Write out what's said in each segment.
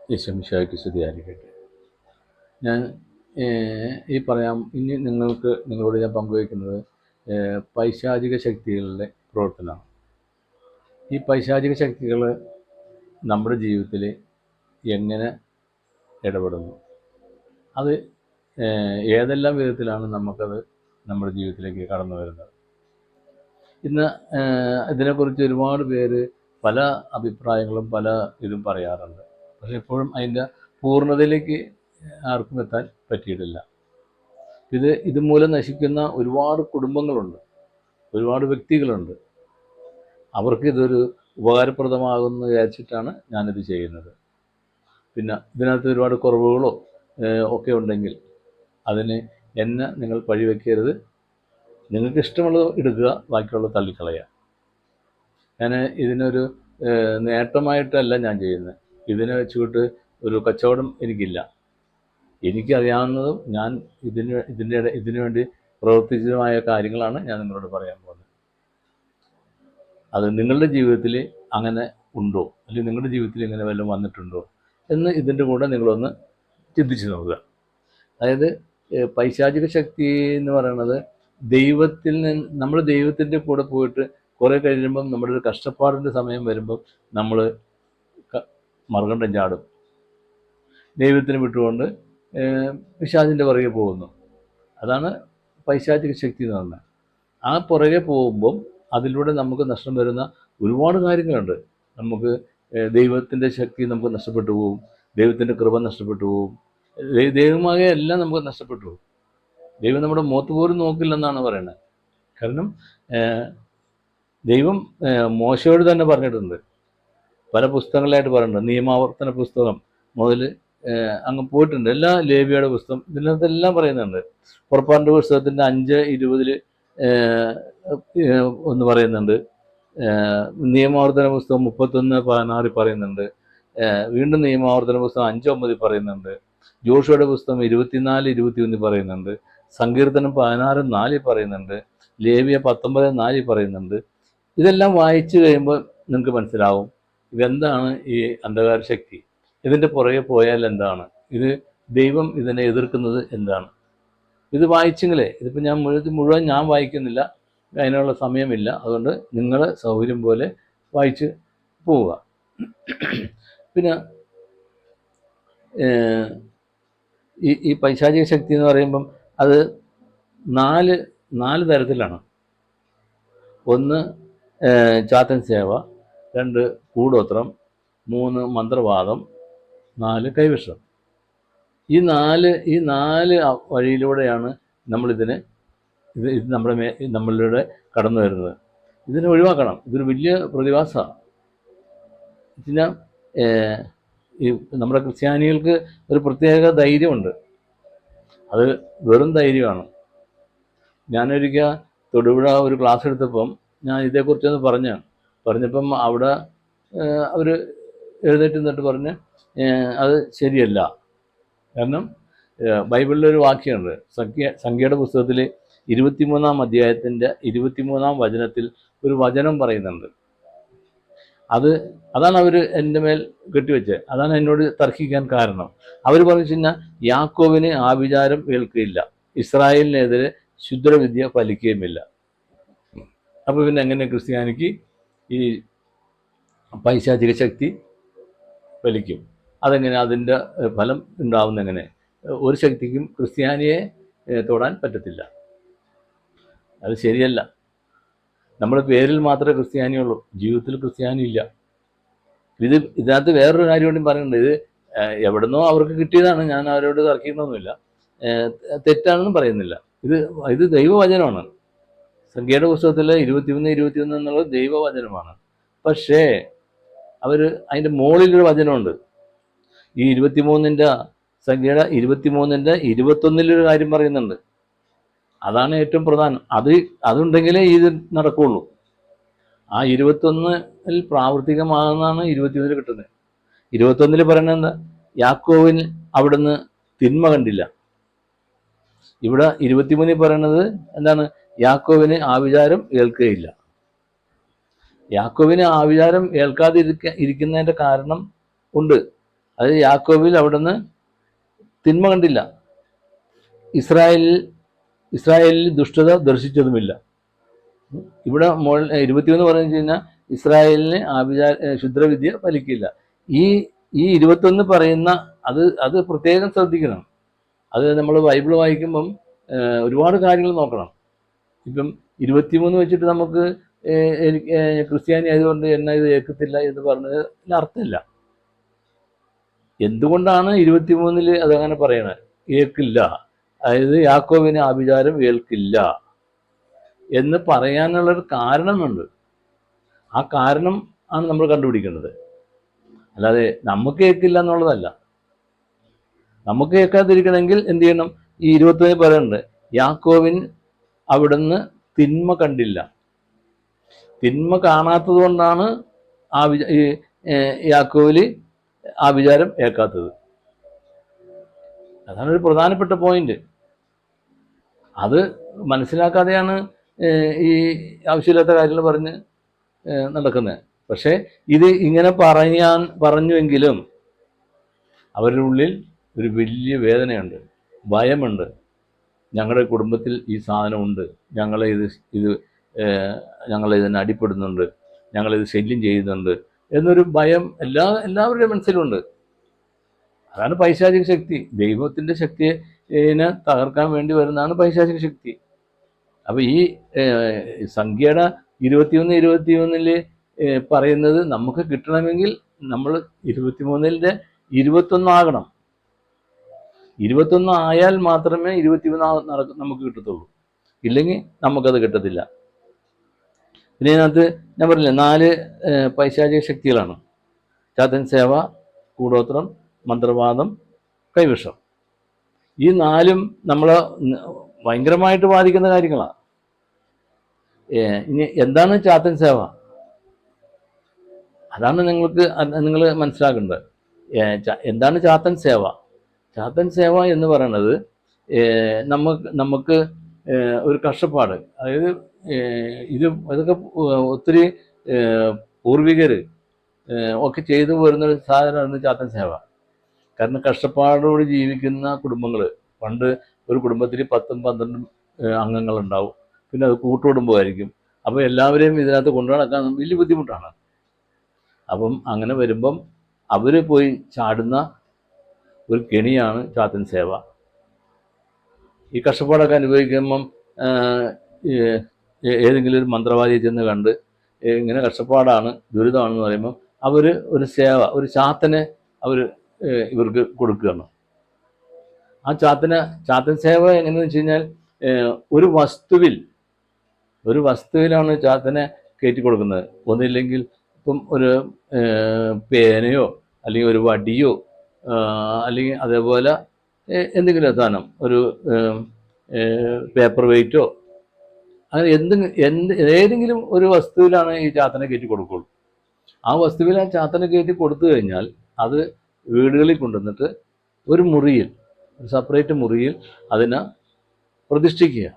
യേശുമിശിഹായ്ക്ക് സ്തുതിയായിരിക്കട്ടെ. ഞാൻ ഇനി നിങ്ങളോട് ഞാൻ പങ്കുവയ്ക്കുന്നത് പൈശാചിക ശക്തികളുടെ പ്രവർത്തനമാണ്. ഈ പൈശാചിക ശക്തികൾ നമ്മുടെ ജീവിതത്തിൽ എങ്ങനെ ഇടപെടുന്നു, അത് ഏതെല്ലാം വിധത്തിലാണ് നമുക്കത് നമ്മുടെ ജീവിതത്തിലേക്ക് കടന്നു വരുന്നത്. ഇന്ന് ഇതിനെക്കുറിച്ച് ഒരുപാട് പേര് പല അഭിപ്രായങ്ങളും പല ഇതും പറയാറുണ്ട്. പക്ഷെ ഇപ്പോഴും അതിൻ്റെ പൂർണ്ണതയിലേക്ക് ആർക്കും എത്താൻ പറ്റിയിട്ടില്ല. ഇതുമൂലം നശിക്കുന്ന ഒരുപാട് കുടുംബങ്ങളുണ്ട്, ഒരുപാട് വ്യക്തികളുണ്ട്. അവർക്ക് ഇതൊരു ഉപകാരപ്രദമാകുമെന്ന് വിചാരിച്ചിട്ടാണ് ഞാനിത് ചെയ്യുന്നത്. പിന്നെ ഇതിനകത്ത് ഒരുപാട് കുറവുകളോ ഒക്കെ ഉണ്ടെങ്കിൽ അതിന് എന്നെ നിങ്ങൾ പഴിവെക്കരുത്. നിങ്ങൾക്ക് ഇഷ്ടമുള്ളത് എടുക്കുക, ബാക്കിയുള്ളത് തള്ളിക്കളയുക. ഞാൻ ഇതിനൊരു നേട്ടമായിട്ടല്ല ഞാൻ ചെയ്യുന്നത്. ഇതിനെ വെച്ചുകൊണ്ട് ഒരു കച്ചവടം എനിക്കില്ല. എനിക്കറിയാവുന്നതും ഞാൻ ഇതിനു വേണ്ടി പ്രവർത്തിച്ചതുമായ കാര്യങ്ങളാണ് ഞാൻ നിങ്ങളോട് പറയാൻ പോകുന്നത്. അത് നിങ്ങളുടെ ജീവിതത്തിൽ അങ്ങനെ ഉണ്ടോ, അല്ലെങ്കിൽ നിങ്ങളുടെ ജീവിതത്തിൽ ഇങ്ങനെ വല്ലതും വന്നിട്ടുണ്ടോ എന്ന് ഇതിൻ്റെ കൂടെ നിങ്ങളൊന്ന് ചിന്തിച്ച് നോക്കുക. അതായത് പൈശാചിക ശക്തി എന്ന് പറയുന്നത് നമ്മൾ ദൈവത്തിൻ്റെ കൂടെ പോയിട്ട് കുറേ കഴിയുമ്പം നമ്മുടെ ഒരു കഷ്ടപ്പാടിൻ്റെ സമയം വരുമ്പം നമ്മൾ മറുകണ്ടം ചാടും. ദൈവത്തിന് വിട്ടുകൊണ്ട് പിശാചിൻ്റെ പുറകെ പോകുന്നു. അതാണ് പൈശാചിക ശക്തി എന്ന് പറഞ്ഞാൽ. ആ പുറകെ പോകുമ്പം അതിലൂടെ നമുക്ക് നഷ്ടം വരുന്ന ഒരുപാട് കാര്യങ്ങളുണ്ട്. നമുക്ക് ദൈവത്തിൻ്റെ ശക്തി നമുക്ക് നഷ്ടപ്പെട്ടു പോകും, ദൈവത്തിൻ്റെ കൃപ നഷ്ടപ്പെട്ടു പോകും, ദൈവമായ എല്ലാം നമുക്ക് നഷ്ടപ്പെട്ടു പോകും. ദൈവം നമ്മുടെ മുഖത്ത് പോലും നോക്കില്ലെന്നാണ് പറയുന്നത്. കാരണം ദൈവം മോശയോട് തന്നെ പറഞ്ഞിട്ടുണ്ട്, പല പുസ്തകങ്ങളായിട്ട് പറഞ്ഞിട്ടുണ്ട്. നിയമാവർത്തന പുസ്തകം മുതൽ അങ്ങ് പോയിട്ടുണ്ട്, എല്ലാ ലേവിയുടെ പുസ്തകം ഇതിനകത്തെല്ലാം പറയുന്നുണ്ട്. പുറപ്പാടിൻ്റെ പുസ്തകത്തിൻ്റെ 5:20 ഒന്ന് പറയുന്നുണ്ട്. നിയമാവർത്തന പുസ്തകം 31:16 പറയുന്നുണ്ട്. വീണ്ടും നിയമാവർത്തന പുസ്തകം 5:9 പറയുന്നുണ്ട്. ജോഷുവയുടെ പുസ്തകം 24:21 പറയുന്നുണ്ട്. സങ്കീർത്തനം 16:4 പറയുന്നുണ്ട്. ലേവ്യ 19:4 പറയുന്നുണ്ട്. ഇതെല്ലാം വായിച്ചു കഴിയുമ്പോൾ നിങ്ങൾക്ക് മനസ്സിലാവും ഇതെന്താണ് ഈ അന്ധകാര ശക്തി, ഇതിൻ്റെ പുറകെ പോയാൽ എന്താണ്, ഇത് ദൈവം ഇതിനെ എതിർക്കുന്നത് എന്താണ്. ഇത് വായിച്ചെങ്കിലേ, ഇതിപ്പോൾ ഞാൻ മുഴുവൻ ഞാൻ വായിക്കുന്നില്ല, അതിനുള്ള സമയമില്ല. അതുകൊണ്ട് നിങ്ങൾ സൗകര്യം പോലെ വായിച്ച് പോവുക. പിന്നെ ഈ പൈശാചിക ശക്തി എന്ന് പറയുമ്പം അത് നാല് തരത്തിലാണ്. 1 ചാത്തൻ സേവ, 2 കൂടോത്രം, 3 മന്ത്രവാദം, 4 കൈവശം. ഈ നാല് വഴിയിലൂടെയാണ് നമ്മളിതിനെ ഇത് നമ്മളിലൂടെ കടന്നു വരുന്നത്. ഇതിനെ ഒഴിവാക്കണം. ഇതൊരു വലിയ പ്രതിഭാസമാണ്. പിന്നെ ഈ നമ്മുടെ ക്രിസ്ത്യാനികൾക്ക് ഒരു പ്രത്യേക ധൈര്യമുണ്ട്. അത് വെറും ധൈര്യമാണ്. ഞാനൊരിക്കൽ തൊടുപുഴ ഒരു ക്ലാസ് എടുത്തപ്പം ഞാൻ ഇതേക്കുറിച്ചൊന്ന് പറഞ്ഞപ്പം അവിടെ അവർ എഴുന്നേറ്റ് നിന്നിട്ട് പറഞ്ഞ് അത് ശരിയല്ല. കാരണം ബൈബിളിലൊരു വാക്യമുണ്ട്, സംഖ്യയുടെ പുസ്തകത്തിൽ 23-ാം അധ്യായത്തിൻ്റെ 23-ാം വചനത്തിൽ ഒരു വചനം പറയുന്നുണ്ട്. അതാണ് അവർ എൻ്റെ മേൽ കെട്ടിവെച്ചത്. അതാണ് എന്നോട് തർക്കിക്കാൻ കാരണം. അവർ പറഞ്ഞു കഴിഞ്ഞാൽ യാക്കോബിന് ആഭിചാരം ഏൽക്കുകയില്ല, ഇസ്രായേലിനെതിരെ ശുദ്രവിദ്യ ഫലിക്കുകയുമില്ല. അപ്പോൾ പിന്നെ എങ്ങനെ ക്രിസ്ത്യാനിക്ക് ഈ പൈശാചിക ശക്തി ഫലിക്കും? അതെങ്ങനെ അതിൻ്റെ ഫലം ഉണ്ടാവുന്നെങ്ങനെ? ഒരു ശക്തിക്കും ക്രിസ്ത്യാനിയെ തൊടാൻ പറ്റത്തില്ല. അത് ശരിയല്ല. നമ്മുടെ പേരിൽ മാത്രമേ ക്രിസ്ത്യാനിയുള്ളൂ, ജീവിതത്തിൽ ക്രിസ്ത്യാനി ഇല്ല. ഇതിനകത്ത് വേറൊരു കാര്യം കൂടി പറയുന്നുണ്ട്. ഇത് എവിടുന്നോ അവർക്ക് കിട്ടിയതാണ്, ഞാൻ അവരോട് തർക്കിക്കണമെന്നില്ല, തെറ്റാണെന്നും പറയുന്നില്ല. ഇത് ദൈവവചനമാണ്. സംഖ്യയുടെ പുസ്തകത്തിൽ 23 എന്നുള്ളത് ദൈവവചനമാണ്. പക്ഷേ അവർ അതിൻ്റെ മുകളിലൊരു വചനമുണ്ട്. ഈ 23-ൻ്റെ സംഖ്യയുടെ 23-ൻ്റെ 21 കാര്യം പറയുന്നുണ്ട്. അതാണ് ഏറ്റവും പ്രധാനം. അതുണ്ടെങ്കിലേ ഇത് നടക്കുകയുള്ളൂ. ആ 21 പ്രാവർത്തികമാകുന്നതാണ് 21 കിട്ടുന്നത്. 21 പറയുന്നത് എന്താ? യാക്കോബിന് അവിടുന്ന് തിന്മ കണ്ടില്ല. ഇവിടെ 23 പറയുന്നത് എന്താണ്? യാക്കോബിന് ആഭിചാരം ഏൽക്കുകയില്ല. യാക്കോബിന് ആഭിചാരം ഏൽക്കാതെ ഇരിക്കുന്നതിൻ്റെ കാരണം ഉണ്ട്. അത് യാക്കോബിൽ അവിടുന്ന് തിന്മ കണ്ടില്ല. ഇസ്രായേലിൽ ദുഷ്ടത ദർശിച്ചതുമില്ല. ഇവിടെ 21 പറഞ്ഞു കഴിഞ്ഞാൽ ഇസ്രായേലിന് ക്ഷുദ്രവിദ്യ ഫലിക്കില്ല. ഈ ഈ 21 പറയുന്ന അത് പ്രത്യേകം ശ്രദ്ധിക്കണം. അത് നമ്മൾ ബൈബിൾ വായിക്കുമ്പം ഒരുപാട് കാര്യങ്ങൾ നോക്കണം. ഇപ്പം 23 വെച്ചിട്ട് നമുക്ക് എനിക്ക് ക്രിസ്ത്യാനി ആയതുകൊണ്ട് എന്നെ ഇത് ഏൽക്കത്തില്ല എന്ന് പറഞ്ഞതിൽ അർത്ഥമില്ല. എന്തുകൊണ്ടാണ് 23 അതങ്ങനെ പറയണത്? ഏൽക്കില്ല, അതായത് യാക്കോബിന് ആഭിചാരം ഏൽക്കില്ല എന്ന് പറയാനുള്ളൊരു കാരണമുണ്ട്. ആ കാരണം ആണ് നമ്മൾ കണ്ടുപിടിക്കേണ്ടത്. അല്ലാതെ നമുക്ക് ഏൽക്കില്ല എന്നുള്ളതല്ല. നമുക്ക് കേൾക്കാതിരിക്കണമെങ്കിൽ എന്ത് ചെയ്യണം? ഈ 21 പറയുന്നുണ്ട്, യാക്കോബിൻ അവിടുന്ന് തിന്മ കണ്ടില്ല. തിന്മ കാണാത്തത് കൊണ്ടാണ് യാക്കോബില് ആ വിചാരം ഏൽക്കാത്തത്. അതാണ് ഒരു പ്രധാനപ്പെട്ട പോയിന്റ്. അത് മനസ്സിലാക്കാതെയാണ് ഈ ആവശ്യമില്ലാത്ത കാര്യങ്ങൾ പറഞ്ഞ് നടക്കുന്നത്. പക്ഷേ ഇത് ഇങ്ങനെ പറഞ്ഞുവെങ്കിലും അവരുടെ ഉള്ളിൽ ഒരു വലിയ വേദനയുണ്ട്, ഭയമുണ്ട്. ഞങ്ങളുടെ കുടുംബത്തിൽ ഈ സാധനമുണ്ട്, ഞങ്ങളിതിന് അടിപ്പെടുന്നുണ്ട്, ഞങ്ങളിത് ശല്യം ചെയ്യുന്നുണ്ട് എന്നൊരു ഭയം എല്ലാവരുടെയും മനസ്സിലുണ്ട്. അതാണ് പൈശാചിക ശക്തി. ദൈവത്തിൻ്റെ ശക്തിയെ തകർക്കാൻ വേണ്ടി വരുന്നതാണ് പൈശാചിക ശക്തി. അപ്പോൾ ഈ സംഖ്യയുടെ 21 പറയുന്നത് നമുക്ക് കിട്ടണമെങ്കിൽ നമ്മൾ 23 21 ആകണം. 21 ആയാൽ മാത്രമേ 21 നമുക്ക് കിട്ടത്തുള്ളൂ. ഇല്ലെങ്കിൽ നമുക്കത് കിട്ടത്തില്ല. പിന്നെ ഇതിനകത്ത് ഞാൻ പറഞ്ഞില്ലേ 4 പൈശാചിക ശക്തികളാണ്: ചാത്തൻ സേവ, കൂടോത്രം, മന്ത്രവാദം, കൈവിഷം. ഈ 4 നമ്മളെ ഭയങ്കരമായിട്ട് ബാധിക്കുന്ന കാര്യങ്ങളാണ്. ഇനി എന്താണ് ചാത്തൻ സേവ? അതാണ് നിങ്ങൾ മനസ്സിലാക്കേണ്ടത്. എന്താണ് ചാത്തൻ സേവ? ചാത്തൻ സേവ എന്ന് പറയുന്നത് നമുക്ക് ഒരു കഷ്ടപ്പാട്, അതായത് ഇതൊക്കെ ഒത്തിരി പൂർവികർ ഒക്കെ ചെയ്തു വരുന്നൊരു സാധനമാണ് ചാത്തൻ സേവ. കാരണം കഷ്ടപ്പാടോട് ജീവിക്കുന്ന കുടുംബങ്ങൾ, പണ്ട് ഒരു കുടുംബത്തിൽ 10-12 അംഗങ്ങളുണ്ടാവും. പിന്നെ അത് കൂട്ടുകുടുംബമായിരിക്കും. അപ്പോൾ എല്ലാവരെയും ഇതിനകത്ത് കൊണ്ടു നടക്കാൻ വലിയ ബുദ്ധിമുട്ടാണ്. അപ്പം അങ്ങനെ വരുമ്പം അവർ പോയി ചാടുന്ന ഒരു കെണിയാണ് ചാത്തൻ സേവ. ഈ കഷ്ടപ്പാടൊക്കെ അനുഭവിക്കുമ്പം ഏതെങ്കിലും ഒരു മന്ത്രവാദിയെ ചെന്ന് കണ്ട് ഇങ്ങനെ കഷ്ടപ്പാടാണ്, ദുരിതമാണെന്ന് പറയുമ്പം അവർ ഒരു സേവ, ഒരു ചാത്തനെ അവർ ഇവർക്ക് കൊടുക്കുകയാണ്. ആ ചാത്തൻ സേവ എങ്ങനെയെന്ന് വെച്ച് കഴിഞ്ഞാൽ ഒരു വസ്തുവിലാണ് ചാത്തനെ കയറ്റി കൊടുക്കുന്നത്. ഒന്നില്ലെങ്കിൽ ഇപ്പം ഒരു പേനയോ അല്ലെങ്കിൽ ഒരു വടിയോ അല്ലെങ്കിൽ അതേപോലെ എന്തെങ്കിലും സാധനം, ഒരു പേപ്പർ വെയ്റ്റോ, അങ്ങനെ ഏതെങ്കിലും ഒരു വസ്തുവിലാണ് ഈ ചാത്തനെ കയറ്റി കൊടുക്കുള്ളൂ. ആ വസ്തുവിൽ ആ ചാത്തനെ കയറ്റി കൊടുത്തു കഴിഞ്ഞാൽ അത് വീടുകളിൽ കൊണ്ടുവന്നിട്ട് ഒരു സെപ്പറേറ്റ് മുറിയിൽ അതിനെ പ്രതിഷ്ഠിക്കുക.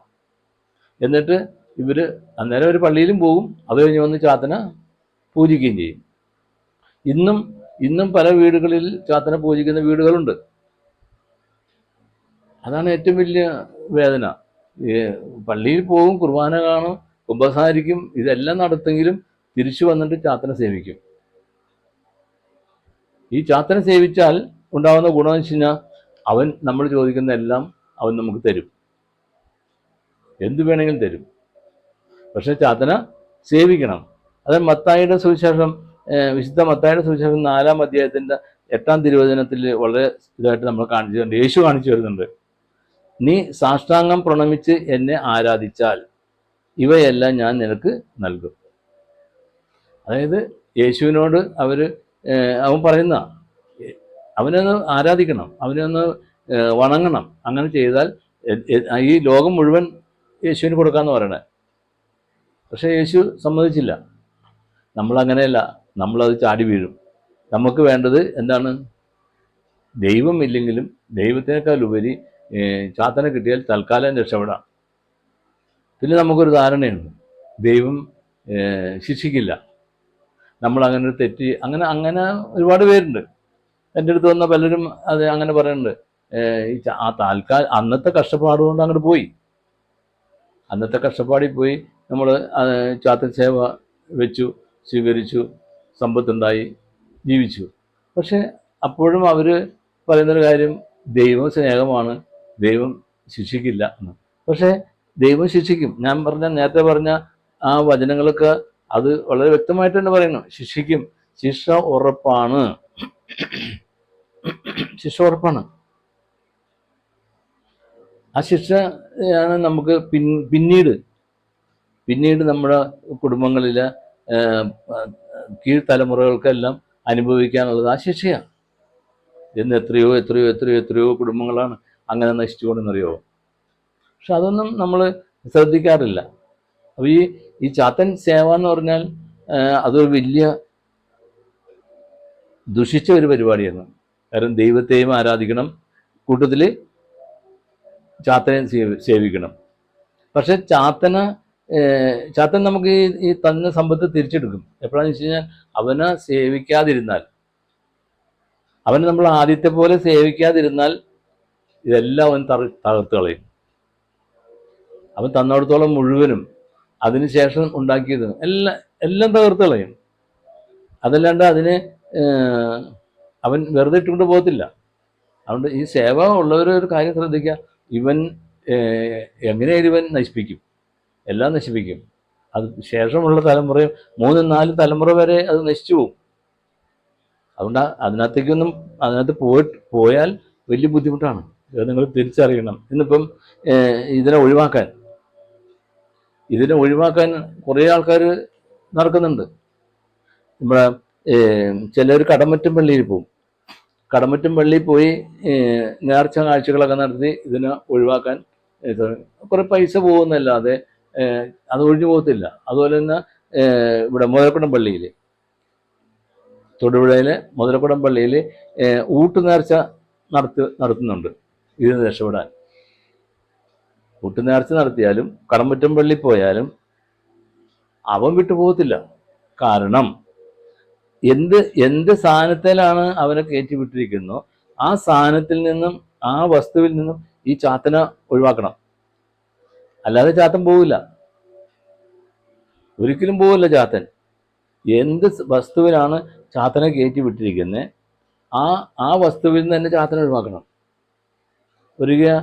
എന്നിട്ട് ഇവർ അന്നേരം ഒരു പള്ളിയിലും പോകും, അത് കഴിഞ്ഞ് വന്ന് ചാത്തനെ പൂജിക്കുകയും ചെയ്യും. ഇന്നും പല വീടുകളിൽ ചാത്തനെ പൂജിക്കുന്ന വീടുകളുണ്ട്. അതാണ് ഏറ്റവും വലിയ വേദന. പള്ളിയിൽ പോകും, കുർബാന കാണും, കുമ്പസാരിക്കും, ഇതെല്ലാം നടത്തെങ്കിലും തിരിച്ചു വന്നിട്ട് ചാത്തനെ സേവിക്കും. ഈ ചാത്തനെ സേവിച്ചാൽ ഉണ്ടാകുന്ന ഗുണമെന്ന് വെച്ച് കഴിഞ്ഞാൽ അവൻ നമ്മൾ ചോദിക്കുന്ന എല്ലാം അവൻ നമുക്ക് തരും, എന്തു വേണമെങ്കിലും തരും. പക്ഷെ ചാത്തനെ സേവിക്കണം. അത് മത്തായിയുടെ സുവിശേഷം, വിശുദ്ധ മത്തായിയുടെ സുവിശേഷം 4-ാം അധ്യായത്തിൻ്റെ 8-ാം തിരുവചനത്തിൽ വളരെ ഇതായിട്ട് നമ്മൾ കാണിച്ചിട്ടുണ്ട്. യേശു കാണിച്ചു വരുന്നുണ്ട്, നീ സാഷ്ടാംഗം പ്രണമിച്ച് എന്നെ ആരാധിച്ചാൽ ഇവയെല്ലാം ഞാൻ നിനക്ക് നൽകും. അതായത് യേശുവിനോട് അവൻ പറയുന്ന, അവനൊന്ന് ആരാധിക്കണം, അവനൊന്ന് വണങ്ങണം. അങ്ങനെ ചെയ്താൽ ഈ ലോകം മുഴുവൻ യേശുവിന് കൊടുക്കാമെന്ന് പറയണേ. പക്ഷേ യേശു സമ്മതിച്ചില്ല. നമ്മളങ്ങനെയല്ല, നമ്മളത് ചാടി വീഴും. നമുക്ക് വേണ്ടത് എന്താണ്? ദൈവം ഇല്ലെങ്കിലും ദൈവത്തിനേക്കാൾ ഉപരി ചാത്തനെ കിട്ടിയാൽ തൽക്കാലം രക്ഷപ്പെടാം. പിന്നെ നമുക്കൊരു ധാരണയുണ്ട്, ദൈവം ശിക്ഷിക്കില്ല. നമ്മളങ്ങനെ ഒരു തെറ്റ്, അങ്ങനെ ഒരുപാട് പേരുണ്ട്. എൻ്റെ അടുത്ത് വന്ന പലരും അത് അങ്ങനെ പറയുന്നുണ്ട്. ആ അന്നത്തെ കഷ്ടപ്പാട് കൊണ്ട് അങ്ങോട്ട് പോയി, അന്നത്തെ കഷ്ടപ്പാടിൽ പോയി നമ്മൾ ചാത്തൻ സേവ വെച്ചു, സ്വീകരിച്ചു, സമ്പത്തുണ്ടായി, ജീവിച്ചു. പക്ഷെ അപ്പോഴും അവർ പറയുന്നൊരു കാര്യം, ദൈവം സ്നേഹമാണ്, ദൈവം ശിക്ഷിക്കില്ല എന്ന്. പക്ഷേ ദൈവം ശിക്ഷിക്കും. ഞാൻ നേരത്തെ പറഞ്ഞ ആ വചനങ്ങളൊക്കെ അത് വളരെ വ്യക്തമായിട്ട് തന്നെ പറയുന്നു, ശിക്ഷിക്കും, ശിക്ഷ ഉറപ്പാണ്, ശിക്ഷ ഉറപ്പാണ്. ആ ശിക്ഷയാണ് നമുക്ക് പിന്നീട് നമ്മുടെ കുടുംബങ്ങളിലെ കീഴ്തലമുറകൾക്കെല്ലാം അനുഭവിക്കാനുള്ളത് ആ ശിക്ഷയാണ്. ഇന്ന് എത്രയോ എത്രയോ എത്രയോ എത്രയോ കുടുംബങ്ങളാണ് അങ്ങനെ നശിച്ചുകൊണ്ടെന്നറിയോ. പക്ഷെ അതൊന്നും നമ്മൾ ശ്രദ്ധിക്കാറില്ല. അപ്പോൾ ഈ ചാത്തൻ സേവ എന്ന് പറഞ്ഞാൽ അതൊരു വലിയ ദുഷിച്ച ഒരു പരിപാടിയാണ്. കാരണം ദൈവത്തെയും ആരാധിക്കണം, കൂട്ടത്തിൽ ചാത്തനെ സേവിക്കണം. പക്ഷെ ചാത്തൻ നമുക്ക് ഈ തന്ന സമ്പത്ത് തിരിച്ചെടുക്കും. എപ്പോഴാന്ന് വെച്ച് കഴിഞ്ഞാൽ അവനെ സേവിക്കാതിരുന്നാൽ, അവനെ നമ്മൾ ആദ്യത്തെ പോലെ സേവിക്കാതിരുന്നാൽ ഇതെല്ലാം അവൻ തകർത്ത് കളയും. അവൻ തന്നിടത്തോളം മുഴുവനും അതിനുശേഷം ഉണ്ടാക്കിയത് എല്ലാം തകർത്ത് കളയും. അതല്ലാണ്ട് അതിനെ അവൻ വെറുതെ ഇട്ടുകൊണ്ട് പോകത്തില്ല. അതുകൊണ്ട് ഈ സേവ ഉള്ളവരൊരു കാര്യം ശ്രദ്ധിക്കുക, ഇവൻ എങ്ങനെയായാലും ഇവൻ നശിപ്പിക്കും, എല്ലാം നശിപ്പിക്കും. അത് ശേഷമുള്ള തലമുറയും 3-4 തലമുറ വരെ അത് നശിച്ചു പോകും. അതുകൊണ്ട് അതിനകത്ത് പോയാൽ വലിയ ബുദ്ധിമുട്ടാണ്. ഇത് നിങ്ങൾ തിരിച്ചറിയണം. ഇന്നിപ്പം ഇതിനെ ഒഴിവാക്കാൻ കുറേ ആൾക്കാർ നടക്കുന്നുണ്ട്. നമ്മുടെ ചിലർ കടമറ്റം പള്ളിയിൽ പോകും. കടമറ്റം പള്ളിയിൽ പോയി നേർച്ച കാഴ്ചകളൊക്കെ നടത്തി ഇതിനെ ഒഴിവാക്കാൻ കുറേ പൈസ പോകുന്നല്ലാതെ അത് ഒഴിഞ്ഞു പോകത്തില്ല. അതുപോലെ തന്നെ ഇവിടെ മുതലക്കുടം പള്ളിയിൽ, തൊടുപുഴയിലെ മുതലക്കുടം പള്ളിയിൽ ഊട്ടുനേർച്ച നടത്തുന്നുണ്ട് ഇതിന് രക്ഷപ്പെടാൻ. ഊട്ടുനേർച്ച നടത്തിയാലും കടമറ്റം പള്ളി പോയാലും അവൻ വിട്ടുപോകത്തില്ല. കാരണം എന്ത് സ്ഥാനത്തിലാണ് അവനെ കയറ്റി വിട്ടിരിക്കുന്നോ ആ സ്ഥാനത്തിൽ നിന്നും, ആ വസ്തുവിൽ നിന്നും ഈ ചാത്തനെ ഒഴിവാക്കണം. അല്ലാതെ ചാത്തൻ പോവില്ല, ഒരിക്കലും പോവില്ല ചാത്തൻ. എന്ത് വസ്തുവിലാണ് ചാത്തനെ കയറ്റി വിട്ടിരിക്കുന്നത് ആ വസ്തുവിൽ നിന്ന് തന്നെ ചാത്തനെ ഒഴിവാക്കണം. ഒരിക്കൽ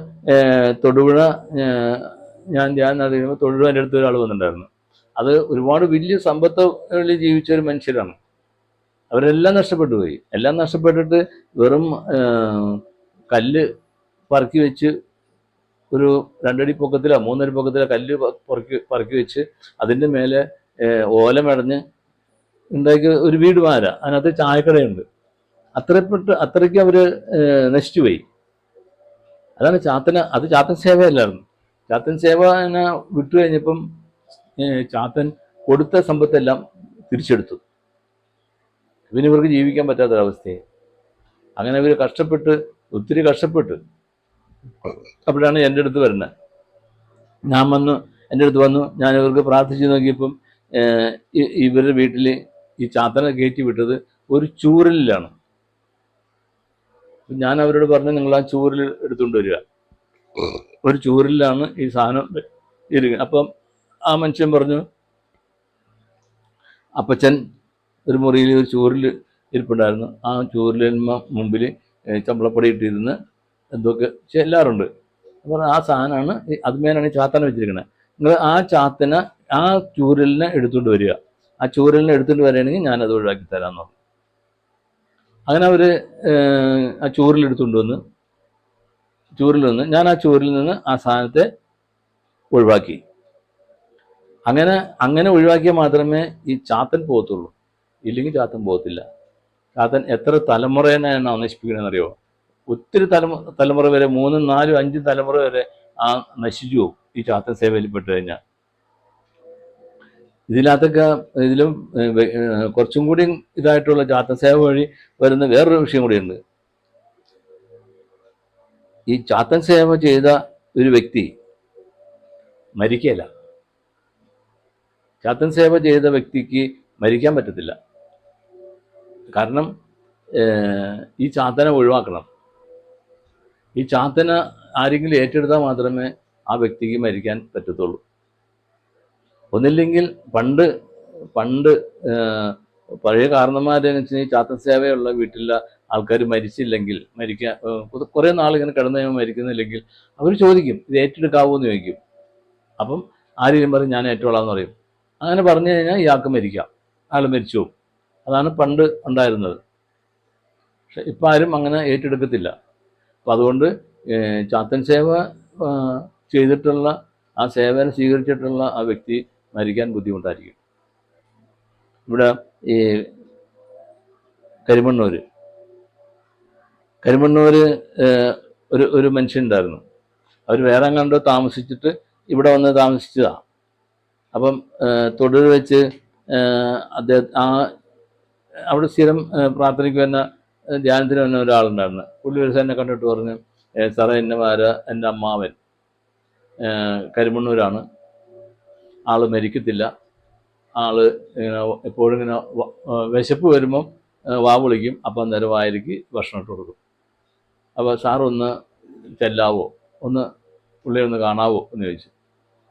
തൊടുപുഴ ഞാൻ അറിയുമ്പോൾ തൊടുപുഴ എൻ്റെ അടുത്ത് ഒരാൾ വന്നിട്ടുണ്ടായിരുന്നു. അത് ഒരുപാട് വലിയ സമ്പത്തുകളിൽ ജീവിച്ച ഒരു മനുഷ്യരാണ്. അവരെല്ലാം നഷ്ടപ്പെട്ടു പോയി. എല്ലാം നഷ്ടപ്പെട്ടിട്ട് വെറും കല്ല് പറക്കി വെച്ച്, ഒരു 2 അടി പൊക്കത്തിലോ 3 അടി പൊക്കത്തിലോ കല്ല് പറക്കി വെച്ച് അതിൻ്റെ മേലെ ഓല മെടഞ്ഞ് ഉണ്ടാക്കിയ ഒരു വീട് മാര, അതിനകത്ത് ചായക്കടയുണ്ട്. അത്രയ്ക്ക് അവർ നശിച്ചുപോയി. അതാണ് അത് ചാത്തൻ സേവയല്ലായിരുന്നു. ചാത്തൻ സേവ വിട്ടു കഴിഞ്ഞപ്പം ചാത്തൻ കൊടുത്ത സമ്പത്തെല്ലാം തിരിച്ചെടുത്തു. പിന്നെ ഇവർക്ക് ജീവിക്കാൻ പറ്റാത്തൊരവസ്ഥയെ. അങ്ങനെ ഇവർ ഒത്തിരി കഷ്ടപ്പെട്ട് അപ്പോഴാണ് എൻ്റെ അടുത്ത് വരുന്നത്. എൻ്റെ അടുത്ത് വന്നു. ഞാൻ ഇവർക്ക് പ്രാർത്ഥിച്ച് നോക്കിയപ്പം ഇവരുടെ വീട്ടിൽ ഈ ചാത്തനെ കയറ്റി വിട്ടത് ഒരു ചൂരലിലാണ്. ഞാൻ അവരോട് പറഞ്ഞു, നിങ്ങൾ ആ ചൂരൽ എടുത്തുകൊണ്ട് വരിക. ഒരു ചൂരലിലാണ് ഈ സാധനം ഇരിക്കുന്നത്. അപ്പം ആ മനുഷ്യൻ പറഞ്ഞു, അപ്പച്ചൻ ഒരു മുറിയിൽ ഒരു ചൂരൽ ഇരിപ്പുണ്ടായിരുന്നു. ആ ചൂരലിന് മുമ്പിൽ ചമ്പളപ്പൊടി ഇട്ടിരുന്ന് എന്തൊക്കെ ചെല്ലാറുണ്ട്. അപ്പോൾ ആ സാധനമാണ്, അതുമേലാണ് ഈ ചാത്തനെ വെച്ചിരിക്കുന്നത്. നിങ്ങൾ ആ ചൂരലിനെ എടുത്തുകൊണ്ട് വരിക. ആ ചൂരലിനെ എടുത്തുകൊണ്ട് വരികയാണെങ്കിൽ ഞാനത് ഒഴിവാക്കി തരാമെന്ന് പറഞ്ഞു. അങ്ങനെ അവർ ആ ചൂരലെടുത്തുകൊണ്ട് വന്ന് ഞാൻ ആ ചൂരിൽ നിന്ന് ആ സാധനത്തെ ഒഴിവാക്കി. അങ്ങനെ ഒഴിവാക്കിയാൽ മാത്രമേ ഈ ചാത്തൻ പോകത്തുള്ളൂ. ഇല്ലെങ്കിൽ ചാത്തൻ പോകത്തില്ല. ചാത്തൻ എത്ര തലമുറേനെയാണ് നശിപ്പിക്കണമെന്നറിയോ? ഒത്തിരി തലമുറ വരെ, 3, 4, 5 തലമുറ വരെ നശിച്ചു പോകും ഈ ചാത്തൻ സേവയിൽപ്പെട്ട് കഴിഞ്ഞാൽ. ഇതിലും കുറച്ചും കൂടി ഇതായിട്ടുള്ള ചാത്തൻ സേവ വഴി വരുന്ന വേറൊരു വിഷയം കൂടിയുണ്ട്. ഈ ചാത്തൻ സേവ ചെയ്ത ഒരു വ്യക്തി മരിക്കുകയില്ല. ചാത്തൻ സേവ ചെയ്ത വ്യക്തിക്ക് മരിക്കാൻ പറ്റത്തില്ല. കാരണം ഈ ചാത്തനെ ഒഴിവാക്കണം. ഈ ചാത്തനെ ആരെങ്കിലും ഏറ്റെടുത്താൽ മാത്രമേ ആ വ്യക്തിക്ക് മരിക്കാൻ പറ്റത്തുള്ളൂ. ഒന്നില്ലെങ്കിൽ പണ്ട് പണ്ട് പഴയ കാരണന്മാരെന്ന് വെച്ച് കഴിഞ്ഞാൽ ചാത്തൻ സേവയുള്ള വീട്ടിലെ ആൾക്കാർ മരിച്ചില്ലെങ്കിൽ കുറേ നാളിങ്ങനെ കിടന്നു കഴിയുമ്പോൾ മരിക്കുന്നില്ലെങ്കിൽ അവർ ചോദിക്കും ഇത് ഏറ്റെടുക്കാവോ എന്ന് ചോദിക്കും. അപ്പം ആരെങ്കിലും പറയും ഞാൻ ഏറ്റോളാന്ന് പറയും. അങ്ങനെ പറഞ്ഞു കഴിഞ്ഞാൽ ഇയാൾക്ക് മരിക്കാം, ആൾ മരിച്ചു പോകും. അതാണ് പണ്ട് ഉണ്ടായിരുന്നത്. പക്ഷെ ഇപ്പം ആരും അങ്ങനെ ഏറ്റെടുക്കത്തില്ല. അപ്പം അതുകൊണ്ട് ചാത്തൻ സേവ ചെയ്തിട്ടുള്ള ആ സേവനം സ്വീകരിച്ചിട്ടുള്ള ആ വ്യക്തി മരിക്കാൻ ബുദ്ധിമുട്ടായിരിക്കും. ഇവിടെ ഈ കരിമണ്ണൂർ ഒരു മനുഷ്യനുണ്ടായിരുന്നു. അവർ വേറെ കണ്ടോ താമസിച്ചിട്ട് ഇവിടെ വന്ന് താമസിച്ചതാണ്. അപ്പം തൊടുപുഴ വെച്ച് അദ്ദേഹം അവിടെ സ്ഥിരം പ്രാർത്ഥനയ്ക്ക് തന്നെ ധ്യാനത്തിന് തന്നെ ഒരാളുണ്ടായിരുന്നു. പുള്ളി ഒരു എന്നെ കണ്ടിട്ട് പറഞ്ഞു, സാറേ എൻ്റെ അമ്മാവൻ കരിമണ്ണൂരാണ്, ആൾ മരിക്കത്തില്ല, ആള് ഇങ്ങനെ എപ്പോഴും ഇങ്ങനെ വിശപ്പ് വരുമ്പം വാ വിളിക്കും, അപ്പം അന്നേരം വായിലേക്ക് ഭക്ഷണം ഇട്ട് കൊടുക്കും. അപ്പോൾ സാറൊന്ന് ചെല്ലാവോ, ഒന്ന് പുള്ളിയെ ഒന്ന് കാണാവോ എന്ന് ചോദിച്ചു.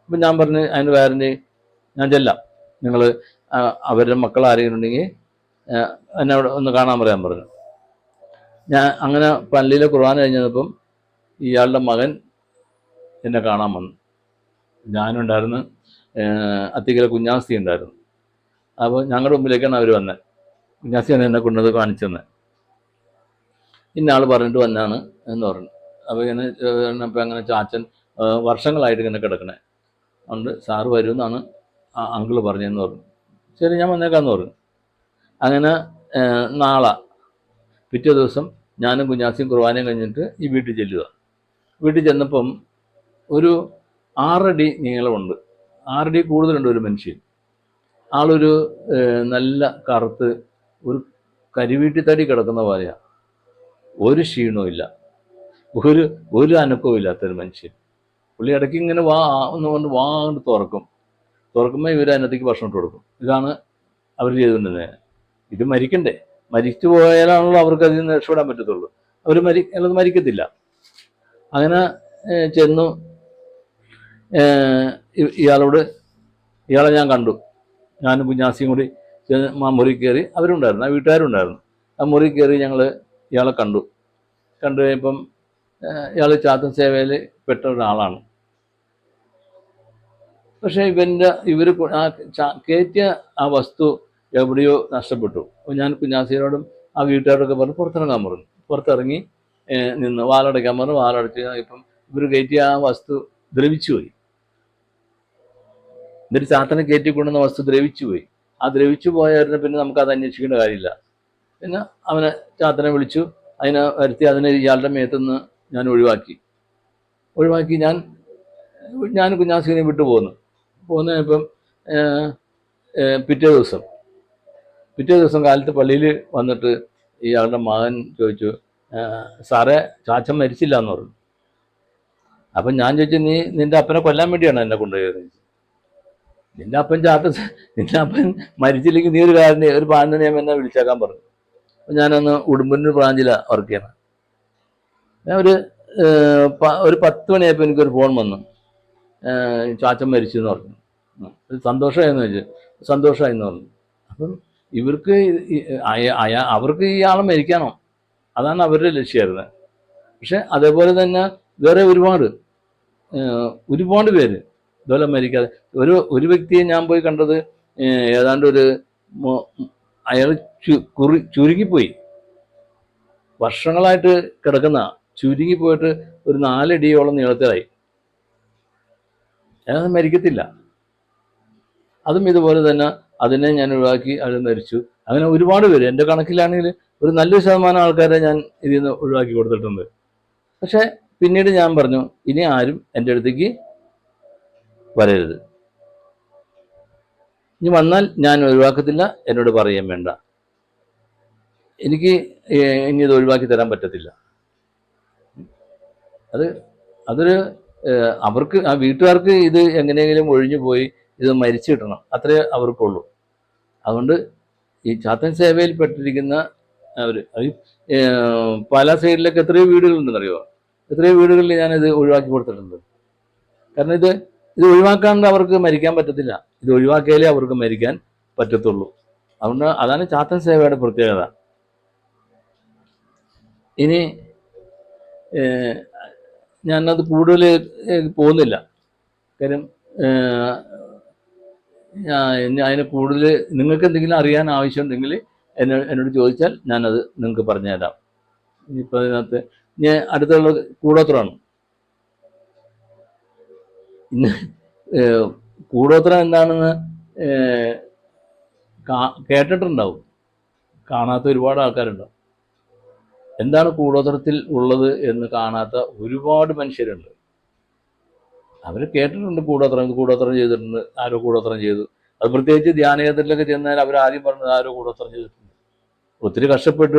അപ്പം ഞാൻ പറഞ്ഞു അതിന് വേറെ ഞാൻ ചെല്ലാം, നിങ്ങൾ അവരുടെ മക്കൾ ആരെങ്കിലും ഉണ്ടെങ്കിൽ എന്നെ അവിടെ ഒന്ന് കാണാൻ പറയാൻ പറഞ്ഞു. ഞാൻ അങ്ങനെ പള്ളിയിലെ കുർബാന കഴിഞ്ഞപ്പം ഇയാളുടെ മകൻ എന്നെ കാണാൻ വന്നു. ഞാനുണ്ടായിരുന്നു, അത്തിക്കര കുഞ്ഞാസ്തി ഉണ്ടായിരുന്നു. അപ്പോൾ ഞങ്ങളുടെ മുമ്പിലേക്കാണ് അവർ വന്നത്. കുഞ്ഞാസ്തിയാണ് എന്നെ കൊണ്ടത് കാണിച്ചെന്ന്. ഇന്നയാൾ പറഞ്ഞിട്ട് വന്നാണ് എന്ന് പറഞ്ഞു. അപ്പോൾ ഇങ്ങനെ അപ്പോൾ അങ്ങനെ ചാച്ചൻ വർഷങ്ങളായിട്ട് ഇങ്ങനെ കിടക്കണേ അതുകൊണ്ട് സാറ് വരുമെന്നാണ് അങ്കിള് പറഞ്ഞതെന്ന് പറഞ്ഞു. ശരി ഞാൻ വന്നേക്കാമെന്ന് പറഞ്ഞു. അങ്ങനെ നാളെ പിറ്റേ ദിവസം ഞാനും കുഞ്ഞാസിയും കുർബാനയും കഴിഞ്ഞിട്ട് ഈ വീട്ടിൽ ചെല്ലുക. വീട്ടിൽ ചെന്നപ്പം ഒരു 6 അടി നീളമുണ്ട്, 6 അടി കൂടുതലുണ്ട് ഒരു മനുഷ്യൻ. ആളൊരു നല്ല കറുത്ത് ഒരു കരിവീട്ടിത്തടി കിടക്കുന്ന പോലെയാണ്. ഒരു ക്ഷീണവും ഇല്ല, ഒരു അനക്കവും ഇല്ലാത്തൊരു മനുഷ്യൻ. പുള്ളി ഇടയ്ക്ക് ഇങ്ങനെ വാ എന്ന് പറഞ്ഞ് വാ കൊണ്ട് തുറക്കുമ്പോൾ ഇവർ അതിനകത്തേക്ക് ഭക്ഷണം ഇട്ട് കൊടുക്കും. ഇതാണ് അവർ ചെയ്തുകൊണ്ടിരുന്നത്. ഇത് മരിക്കണ്ടേ, മരിച്ചു പോയാലാണല്ലോ അവർക്ക് അതിൽ നിന്ന് രക്ഷപ്പെടാൻ പറ്റത്തുള്ളൂ. അവർ മരിക്കത്തില്ല. അങ്ങനെ ചെന്നു ഇയാളെ ഞാൻ കണ്ടു. ഞാനും കുഞ്ഞാസിയും കൂടി മുറി കയറി, അവരുണ്ടായിരുന്നു, ആ വീട്ടുകാരുണ്ടായിരുന്നു. ആ മുറി കയറി ഞങ്ങൾ ഇയാളെ കണ്ടു കഴിഞ്ഞപ്പം ഇയാൾ ചാത്തൻ സേവയിൽ പെട്ട ഒരാളാണ്. പക്ഷേ ഇവർ കയറ്റിയ ആ വസ്തു എവിടെയോ നഷ്ടപ്പെട്ടു. അപ്പോൾ ഞാൻ കുഞ്ഞാസിയോടും ആ വീട്ടുകാരോടൊക്കെ പറഞ്ഞ് പുറത്തിറങ്ങാൻ പറഞ്ഞു. പുറത്തിറങ്ങി നിന്ന് വാലടയ്ക്കാൻ പറഞ്ഞു. വാലടച്ച് ഇപ്പം ഇവർ കയറ്റിയ ആ വസ്തു ദ്രവിച്ചു പോയി. എന്നിട്ട് ചാത്തനെ കയറ്റിക്കൊണ്ടുവന്ന വസ്തു ദ്രവിച്ചു പോയി. ആ ദ്രവിച്ചു പോയവരുടെ പിന്നെ നമുക്കത് അന്വേഷിക്കേണ്ട കാര്യമില്ല. പിന്നെ അവനെ ചാത്തനെ വിളിച്ചു, അതിനെ വരുത്തി അതിനെ ഇയാളുടെ മേത്തുനിന്ന് ഞാൻ ഒഴിവാക്കി. ഞാൻ കുഞ്ഞാസിനെ വിട്ടു പോന്നു. പിറ്റേ ദിവസം കാലത്ത് പള്ളിയിൽ വന്നിട്ട് ഇയാളുടെ മകൻ ചോദിച്ചു, സാറേ ചാച്ചൻ മരിച്ചില്ല എന്ന് പറഞ്ഞു. അപ്പം ഞാൻ ചോദിച്ചു, നിന്റെ അപ്പനെ കൊല്ലാൻ വേണ്ടിയാണ് എന്നെ കൊണ്ടുപോയത്? നിന്റെ അപ്പൻ മരിച്ചില്ലെങ്കിൽ നീ ഒരു കാര്യം ഒരു 12 എന്നെ വിളിച്ചേക്കാൻ പറഞ്ഞു. അപ്പം ഞാനൊന്ന് ഉടുമ്പന്നൂർ ബ്രാഞ്ചിലാണ് വർക്ക് ചെയ്യണം. ഞാൻ ഒരു 10 മണിയായപ്പോൾ എനിക്കൊരു ഫോൺ വന്നു, ചാച്ചൻ മരിച്ചു എന്ന് പറഞ്ഞു. സന്തോഷമായെന്ന് ചോദിച്ചു. സന്തോഷമായെന്ന് പറഞ്ഞു. അപ്പം അവർക്ക് ഇയാളെ മരിക്കാനോ, അതാണ് അവരുടെ ലക്ഷ്യമായിരുന്നത്. പക്ഷെ അതേപോലെ തന്നെ വേറെ ഒരുപാട് പേര് ഇതുപോലെ മരിക്കാതെ. ഒരു വ്യക്തിയെ ഞാൻ പോയി കണ്ടത്, ഏതാണ്ട് അയാൾ ചുരുങ്ങിപ്പോയി, വർഷങ്ങളായിട്ട് കിടക്കുന്ന ചുരുങ്ങിപ്പോയിട്ട് ഒരു 4 അടിയോളം നീളത്തിലായി. അയാൾ മരിക്കത്തില്ല. അതും ഇതുപോലെ തന്നെ അതിനെ ഞാൻ ഒഴിവാക്കി, അത് മരിച്ചു. അങ്ങനെ ഒരുപാട് പേര്, എൻ്റെ കണക്കിലാണെങ്കിൽ ഒരു നല്ലൊരു ശതമാനം ആൾക്കാരെ ഞാൻ ഇതിൽ നിന്ന് ഒഴിവാക്കി കൊടുത്തിട്ടുണ്ട്. പക്ഷെ പിന്നീട് ഞാൻ പറഞ്ഞു, ഇനി ആരും എൻ്റെ അടുത്തേക്ക് വരരുത്, ഇനി വന്നാൽ ഞാൻ ഒഴിവാക്കത്തില്ല, എന്നോട് പറയാൻ വേണ്ട, എനിക്ക് ഇനി ഇത് ഒഴിവാക്കി തരാൻ പറ്റത്തില്ല. അതൊരു അവർക്ക്, ആ വീട്ടുകാർക്ക് ഇത് എങ്ങനെയെങ്കിലും ഒഴിഞ്ഞു പോയി ഇത് മരിച്ചു കിട്ടണം, അത്രേ അവർക്കുള്ളൂ. അതുകൊണ്ട് ഈ ചാത്തൻ സേവയിൽ പെട്ടിരിക്കുന്ന അവർ പല സൈഡിലൊക്കെ എത്രയോ വീടുകളുണ്ടെന്നറിയോ, എത്രയോ വീടുകളിൽ ഞാനിത് ഒഴിവാക്കി കൊടുത്തിട്ടുണ്ട്. കാരണം ഇത് ഒഴിവാക്കാണ്ട് അവർക്ക് മരിക്കാൻ പറ്റത്തില്ല, ഇത് ഒഴിവാക്കിയാലേ അവർക്ക് മരിക്കാൻ പറ്റത്തുള്ളൂ. അതുകൊണ്ട് അതാണ് ചാത്തൻ സേവയുടെ പ്രത്യേകത. ഇനി ഞാനത് കൂടുതൽ പോകുന്നില്ല, കാര്യം അതിന് കൂടുതൽ നിങ്ങൾക്ക് എന്തെങ്കിലും അറിയാൻ ആവശ്യമുണ്ടെങ്കിൽ എന്നോട് ചോദിച്ചാൽ ഞാനത് നിങ്ങൾക്ക് പറഞ്ഞു തരാം. ഇനിയിപ്പോൾ അതിനകത്ത് ഞാൻ അടുത്തുള്ള കൂടോത്രമാണ്. ഇന്ന് കൂടോത്രം എന്താണെന്ന് കേട്ടിട്ടുണ്ടാവും, കാണാത്ത ഒരുപാട് ആൾക്കാരുണ്ടാവും. എന്താണ് കൂടോത്രത്തിൽ ഉള്ളത് എന്ന് കാണാത്ത ഒരുപാട് മനുഷ്യരുണ്ട്. അവർ കേട്ടിട്ടുണ്ട് കൂടോത്രം ചെയ്തിട്ടുണ്ട്, ആരോ കൂടോത്രം ചെയ്തു. അത് പ്രത്യേകിച്ച് ധ്യാനകേന്ദ്രത്തിലൊക്കെ ചെന്നാൽ അവർ ആദ്യം പറഞ്ഞത് ആരോ കൂടോത്രം ചെയ്തിട്ടുണ്ട്. ഒത്തിരി കഷ്ടപ്പെട്ട്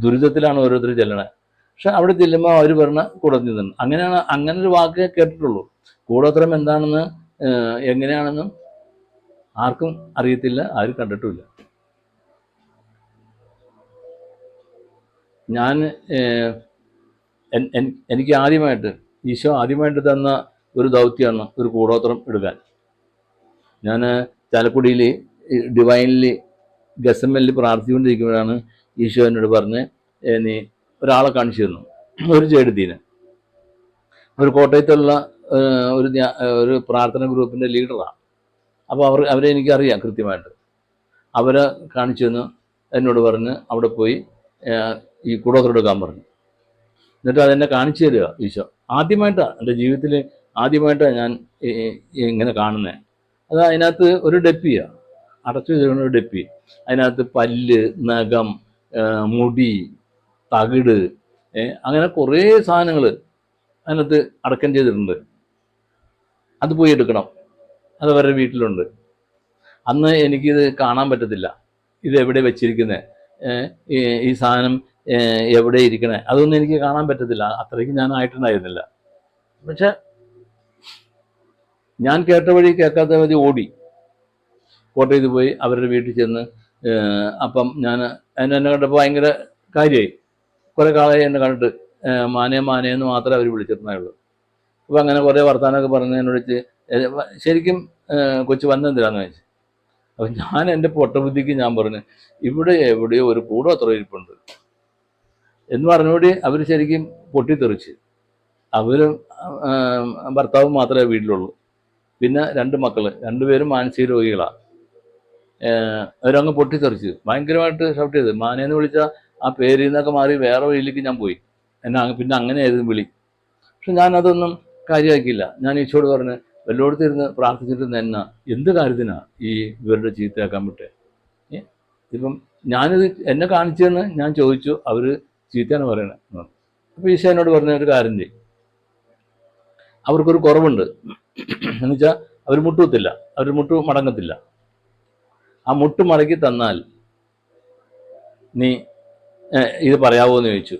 ദുരിതത്തിലാണ് ഓരോരുത്തർ ചെല്ലണത്. പക്ഷെ അവിടെ ചെല്ലുമ്പോൾ അവർ പറഞ്ഞ കൂടോത്രം ചെയ്തിട്ടുണ്ട്. അങ്ങനെ ഒരു വാക്ക് കേട്ടിട്ടുള്ളൂ. കൂടോത്രം എന്താണെന്ന് എങ്ങനെയാണെന്നും ആർക്കും അറിയത്തില്ല, ആരും കണ്ടിട്ടുമില്ല. ഞാൻ എനിക്ക് ഈശോ ആദ്യമായിട്ട് തന്ന ഒരു ദൗത്യമാണ് ഒരു കൂടോത്രം എടുക്കാൻ. ഞാൻ ചാലക്കുടിയിൽ ഡിവൈനിൽ ഗസമ്മലിൽ പ്രാർത്ഥിച്ചുകൊണ്ടിരിക്കുമ്പോഴാണ് ഈശോ എന്നോട് പറഞ്ഞ് നീ ഒരാളെ കാണിച്ചു തന്നു, ഒരു ചേട്ടത്തീന്. ഒരു കോട്ടയത്തുള്ള ഒരു പ്രാർത്ഥന ഗ്രൂപ്പിൻ്റെ ലീഡറാണ്. അപ്പോൾ അവരെ എനിക്കറിയാം കൃത്യമായിട്ട്. അവരെ കാണിച്ചു തന്നു, എന്നോട് പറഞ്ഞ് അവിടെ പോയി ഈ കൂടോത്രം എടുക്കാൻ പറഞ്ഞു. എന്നിട്ട് അതെന്നെ കാണിച്ചു തരിക ഈശോ. ആദ്യമായിട്ടാണ് എൻ്റെ ജീവിതത്തിൽ ആദ്യമായിട്ടാണ് ഞാൻ ഇങ്ങനെ കാണുന്നത്. അത് അതിനകത്ത് ഒരു ഡെപ്പിയാണ്, അടച്ചു വെച്ചിരിക്കുന്ന ഒരു ഡെപ്പി. അതിനകത്ത് പല്ല്, നഖം, മുടി, തകിട്, അങ്ങനെ കുറേ സാധനങ്ങൾ അതിനകത്ത് അടക്കം ചെയ്തിട്ടുണ്ട്. അത് പോയി എടുക്കണം, അത് അവരുടെ വീട്ടിലുണ്ട്. അന്ന് എനിക്കിത് കാണാൻ പറ്റത്തില്ല, ഇത് എവിടെ വെച്ചിരിക്കുന്നത്, ഈ സാധനം എവിടെ ഇരിക്കണേ, അതൊന്നും എനിക്ക് കാണാൻ പറ്റത്തില്ല. അത്രയ്ക്ക് ഞാൻ ആയിട്ടുണ്ടായിരുന്നില്ല. പക്ഷെ ഞാൻ കേട്ട വഴി കേൾക്കാത്ത വഴി ഓടി കോട്ടയത്ത് പോയി അവരുടെ വീട്ടിൽ ചെന്ന്. അപ്പം ഞാൻ എന്നെ കണ്ടപ്പോൾ ഭയങ്കര കാര്യമായി. കുറേ കാലമായി എന്നെ കണ്ടിട്ട് മാനേന്ന് മാത്രമേ അവർ വിളിച്ചിട്ടുണ്ടായുള്ളൂ. അപ്പോൾ അങ്ങനെ കുറേ വർത്തമാനമൊക്കെ പറഞ്ഞ് എന്നോട് ശരിക്കും കൊച്ചു വന്നെന്തിനാന്ന് ചോദിച്ചു. അപ്പം ഞാൻ എൻ്റെ പൊട്ടബുദ്ധിക്ക് ഞാൻ പറഞ്ഞു, ഇവിടെ എവിടെയോ ഒരു കൂടോത്രം ഇരിപ്പുണ്ട് എന്ന് പറഞ്ഞുകൂടി അവർ ശരിക്കും പൊട്ടിത്തെറിച്ച്. അവരും ഭർത്താവും മാത്രമേ വീട്ടിലുള്ളൂ, പിന്നെ 2 മക്കൾ, 2 പേരും മാനസിക രോഗികളാണ്. അവരങ്ങ് പൊട്ടിത്തെറിച്ച് ഭയങ്കരമായിട്ട് ഷൗട്ട് ചെയ്ത്. മാനേന്ന് വിളിച്ച ആ പേരിൽ നിന്നൊക്കെ മാറി വേറെ വഴിയിലേക്ക് ഞാൻ പോയി. പിന്നെ അങ്ങനെയായിരുന്നു വിളി. പക്ഷെ ഞാനതൊന്നും കാര്യമാക്കിയില്ല. ഞാൻ ഈശോയോട് പറഞ്ഞ് വല്ലോടത്തിരുന്ന് പ്രാർത്ഥിച്ചിട്ട് തന്നെ എന്ത് കാര്യത്തിനാണ് ഈ ഇവരുടെ ചീത്തയാക്കാൻ വിട്ടേ. ഇപ്പം ഞാനിത് എന്നെ കാണിച്ചതെന്ന് ഞാൻ ചോദിച്ചു, അവർ ചീത്തയാണ് പറയണേ. അപ്പോൾ ഈശോ എന്നോട് പറഞ്ഞ ഒരു കാര്യം ചെയ്യും, അവർക്കൊരു കുറവുണ്ട് എന്ന് വെച്ചാൽ അവർ മുട്ടുകുത്തില്ല, അവർ മുട്ടു മടങ്ങത്തില്ല. ആ മുട്ട് മടക്കി തന്നാൽ നീ ഇത് പറയാവോ എന്ന് ചോദിച്ചു.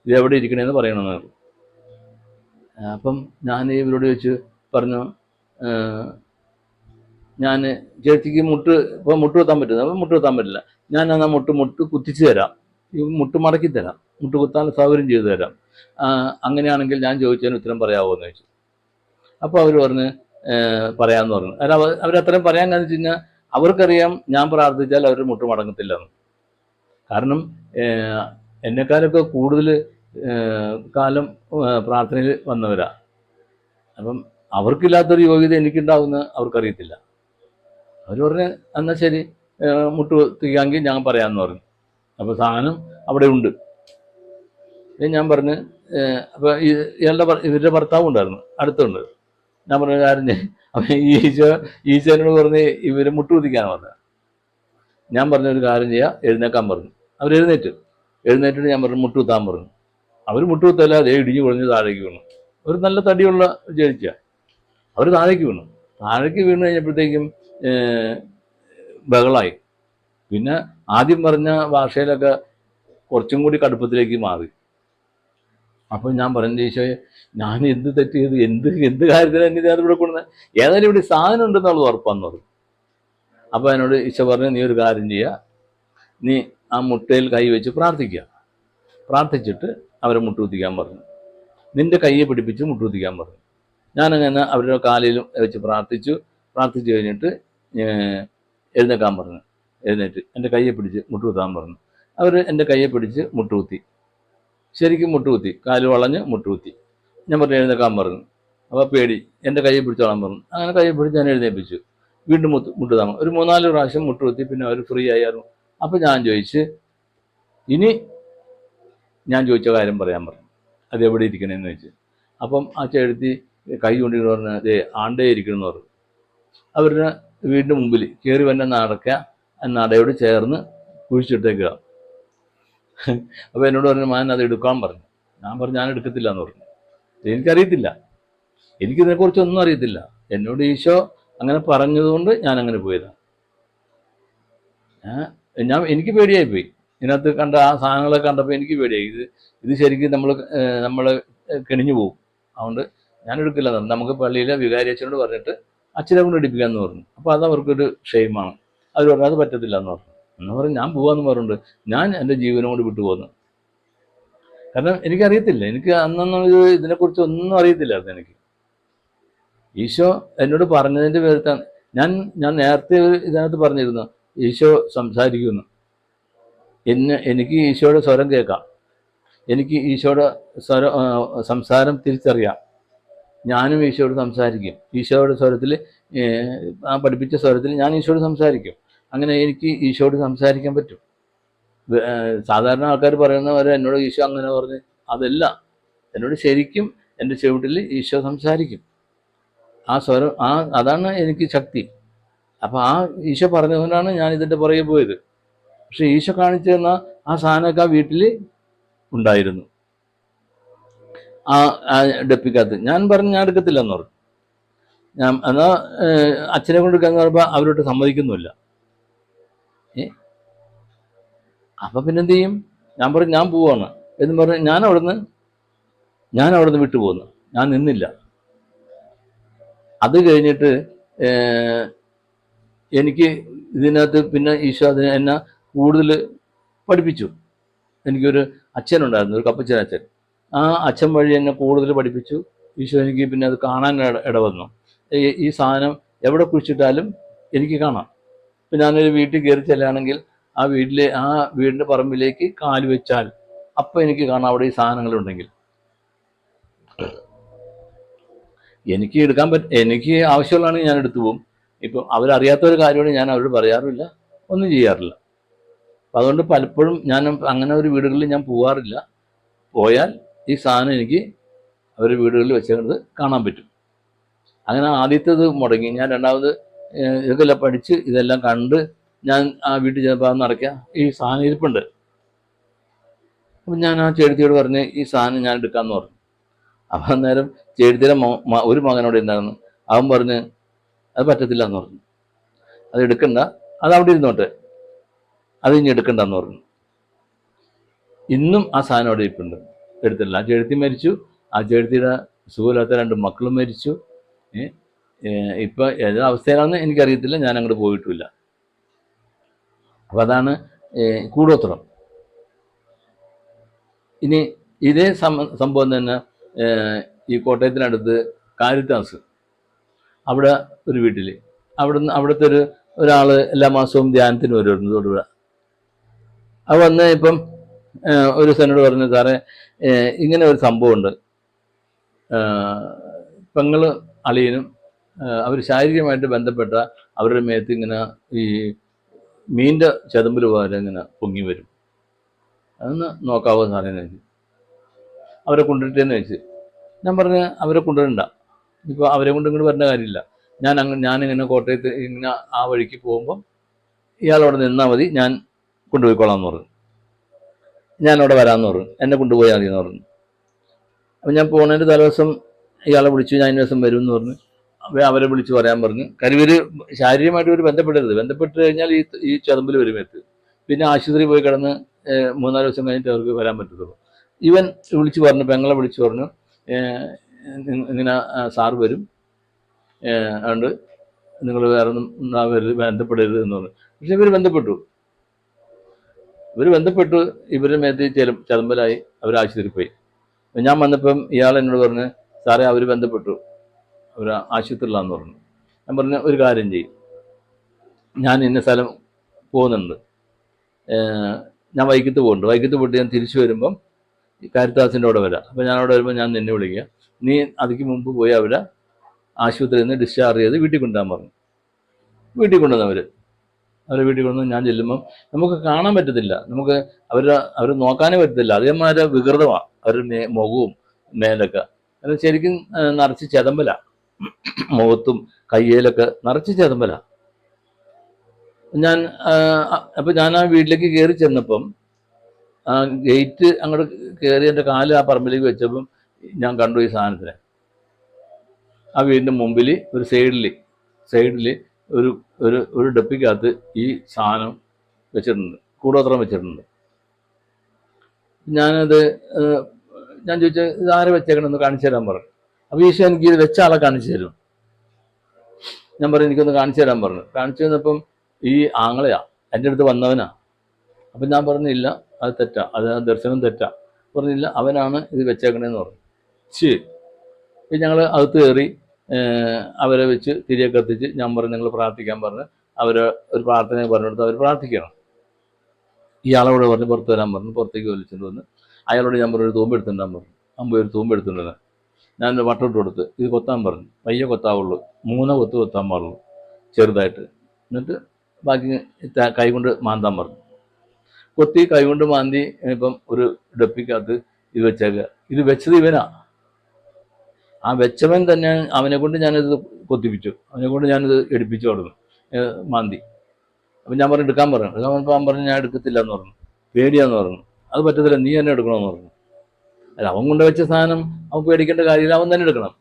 ഇത് എവിടെ ഇരിക്കണേന്ന് പറയണമെന്ന് പറഞ്ഞു. അപ്പം ഞാൻ ഇവരോട് പറഞ്ഞു, ഞാൻ ചേച്ചിക്ക് ഇപ്പോൾ മുട്ട് കുത്താൻ പറ്റുന്നത്, അപ്പം മുട്ട് കുത്താൻ പറ്റില്ല, ഞാൻ എന്നാൽ മുട്ട് കുത്തിച്ച് തരാം, ഈ മുട്ട് മടക്കി തരാം, മുട്ട് കുത്താൻ സൗകര്യം ചെയ്തു തരാം, അങ്ങനെയാണെങ്കിൽ ഞാൻ ചോദിച്ചതിന് ഉത്തരം പറയാമോ എന്ന് ചോദിച്ചു. അപ്പോൾ അവർ പറഞ്ഞ് പറയാമെന്ന് പറഞ്ഞു. അവരത്രയും പറയാൻ കാരണം വെച്ച് കഴിഞ്ഞാൽ അവർക്കറിയാം ഞാൻ പ്രാർത്ഥിച്ചാൽ അവർ മുട്ട് മടങ്ങത്തില്ലെന്ന്. കാരണം എന്നെക്കാളൊക്കെ കൂടുതൽ കാലം പ്രാർത്ഥനയിൽ വന്നവരാ. അപ്പം അവർക്കില്ലാത്തൊരു യോഗ്യത എനിക്കുണ്ടാവുമെന്ന് അവർക്കറിയത്തില്ല. അവർ പറഞ്ഞ് എന്നാൽ ശരി, മുട്ട് തിരികാമെങ്കിൽ ഞാൻ പറയാമെന്ന് പറഞ്ഞു. അപ്പോൾ സാധനം അവിടെ ഉണ്ട്. ഞാൻ പറഞ്ഞ് അപ്പോൾ ഇവരുടെ ഭർത്താവും ഉണ്ടായിരുന്നു അടുത്തുണ്ട്. ഞാൻ പറഞ്ഞ കാര്യം അപ്പം ഈശോനോട് പറഞ്ഞ് ഇവർ മുട്ട് കുത്തിക്കാനാണ് പറഞ്ഞത്. ഞാൻ പറഞ്ഞൊരു കാര്യം ചെയ്യുക, എഴുന്നേക്കാൻ പറഞ്ഞു. എഴുന്നേറ്റിട്ട് ഞാൻ പറഞ്ഞു മുട്ട് കുത്താൻ പറഞ്ഞു. അവർ മുട്ട് കുത്തല്ല, അതേ ഇടിഞ്ഞു പൊളിഞ്ഞ് താഴേക്ക് വീണു. ഒരു നല്ല തടിയുള്ള ജനിച്ച അവർ താഴേക്ക് വീണു കഴിഞ്ഞപ്പോഴത്തേക്കും ബഹളായി. പിന്നെ ആദ്യം പറഞ്ഞ ഭാഷയിലൊക്കെ കുറച്ചും കൂടി കടുപ്പത്തിലേക്ക് മാറി. അപ്പം ഞാൻ പറഞ്ഞു, ഈശോയെ ഞാൻ എന്ത് തെറ്റ് ചെയ്തു, എന്ത് കാര്യത്തിന് എന്നെ ഞാൻ ഇവിടെ കൊണ്ടുവന്നത്, ഏതായാലും ഇവിടെ സാധനം ഉണ്ടെന്നുള്ളത് ഉറപ്പാന്ന് പറഞ്ഞു. അപ്പോൾ എന്നോട് ഈശോ പറഞ്ഞു, നീ ഒരു കാര്യം ചെയ്യുക, നീ ആ മുട്ടയിൽ കൈ വെച്ച് പ്രാർത്ഥിക്കുക. പ്രാർത്ഥിച്ചിട്ട് അവരെ മുട്ടുകുത്തിക്കാൻ പറഞ്ഞു. നിൻ്റെ കയ്യെ പിടിപ്പിച്ച് മുട്ടുകുത്തിക്കാൻ പറഞ്ഞു. ഞാനങ്ങനെ അവരുടെ കാലിൽ വെച്ച് പ്രാർത്ഥിച്ചു കഴിഞ്ഞിട്ട് എഴുന്നേക്കാൻ പറഞ്ഞു. എഴുന്നേറ്റ് എൻ്റെ കയ്യെ പിടിച്ച് മുട്ടുകുത്താൻ പറഞ്ഞു. അവർ എൻ്റെ കയ്യെ പിടിച്ച് മുട്ടുകുത്തി, ശരിക്കും മുട്ടുകുത്തി, കാല് വളഞ്ഞ് മുട്ടുകുത്തി. ഞാൻ പറഞ്ഞു എഴുന്നേക്കാൻ പറഞ്ഞു. അപ്പോൾ പേടി, എൻ്റെ കയ്യെ പിടിച്ചോളാൻ പറഞ്ഞു. അങ്ങനെ കയ്യെ പിടിച്ച് ഞാൻ എഴുന്നേൽപ്പിച്ചു. വീണ്ടും മുട്ടുതാൻ ഒരു 3-4 പ്രാവശ്യം മുട്ടുകുത്തി. പിന്നെ അവർ ഫ്രീ ആയിരുന്നു. അപ്പോൾ ഞാൻ ചോദിച്ച്, ഇനി ഞാൻ ചോദിച്ച കാര്യം പറയാൻ പറഞ്ഞു. അത് എവിടെ ഇരിക്കണമെന്ന് ചോദിച്ചു. അപ്പം ആ ചേട്ടത്തി കൈ കൊണ്ടിട്ട് പറഞ്ഞ അതേ ആണ്ടേ ഇരിക്കണമെന്ന് പറഞ്ഞു. അവരുടെ വീടിൻ്റെ മുമ്പിൽ കയറി വന്നെ നടയോട് ചേർന്ന് കുഴിച്ചിട്ടേക്കുക. അപ്പോൾ എന്നോട് പറഞ്ഞു മാൻ അത് എടുക്കാൻ പറഞ്ഞു. ഞാൻ പറഞ്ഞു ഞാൻ എടുക്കത്തില്ല എന്ന് പറഞ്ഞു. എനിക്കറിയത്തില്ല, എനിക്കിതിനെക്കുറിച്ചൊന്നും അറിയത്തില്ല. എന്നോട് ഈശോ അങ്ങനെ പറഞ്ഞതുകൊണ്ട് ഞാൻ അങ്ങനെ പോയതാണ്. എനിക്ക് പേടിയായിപ്പോയി. ഇതിനകത്ത് കണ്ട ആ സാധനങ്ങളെ കണ്ടപ്പോൾ എനിക്ക് പേടിയായി. ഇത് ശരിക്കും നമ്മൾ കെണിഞ്ഞു പോകും. അതുകൊണ്ട് ഞാൻ എടുക്കില്ല. നമുക്ക് പള്ളിയിലെ വികാരി അച്ഛനോട് പറഞ്ഞിട്ട് അച്ഛനെ കൊണ്ട് എടുപ്പിക്കാമെന്ന് പറഞ്ഞു. അപ്പോൾ അത് അവർക്കൊരു ഷെയിമാണ്. അവർ പറഞ്ഞു അത് പറ്റത്തില്ല എന്ന് പറഞ്ഞു. എന്ന് പറഞ്ഞ് ഞാൻ പോകാമെന്ന് പറഞ്ഞിട്ട് ഞാൻ എൻ്റെ ജീവനോട് വിട്ടുപോകുന്നു. കാരണം എനിക്കറിയത്തില്ല, എനിക്ക് അന്നൊന്നും ഇതിനെക്കുറിച്ച് ഒന്നും അറിയത്തില്ലായിരുന്നു. എനിക്ക് ഈശോ എന്നോട് പറഞ്ഞതിൻ്റെ പേരിലാണ് ഞാൻ നേരത്തെ ഇതിനകത്ത് പറഞ്ഞിരുന്നു ഈശോ സംസാരിക്കുന്നു. എനിക്ക് ഈശോയുടെ സ്വരം കേൾക്കാം, എനിക്ക് ഈശോയുടെ സംസാരം തിരിച്ചറിയാം. ഞാനും ഈശോയോട് സംസാരിക്കും. ഈശോയുടെ സ്വരത്തിൽ, ആ പഠിപ്പിച്ച സ്വരത്തിൽ ഞാൻ ഈശോയോട് സംസാരിക്കും. അങ്ങനെ എനിക്ക് ഈശോയോട് സംസാരിക്കാൻ പറ്റും. സാധാരണ ആൾക്കാർ പറയുന്നവരെ എന്നോട് ഈശോ അങ്ങനെ പറഞ്ഞ് അതല്ല, എന്നോട് ശരിക്കും എൻ്റെ ചെവിട്ടിൽ ഈശോ സംസാരിക്കും. ആ സ്വരം അതാണ് എനിക്ക് ശക്തി. അപ്പോൾ ആ ഈശോ പറഞ്ഞതുകൊണ്ടാണ് ഞാൻ ഇതിൻ്റെ പുറകെ പോയത്. പക്ഷെ ഈശോ കാണിച്ചു തന്ന ആ സാധനമൊക്കെ ആ വീട്ടിൽ ഉണ്ടായിരുന്നു. ആ ഡെപ്പിക്കകത്ത് ഞാൻ പറഞ്ഞു ഞാൻ എടുക്കത്തില്ല എന്ന് പറഞ്ഞു. എന്നാൽ അച്ഛനെ കൊണ്ട് എടുക്കാന്ന് പറയുമ്പോൾ അവരോട്ട് സമ്മതിക്കുന്നുമില്ല. അപ്പം പിന്നെന്ത് ചെയ്യും? ഞാൻ പറഞ്ഞു ഞാൻ പോവാണ് എന്ന് പറഞ്ഞ് ഞാൻ അവിടുന്ന് വിട്ടുപോകുന്നു. ഞാൻ നിന്നില്ല. അത് കഴിഞ്ഞിട്ട് എനിക്ക് ഇതിനകത്ത് പിന്നെ ഈശോ എന്നെ കൂടുതൽ പഠിപ്പിച്ചു. എനിക്കൊരു അച്ഛനുണ്ടായിരുന്നു, ഒരു കപ്പച്ചൻ അച്ഛൻ. ആ അച്ഛൻ വഴി എന്നെ കൂടുതൽ പഠിപ്പിച്ചു. ഈശോ എനിക്ക് പിന്നെ അത് കാണാൻ ഇടവന്നു. ഈ സാധനം എവിടെ കുഴിച്ചിട്ടാലും എനിക്ക് കാണാം. ഇപ്പം ഞാനൊരു വീട്ടിൽ കയറി ചെല്ലുകയാണെങ്കിൽ ആ വീടിൻ്റെ പറമ്പിലേക്ക് കാല് വെച്ചാൽ അപ്പം എനിക്ക് കാണാം അവിടെ ഈ സാധനങ്ങളുണ്ടെങ്കിൽ. എനിക്ക് എടുക്കാൻ എനിക്ക് ആവശ്യമുള്ളതാണെങ്കിൽ ഞാൻ എടുത്തു പോകും. ഇപ്പം അവരറിയാത്തൊരു കാര്യമാണ് ഞാൻ അവരോട് പറയാറുമില്ല, ഒന്നും ചെയ്യാറില്ല. അപ്പം അതുകൊണ്ട് പലപ്പോഴും ഞാൻ അങ്ങനെ ഒരു വീടുകളിൽ ഞാൻ പോകാറില്ല. പോയാൽ ഈ സാധനം എനിക്ക് അവരുടെ വീടുകളിൽ വെച്ചത് കാണാൻ പറ്റും. അങ്ങനെ ആദ്യത്തേത് മുടങ്ങി. ഞാൻ രണ്ടാമത് ഇതെല്ലാം പഠിച്ച് ഇതെല്ലാം കണ്ട് ഞാൻ ആ വീട്ടിൽ ചെന്നപ്പോൾ നടക്കുക ഈ സാധനം ഇരിപ്പുണ്ട്. അപ്പം ഞാൻ ആ ചേട്ടത്തിയോട് പറഞ്ഞ് ഈ സാധനം ഞാൻ എടുക്കാമെന്ന് പറഞ്ഞു. അപ്പം അന്നേരം ചേട്ടത്തിയുടെ ഒരു മകനോട് ഉണ്ടായിരുന്നു. അവൻ പറഞ്ഞ് അത് പറ്റത്തില്ല എന്ന് പറഞ്ഞു. അത് എടുക്കണ്ട, അത് അവിടെ ഇരുന്നോട്ടെ, അത് ഇനി എടുക്കണ്ടെന്ന് പറഞ്ഞു. ഇന്നും ആ സാധനം അവിടെ ഇരിപ്പുണ്ട്, എടുത്തില്ല. ആ ചേട്ടത്തി മരിച്ചു. ആ ചേട്ടത്തിയുടെ സുഖമില്ലാത്ത 2 മക്കളും മരിച്ചു. ഇപ്പം ഏത് അവസ്ഥയിലാണെന്ന് എനിക്കറിയത്തില്ല, ഞാൻ അങ്ങോട്ട് പോയിട്ടുമില്ല. അപ്പം അതാണ് കൂടോത്രം. ഇനി ഇതേ സംഭവം തന്നെ ഈ കോട്ടയത്തിനടുത്ത് കാരിത്താസ്, അവിടെ ഒരു വീട്ടിൽ അവിടുത്തെ ഒരാൾ എല്ലാ മാസവും ധ്യാനത്തിന് വരുമായിരുന്നു തൊടുപുഴ. അത് വന്ന് ഇപ്പം ഒരു സെനോട് പറഞ്ഞു സാറേ ഇങ്ങനെ ഒരു സംഭവമുണ്ട്, പെങ്ങള് അളിയനും അവർ ശാരീരികമായിട്ട് ബന്ധപ്പെട്ട അവരുടെ മേത്ത് ഇങ്ങനെ ഈ മീൻ്റെ ചതമ്പൽ പോലെ ഇങ്ങനെ പൊങ്ങി വരും, അതൊന്ന് നോക്കാവോ സാറേ എന്ന് ചോദിച്ചു. അവരെ കൊണ്ടുവരട്ടെന്ന് ചോദിച്ചു. ഞാൻ പറഞ്ഞ് അവരെ കൊണ്ടുവരണ്ട, ഇപ്പോൾ അവരെ കൊണ്ട് ഇങ്ങോട്ട് വരേണ്ട കാര്യമില്ല. ഞാനിങ്ങനെ കോട്ടയത്ത് ഇങ്ങനെ ആ വഴിക്ക് പോകുമ്പം ഇയാളവിടെ നിന്നാൽ മതി, ഞാൻ കൊണ്ടുപോയിക്കോളാം എന്ന് പറഞ്ഞു. ഞാനവിടെ വരാമെന്ന് പറഞ്ഞു. എന്നെ കൊണ്ടുപോയാൽ മതി എന്ന് പറഞ്ഞു. അപ്പം ഞാൻ പോകുന്നതിൻ്റെ തലേദിവസം ഇയാളെ വിളിച്ചു, ഞാൻ ദിവസം വരും എന്ന് പറഞ്ഞു. അവരെ വിളിച്ച് പറയാൻ പറഞ്ഞു. കരിവർ ശാരീരികമായിട്ട് ഒരു ബന്ധപ്പെട്ട് കഴിഞ്ഞാൽ ഈ ചതമ്പിൽ വരുമെത്ത്. പിന്നെ ആശുപത്രി പോയി കിടന്ന് 3-4 ദിവസം കഴിഞ്ഞിട്ട് അവർക്ക് വരാൻ പറ്റത്തുള്ളൂ. ഇവൻ വിളിച്ച് പറഞ്ഞു, പെങ്ങളെ വിളിച്ച് പറഞ്ഞു ഇങ്ങനെ സാറ് വരും, അതുകൊണ്ട് നിങ്ങൾ വേറെ ഒന്നും ബന്ധപ്പെടരുത് എന്ന് പറഞ്ഞു. പക്ഷെ ഇവർ ബന്ധപ്പെട്ടു. ഇവർ ബന്ധപ്പെട്ടു, ഇവരുടെ മേത്ത് ചതമ്പലായി, അവർ ആശുപത്രിയിൽ പോയി. ഞാൻ വന്നപ്പം ഇയാൾ എന്നോട് പറഞ്ഞ്, സാറേ അവർ ബന്ധപ്പെട്ടു, അവർ ആശുപത്രിയിലാന്ന് പറഞ്ഞു. ഞാൻ പറഞ്ഞു ഒരു കാര്യം ചെയ്യും, ഞാൻ ഇന്ന സ്ഥലം പോകുന്നുണ്ട്, ഞാൻ വൈക്കത്ത് പോകുന്നുണ്ട്, വൈക്കത്ത് പോയിട്ട് ഞാൻ തിരിച്ചു വരുമ്പം കാരിത്താസിൻ്റെ അവിടെ വരാം. അപ്പോൾ ഞാൻ അവിടെ വരുമ്പോൾ ഞാൻ നിന്നെ വിളിക്കുക, നീ അതിക്ക് മുമ്പ് പോയി അവരെ ആശുപത്രിയിൽ നിന്ന് ഡിസ്ചാർജ് ചെയ്ത് വീട്ടിൽ കൊണ്ടുപോകാൻ പറഞ്ഞു. വീട്ടിൽ കൊണ്ടുവന്നവർ വീട്ടിൽ കൊണ്ടുവന്ന് ഞാൻ ചെല്ലുമ്പം നമുക്ക് കാണാൻ പറ്റത്തില്ല, നമുക്ക് അവർ നോക്കാനേ പറ്റത്തില്ല. അതേമാതിരി വികൃതമാണ് അവരുടെ മുഖവും മേലൊക്കെ. അത് ശരിക്കും നിറച്ച് ചെതമ്പല, മുഖത്തും കയ്യിലൊക്കെ നിറച്ച് ചെതമ്പല. ഞാൻ അപ്പം ഞാൻ ആ വീട്ടിലേക്ക് കയറി ചെന്നപ്പം ആ ഗേറ്റ് അങ്ങോട്ട് കയറി എൻ്റെ കാല് ആ പറമ്പിലേക്ക് വെച്ചപ്പം ഞാൻ കണ്ടു ഈ സാധനത്തിനെ. ആ വീടിൻ്റെ മുമ്പിൽ ഒരു സൈഡിൽ ഒരു ഒരു ഒരു ഡപ്പിക്കകത്ത് ഈ സാധനം വെച്ചിട്ടുണ്ട്, കൂടോത്രം വെച്ചിട്ടുണ്ട്. ഞാനത് ഞാൻ ചോദിച്ചാൽ ഇത് ആരെ വെച്ചേക്കണമെന്ന് കാണിച്ചു തരാൻ പറഞ്ഞു. അപ്പോൾ ഈശോ എനിക്ക് ഇത് വെച്ച ആളെ കാണിച്ചു തരും. ഞാൻ പറഞ്ഞു എനിക്കൊന്ന് കാണിച്ചു തരാൻ പറഞ്ഞു. കാണിച്ചു തന്നപ്പം ഈ ആങ്ങളെയാ എൻ്റെ അടുത്ത് വന്നവനാ. അപ്പം ഞാൻ പറഞ്ഞില്ല, അത് തെറ്റാ, അത് ദർശനം തെറ്റാ. പറഞ്ഞില്ല, അവനാണ് ഇത് വെച്ചേക്കണേന്ന് പറഞ്ഞു. ശരി. ഇപ്പം ഞങ്ങൾ അകത്ത് കയറി അവരെ വെച്ച് തിരികെ കത്തിച്ച് ഞാൻ പറഞ്ഞു നിങ്ങൾ പ്രാർത്ഥിക്കാൻ പറഞ്ഞ് അവർ ഒരു പ്രാർത്ഥന പറഞ്ഞെടുത്ത് അവർ പ്രാർത്ഥിക്കണം. ഇയാളോട് പറഞ്ഞ് പുറത്ത് വരാൻ പറഞ്ഞു. പുറത്തേക്ക് വലിച്ചിട്ട് വന്ന് അയാളോട് ഞാൻ പറഞ്ഞു ഒരു തൂമ്പ് എടുത്തിട്ടാൻ പറഞ്ഞു. അമ്പത് ഒരു തൂമ്പ് എടുത്തിട്ടുണ്ടെന്ന് ഞാൻ വട്ടമിട്ട് കൊടുത്ത് ഇത് കൊത്താൻ പറഞ്ഞു. പയ്യെ കൊത്താവുള്ളൂ, 3 കൊത്ത് കൊത്താൻ പാടുള്ളൂ ചെറുതായിട്ട്. എന്നിട്ട് ബാക്കി കൈ കൊണ്ട് മാന്താൻ പറഞ്ഞു. കൊത്തി കൈ കൊണ്ട് മാന്തി ഇപ്പം ഒരു ഡപ്പിക്കകത്ത് ഇത് വെച്ചേക്കുക. ഇത് വെച്ചത് ഇവനാ. ആ വെച്ചവൻ തന്നെ അവനെ കൊണ്ട് ഞാനിത് കൊത്തിപ്പിച്ചു, അവനെ കൊണ്ട് ഞാനിത് എടുപ്പിച്ചു കൊടുന്നു മാന്തി. അപ്പം ഞാൻ പറഞ്ഞു എടുക്കാൻ പറഞ്ഞു. എടുക്കാൻ പറഞ്ഞപ്പോൾ അവൻ പറഞ്ഞു ഞാൻ എടുക്കത്തില്ല എന്ന് പറഞ്ഞു, പേടിയാന്ന് പറഞ്ഞു. അത് പറ്റത്തില്ല, നീ തന്നെ എടുക്കണമെന്ന് പറഞ്ഞു. അല്ല, അവൻ കൊണ്ട് വെച്ച സാധനം അവൻ പേടിക്കേണ്ട കാര്യമില്ല, അവൻ തന്നെ എടുക്കണം.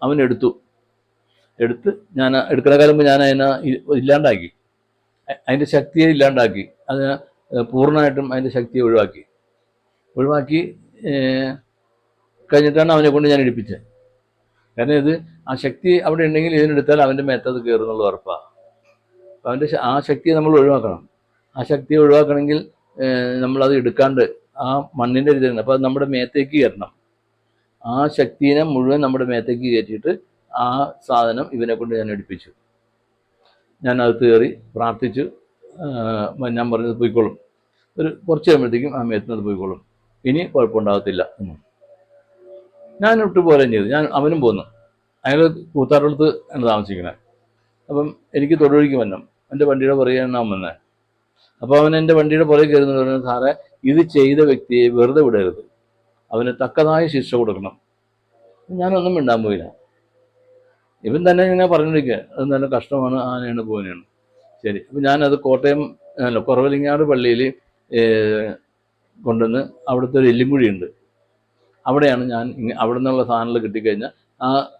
അവൻ എടുത്ത് ഞാൻ എടുക്കുന്ന കാലം ഞാൻ അതിനെ ഇല്ലാണ്ടാക്കി, അതിൻ്റെ ശക്തിയെ ഇല്ലാണ്ടാക്കി, അതിനെ പൂർണ്ണമായിട്ടും അതിൻ്റെ ശക്തിയെ ഒഴിവാക്കി കഴിഞ്ഞിട്ടാണ് അവനെ കൊണ്ട് ഞാൻ എടുപ്പിച്ചത്. കാരണം ഇത് ആ ശക്തി അവിടെ ഉണ്ടെങ്കിൽ ഇതിനെടുത്താൽ അവൻ്റെ മേത്തത് കയറുന്നുള്ള ഉറപ്പാണ്. അപ്പം അവൻ്റെ ആ ശക്തിയെ നമ്മൾ ഒഴിവാക്കണം. ആ ശക്തിയെ ഒഴിവാക്കണമെങ്കിൽ നമ്മളത് എടുക്കാണ്ട് ആ മണ്ണിൻ്റെ ഇത് അപ്പോൾ അത് നമ്മുടെ മേത്തേക്ക് കയറണം. ആ ശക്തിനെ മുഴുവൻ നമ്മുടെ മേത്തേക്ക് കയറ്റിയിട്ട് ആ സാധനം ഇവനെ കൊണ്ട് ഞാൻ എടുപ്പിച്ചു. ഞാൻ അകത്ത് കയറി പ്രാർത്ഥിച്ചു. ഞാൻ പറഞ്ഞത് പോയിക്കോളും, ഒരു കുറച്ച് കഴിയുമ്പോഴത്തേക്കും ആ മേത്തുന്നത് പോയിക്കോളും, ഇനി കുഴപ്പമുണ്ടാകത്തില്ല എന്ന് ഞാൻ പോലെ ചെയ്തു. അവനും പോന്നു. അയാൾ കൂത്താറടുത്ത് ആണ് താമസിക്കണേ. അപ്പം എനിക്ക് തൊടുവഴിക്ക് വരണം, എൻ്റെ വണ്ടിയുടെ പുറകെ ഞാൻ വന്നത്. അപ്പോൾ അവൻ എൻ്റെ വണ്ടിയുടെ പുറകെ കയറുന്നത് പറഞ്ഞാൽ സാറേ ഇത് ചെയ്ത വ്യക്തിയെ വെറുതെ വിടരുത്, അവന് തക്കതായ ശിക്ഷ കൊടുക്കണം. ഞാനൊന്നും മിണ്ടാൻ പോയില്ല. ഇവൻ തന്നെ ഇങ്ങനെ പറഞ്ഞിരിക്കുക അത് നല്ല കഷ്ടമാണ്, ആനയാണ് പോനെയാണ്. ശരി. അപ്പം ഞാനത് കോട്ടയം കുറവലിങ്ങാട് പള്ളിയിൽ കൊണ്ടുവന്ന് അവിടുത്തെ ഒരു എല്ലുംകുഴിയുണ്ട്, അവിടെയാണ് ഞാൻ അവിടെ നിന്നുള്ള സാധനങ്ങൾ കിട്ടിക്കഴിഞ്ഞാൽ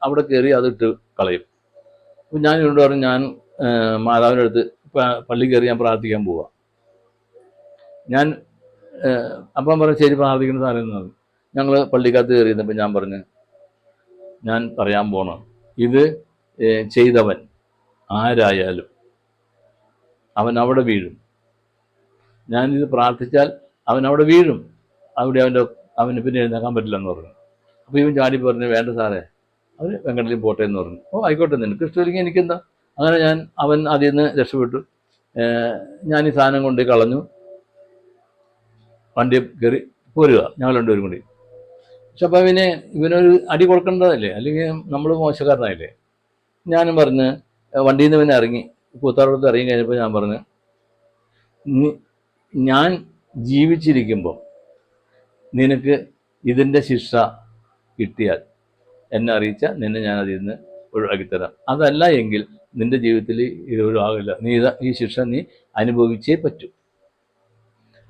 അവിടെ കയറി അതിട്ട് കളയും. അപ്പം ഞാൻ ഇവരോട് പറഞ്ഞു ഞാൻ മാതാവിൻ്റെ അടുത്ത് പള്ളി കയറി ഞാൻ പ്രാർത്ഥിക്കാൻ പോവാം. ഞാൻ അപ്പം പറഞ്ഞു ശരി പ്രാർത്ഥിക്കുന്ന സാധനം എന്ന് പറഞ്ഞു. ഞങ്ങൾ പള്ളിക്കകത്ത് കയറിയിരുന്നപ്പോൾ ഞാൻ പറഞ്ഞു ഞാൻ പറയാൻ പോണം, ഇത് ചെയ്തവൻ ആരായാലും അവൻ അവിടെ വീഴും. ഞാനിത് പ്രാർത്ഥിച്ചാൽ അവൻ അവിടെ വീഴും, അവന് പിന്നെ എഴുന്നേക്കാൻ പറ്റില്ലെന്ന് പറഞ്ഞു. അപ്പോൾ ഇവൻ ചാടി പറഞ്ഞു വേണ്ട സാറേ അവർ വെങ്കടലിൽ പോട്ടെ എന്ന് പറഞ്ഞു. ഓ ആയിക്കോട്ടെ, നിനക്ക് ഇഷ്ടമില്ലെങ്കിൽ എനിക്കെന്താ. അങ്ങനെ അവൻ അതിൽ നിന്ന് രക്ഷപ്പെട്ടു. ഞാൻ ഈ സാധനം കൊണ്ട് കളഞ്ഞു, വണ്ടി കയറി പോരുക ഞങ്ങൾ രണ്ടുപേരും കൂടി. പക്ഷെ അപ്പം ഇവനൊരു അടി കൊടുക്കേണ്ടതല്ലേ, അല്ലെങ്കിൽ നമ്മൾ മോശക്കാരനായില്ലേ. ഞാനും പറഞ്ഞ് വണ്ടിയിൽ നിന്ന് ഇവനെ ഇറങ്ങി കൂത്താറോടത്ത് ഇറങ്ങി കഴിഞ്ഞപ്പോൾ ഞാൻ പറഞ്ഞു ഞാൻ ജീവിച്ചിരിക്കുമ്പോൾ നിനക്ക് ഇതിൻ്റെ ശിക്ഷ കിട്ടിയാൽ എന്നെ അറിയിച്ചാൽ നിന്നെ ഞാൻ അതിൽ നിന്ന് ഒഴിവാക്കിത്തരാം. അതല്ല എങ്കിൽ നിൻ്റെ ജീവിതത്തിൽ ഇത് ഒഴിവാകില്ല, ഈ ശിക്ഷ നീ അനുഭവിച്ചേ പറ്റൂ.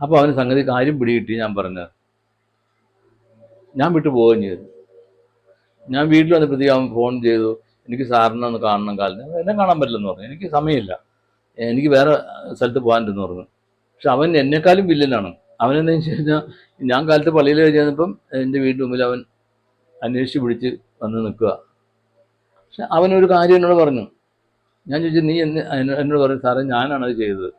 അപ്പോൾ അവന് സംഗതി കാര്യം പിടികിട്ടി. ഞാൻ പറഞ്ഞത് ഞാൻ വിട്ടു പോവുകയും ചെയ്തു. ഞാൻ വീട്ടിൽ വന്നപ്പോഴത്തേക്ക് അവൻ ഫോൺ ചെയ്തു, എനിക്ക് സാറിനെ ഒന്ന് കാണണം, കാലത്ത് എന്നെ കാണാൻ പറ്റില്ലെന്ന് പറഞ്ഞു. എനിക്ക് സമയമില്ല, എനിക്ക് വേറെ സ്ഥലത്ത് പോകാനുണ്ടെന്ന് പറഞ്ഞു. പക്ഷെ അവൻ എന്നെക്കാളും വില്ലനാണ്. അവനെന്താ വെച്ച് കഴിഞ്ഞാൽ ഞാൻ കാലത്ത് പള്ളിയിൽ കഴിഞ്ഞപ്പം എൻ്റെ വീടിന് മുമ്പിൽ അവൻ അന്വേഷിച്ച് പിടിച്ച് വന്ന് നിൽക്കുക. പക്ഷെ അവനൊരു കാര്യം എന്നോട് പറഞ്ഞു. ഞാൻ ചോദിച്ചു നീ എന്നോട് പറഞ്ഞു സാറേ ഞാനാണത് ചെയ്തത്.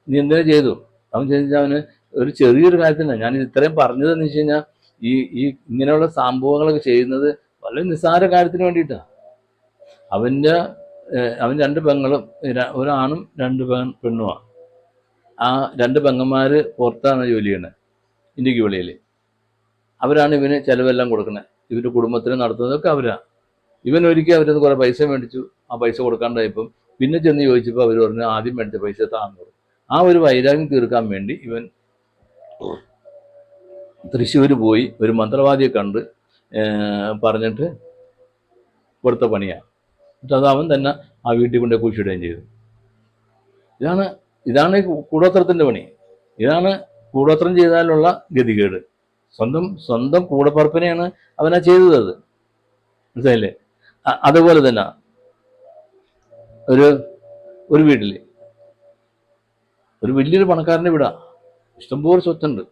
നീ എന്തിനാ ചെയ്തു? അവൻ ചോദിച്ചാൽ അവന് ഒരു ചെറിയൊരു കാര്യത്തിനാണ് ഞാൻ ഇത്രയും പറഞ്ഞതെന്ന് വെച്ച് കഴിഞ്ഞാൽ ഈ ഈ ഇങ്ങനെയുള്ള സംഭവങ്ങളൊക്കെ ചെയ്യുന്നത് വളരെ നിസ്സാര കാര്യത്തിന് വേണ്ടിയിട്ടാണ്. അവൻ്റെ അവൻ രണ്ട് പെങ്ങളും ഒരാണും രണ്ട് പെണ്ണുമാണ്. ആ രണ്ട് പെങ്ങന്മാർ പുറത്താണ് ജോലി ചെയ്യണത്, ഇന്ത്യക്ക് വെളിയിൽ. അവരാണ് ഇവന് ചിലവെല്ലാം കൊടുക്കുന്നത്, ഇവൻ്റെ കുടുംബത്തിന് നടത്തുന്നതൊക്കെ അവരാണ്. ഇവൻ ഒരിക്കൽ അവരത് കുറേ പൈസ മേടിച്ചു, ആ പൈസ കൊടുക്കാണ്ടായപ്പം പിന്നെ ചെന്ന് ചോദിച്ചപ്പോൾ അവർ പറഞ്ഞു ആദ്യം മേടിച്ച പൈസ താന്നു. ആ ഒരു വൈരാഗ്യം തീർക്കാൻ വേണ്ടി ഇവൻ തൃശ്ശൂർ പോയി ഒരു മന്ത്രവാദിയെ കണ്ട് പറഞ്ഞിട്ട് കൊടുത്ത പണിയാണ്. എന്നിട്ട് അത് അവൻ തന്നെ ആ വീട്ടിൽ കൊണ്ട് കുഴിച്ചിടുകയും ചെയ്തു. ഇതാണ് കൂടോത്രത്തിൻ്റെ പണി. ഇതാണ് കൂടോത്രം ചെയ്താലുള്ള ഗതികേട്. സ്വന്തം കൂടപ്പറപ്പിനെയാണ് അവനാ ചെയ്തത്. അത് മനസ്സിലായില്ലേ? അതുപോലെ തന്നെ ഒരു വീട്ടിൽ ഒരു വലിയൊരു പണക്കാരൻ്റെ വീടാ, ഇഷ്ടംപോലെ സ്വത്തുണ്ട്.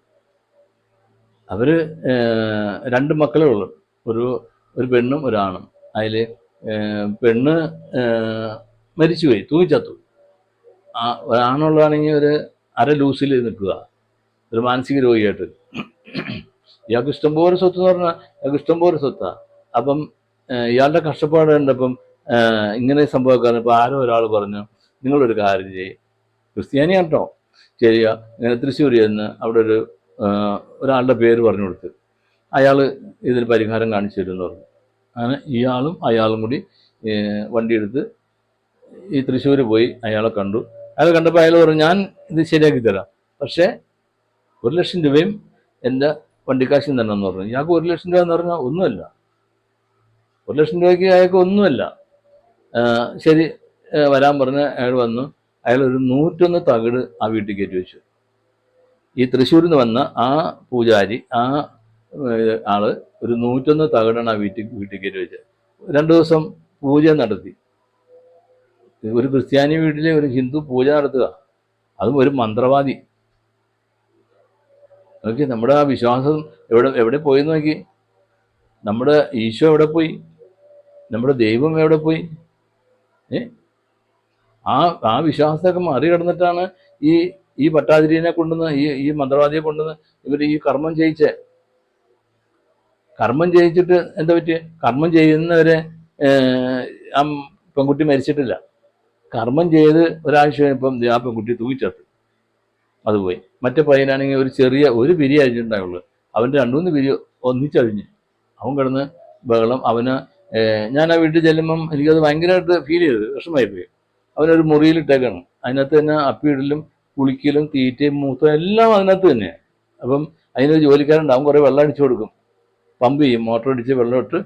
അവർ രണ്ട് മക്കളേ ഉള്ളു, ഒരു പെണ്ണും ഒരാണും. അതിൽ പെണ്ണ് മരിച്ചുപോയി, തൂങ്ങിച്ചത്തു. ഒരാണുള്ളതാണെങ്കിൽ ഒരു അര ലൂസിൽ നിൽക്കുക, ഒരു മാനസിക രോഗിയായിട്ട്. ഇയാൾക്ക് ഇഷ്ടംപോലെ സ്വത്ത് എന്ന് പറഞ്ഞാൽ ഇയാൾക്ക് ഇഷ്ടംപോലെ സ്വത്താണ്. അപ്പം ഇയാളുടെ കഷ്ടപ്പാട് കണ്ടപ്പം ഇങ്ങനെ സംഭവിക്കാറ്. ഇപ്പോൾ ആരോ ഒരാൾ പറഞ്ഞു നിങ്ങളൊരു കാര്യം ചെയ്യും, ക്രിസ്ത്യാനിയാണ് കേട്ടോ, ചെയ്യുക, ഇങ്ങനെ തൃശ്ശൂർ ചെന്ന് അവിടെ ഒരാളുടെ പേര് പറഞ്ഞു കൊടുത്ത് അയാൾ ഇതിന് പരിഹാരം കാണിച്ചു തരുമെന്ന് പറഞ്ഞു. അങ്ങനെ ഇയാളും അയാളും കൂടി വണ്ടിയെടുത്ത് ഈ തൃശ്ശൂർ പോയി അയാളെ കണ്ടു. അയാൾ കണ്ടപ്പോൾ അയാൾ പറഞ്ഞു ഞാൻ ഇത് ശരിയാക്കി തരാം, പക്ഷേ 1,00,000 രൂപയും എൻ്റെ വണ്ടിക്കാശും തന്നെ എന്ന് പറഞ്ഞു. ഇയാൾക്ക് 1,00,000 രൂപ എന്ന് പറഞ്ഞാൽ ഒന്നുമല്ല. 1,00,000 രൂപയ്ക്ക് അയാൾക്ക് ഒന്നുമല്ല. ശരി വരാൻ പറഞ്ഞ് അയാൾ വന്നു. അയാൾ ഒരു 101 തകിട് ആ വീട്ടിൽ കയറ്റി വെച്ചു. ഈ തൃശ്ശൂരിൽ നിന്ന് വന്ന ആ പൂജാരി, ആ ആള് ഒരു 101 തകിടാണ് ആ വീട്ടിൽ കയറ്റി വെച്ചത്. 2 ദിവസം പൂജ നടത്തി. ഒരു ക്രിസ്ത്യാനി വീട്ടിലെ ഒരു ഹിന്ദു പൂജ നടത്തുക, അതും ഒരു മന്ത്രവാദി. നോക്കി നമ്മുടെ ആ വിശ്വാസം എവിടെ പോയി നോക്കി. നമ്മുടെ ഈശോ എവിടെ പോയി? നമ്മുടെ ദൈവം എവിടെ പോയി? ആ വിശ്വാസത്തൊക്കെ മറികടന്നിട്ടാണ് ഈ ഭട്ടാതിരിനെ കൊണ്ടുവന്ന് ഈ മന്ത്രവാദിയെ കൊണ്ടുവന്ന് ഇവർ ഈ കർമ്മം ചെയ്യിച്ചേ. കർമ്മം ചെയ്യിച്ചിട്ട് എന്താ പറ്റിയ? കർമ്മം ചെയ്യുന്നവരെ ആ പെൺകുട്ടി മരിച്ചിട്ടില്ല. കർമ്മം ചെയ്ത് ഒരാഴ്ച കഴിഞ്ഞപ്പം ആ പെൺകുട്ടി തൂങ്ങിച്ചത്ത്, അത് പോയി. മറ്റേ പയ്യനാണെങ്കിൽ ഒരു പിരി അഴിഞ്ഞിട്ടുണ്ടായുള്ളൂ, അവൻ്റെ 2-3 പിരി ഒന്നിച്ചഴിഞ്ഞ് അവൻ കിടന്ന് ബഹളം. ഞാൻ ആ വീട്ടിൽ ചെല്ലുമ്പം എനിക്കത് ഭയങ്കരമായിട്ട് ഫീൽ ചെയ്തത്, വിഷമമായിപ്പോയി. അവനൊരു മുറിയിലിട്ടേക്കാണ്, അതിനകത്ത് തന്നെ അപ്പിയിടലും കുളിക്കലും തീറ്റയും മൂത്തം എല്ലാം അതിനകത്ത് തന്നെ. അപ്പം അതിനൊരു ജോലിക്കാരുണ്ട്, അവൻ കുറേ വെള്ളം അടിച്ചു കൊടുക്കും, പമ്പ് ചെയ്യും, മോട്ടർ അടിച്ച് വെള്ളം ഇട്ട്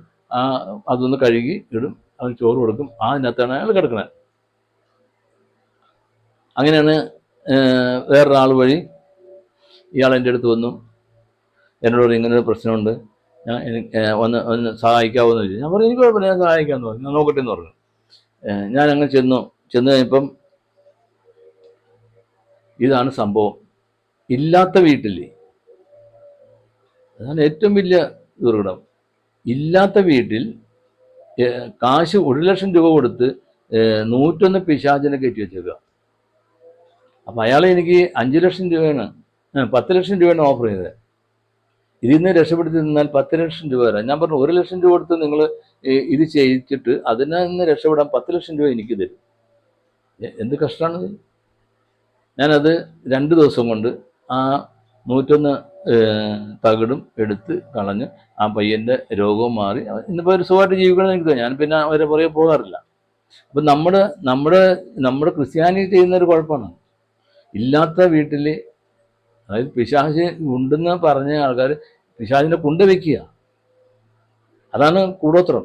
അതൊന്ന് കഴുകി ഇടും, അവൻ ചോറ് കൊടുക്കും. അതിനകത്താണ് അയാൾ കിടക്കണത്. അങ്ങനെയാണ് വേറൊരാൾ വഴി ഇയാൾ എൻ്റെ അടുത്ത് വന്നു, എന്നോട് ഇങ്ങനൊരു പ്രശ്നമുണ്ട്, ഒന്ന് സഹായിക്കാവോ എന്ന് ചോദിച്ചു. ഞാൻ പറഞ്ഞു എനിക്ക് കുഴപ്പമില്ല, ഞാൻ സഹായിക്കാമെന്ന് പറഞ്ഞു. ഞാൻ നോക്കട്ടെ എന്ന് പറഞ്ഞു. ഞാൻ അങ്ങ് ചെന്നു കഴിഞ്ഞപ്പം ഇതാണ് സംഭവം. ഇല്ലാത്ത വീട്ടിൽ, അതാണ് ഏറ്റവും വലിയ ദുർഘടം. ഇല്ലാത്ത വീട്ടിൽ കാശ് 1,00,000 രൂപ കൊടുത്ത് 101 പിശാചിനെ കയറ്റി വെച്ചേക്കുക. അപ്പം അയാളെ എനിക്ക് 5,00,000 രൂപയാണ് 10,00,000 രൂപയാണ് ഓഫർ ചെയ്തത്. ഇതിൽ നിന്ന് രക്ഷപ്പെടുത്തി നിന്നാൽ 10,00,000 രൂപ വരാം. ഞാൻ പറഞ്ഞു 1,00,000 രൂപ കൊടുത്ത് നിങ്ങൾ ഇത് ചെയ്യിച്ചിട്ട് അതിൽ നിന്ന് രക്ഷപ്പെടാൻ 10,00,000 രൂപ എനിക്ക് തരും. എന്ത് കഷ്ടമാണിത്. ഞാനത് 2 ദിവസം കൊണ്ട് ആ 101 തകിടും എടുത്ത് കളഞ്ഞ് ആ പയ്യൻ്റെ രോഗവും മാറി. ഇന്നിപ്പോൾ ഒരു സുഖമായിട്ട് ജീവിക്കണമെന്ന് എനിക്ക് തോന്നി. ഞാൻ പിന്നെ അവരെ പുറകെ പോകാറില്ല. അപ്പം നമ്മുടെ ക്രിസ്ത്യാനി ചെയ്യുന്നൊരു കുഴപ്പമാണ്. ഇല്ലാത്ത വീട്ടിൽ, അതായത് പിശാച് ഉണ്ടെന്ന് പറഞ്ഞ ആൾക്കാർ പിശാചിനെ കൊണ്ടുവയ്ക്കുക, അതാണ് കൂടോത്രം.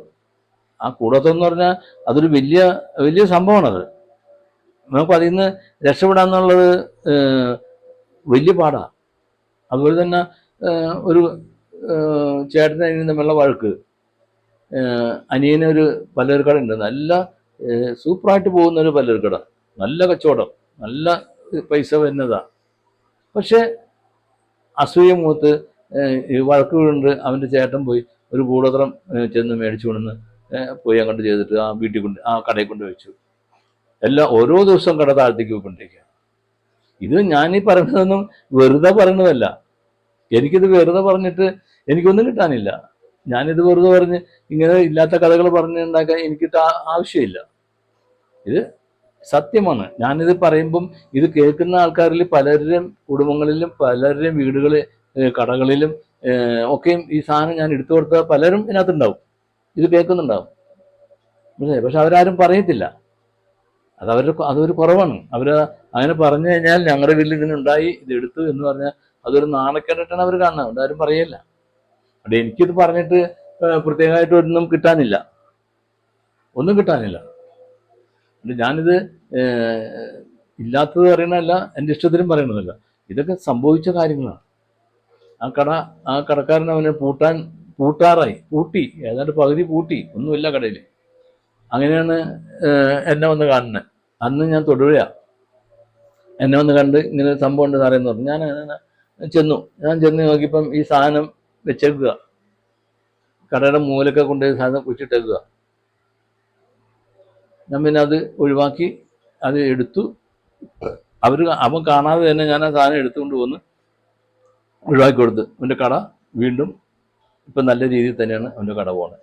ആ കൂടോത്രം എന്ന് പറഞ്ഞാൽ അതൊരു വലിയ സംഭവമാണത്. നമുക്ക് അതിൽ നിന്ന് രക്ഷപ്പെടാന്നുള്ളത് വലിയ പാടാണ്. അതുപോലെ തന്നെ ഒരു ചേട്ടന് അനിയനും തമ്മിലുള്ള വഴക്ക്, അനിയനൊരു പലചരക്കട ഉണ്ട്, നല്ല സൂപ്പറായിട്ട് പോകുന്നൊരു പലചരക്കട, നല്ല കച്ചവടം, നല്ല പൈസ വരുന്നതാണ്. പക്ഷേ അസൂയ മൂത്ത് വഴക്ക് വീഴുന്നുണ്ട്. അവൻ്റെ ചേട്ടൻ പോയി ഒരു കൂടോത്രം ചെന്ന് മേടിച്ചു കൊണ്ടുവന്ന് പോയി അങ്ങോട്ട് ചെയ്തിട്ട് ആ കടയിൽ കൊണ്ട് വെച്ചു. ഓരോ ദിവസവും കട താഴത്തേക്ക് പോയിക്കൊണ്ടിരിക്കുക. ഇത് ഞാനീ പറയുന്നതൊന്നും വെറുതെ പറയുന്നതല്ല. എനിക്കിത് വെറുതെ പറഞ്ഞിട്ട് എനിക്കൊന്നും കിട്ടാനില്ല. ഞാനിത് വെറുതെ പറഞ്ഞ് ഇങ്ങനെ ഇല്ലാത്ത കഥകൾ പറഞ്ഞുണ്ടാക്കാൻ എനിക്കിട്ട് ആവശ്യമില്ല. ഇത് സത്യമാണ്. ഞാനിത് പറയുമ്പം ഇത് കേൾക്കുന്ന ആൾക്കാരിൽ പലരുടെയും കുടുംബങ്ങളിലും പലരുടെയും വീടുകളിൽ കടകളിലും ഒക്കെയും ഈ സാധനം ഞാൻ എടുത്തു കൊടുത്ത പലരും ഇതിനകത്തുണ്ടാവും, ഇത് കേൾക്കുന്നുണ്ടാവും. പക്ഷെ അവരാരും പറയത്തില്ല. അതൊരു കുറവാണ്. അവർ അങ്ങനെ പറഞ്ഞു കഴിഞ്ഞാൽ ഞങ്ങളുടെ വീട്ടിൽ ഇതിനുണ്ടായി, ഇത് എടുത്തു എന്ന് പറഞ്ഞാൽ അതൊരു നാണക്കേടായിട്ടാണ് അവർ കാണുന്നത്. അതുകൊണ്ട് ആരും പറയില്ല. അവിടെ എനിക്കിത് പറഞ്ഞിട്ട് പ്രത്യേകമായിട്ട് ഒന്നും കിട്ടാനില്ല, ഒന്നും കിട്ടാനില്ല. ഞാനിത് ഇല്ലാത്തത് പറയണതല്ല, എൻ്റെ ഇഷ്ടത്തിനും പറയണതല്ല. ഇതൊക്കെ സംഭവിച്ച കാര്യങ്ങളാണ്. ആ കടക്കാരൻ അവനെ പൂട്ടി, ഏതാണ്ട് പകുതി പൂട്ടി, ഒന്നുമില്ല കടയിൽ. അങ്ങനെയാണ് എന്നെ വന്ന് കാണുന്നത്. അന്ന് ഞാൻ തൊടുപുഴയാണ്. എന്നെ വന്ന് കണ്ട് ഇങ്ങനെ ഒരു സംഭവം ഉണ്ട് സാറേന്ന് പറഞ്ഞു. ഞാൻ ചെന്ന് നോക്കിയപ്പം ഈ സാധനം വെച്ചേക്കുക, കടയുടെ മൂലൊക്കെ കൊണ്ടുപോയി സാധനം കുഴിച്ചിട്ടേക്കുക. ഞാൻ പിന്നെ അത് ഒഴിവാക്കി അത് എടുത്തു. അവൻ കാണാതെ തന്നെ ഞാൻ ആ സാധനം എടുത്തുകൊണ്ട് വന്ന് ഒഴിവാക്കി കൊടുത്ത് അവൻ്റെ കട വീണ്ടും ഇപ്പം നല്ല രീതിയിൽ തന്നെയാണ് അവൻ്റെ കട പോകുന്നത്.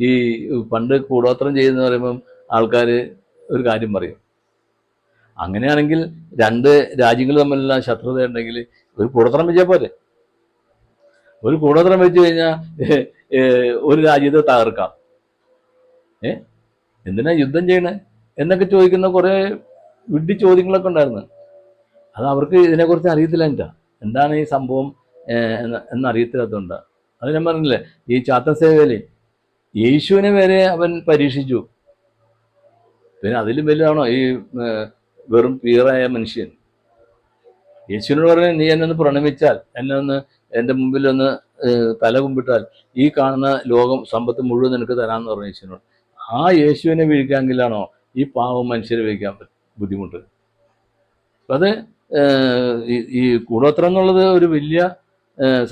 ഈ പണ്ട് കൂടോത്രം ചെയ്യുന്ന പറയുമ്പം ആൾക്കാർ ഒരു കാര്യം പറയും, അങ്ങനെയാണെങ്കിൽ രണ്ട് രാജ്യങ്ങൾ തമ്മിലുള്ള ശത്രുത ഉണ്ടെങ്കിൽ ഒരു കൂടോത്രം വെച്ചാൽ പോലെ. ഒരു കൂടോത്രം വെച്ച് കഴിഞ്ഞാൽ ഒരു രാജ്യത്തെ തകർക്കാം. എന്തിനാ യുദ്ധം ചെയ്യണേ എന്നൊക്കെ ചോദിക്കുന്ന കുറേ വിഡ്ഢി ചോദ്യങ്ങളൊക്കെ ഉണ്ടായിരുന്നു. അത് അവർക്ക് ഇതിനെക്കുറിച്ച് അറിയത്തില്ല. എന്താണ് ഈ സംഭവം എന്നറിയത്തില്ലാത്തതുകൊണ്ട്. അത് ഞാൻ പറഞ്ഞില്ലേ, ഈ ചാത്തൻ സേവയിൽ യേശുവിനെ വരെ അവൻ പരീക്ഷിച്ചു. പിന്നെ അതിലും വലുതാണോ ഈ വെറും പീറായ മനുഷ്യൻ? യേശുവിനോട് പറഞ്ഞു, നീ എന്നെ ഒന്ന് പ്രണമിച്ചാൽ, എൻ്റെ മുമ്പിലൊന്ന് തല കുമ്പിട്ടാൽ ഈ കാണുന്ന ലോകം സമ്പത്ത് മുഴുവൻ നിനക്ക് തരാമെന്ന് പറഞ്ഞു യേശുവിനോട്. ആ യേശുവിനെ വീഴിക്കാമെങ്കിലാണോ ഈ പാവം മനുഷ്യരെ വീഴിക്കാൻ ബുദ്ധിമുട്ട്? അത് ഈ കൂടോത്രം എന്നുള്ളത് ഒരു വലിയ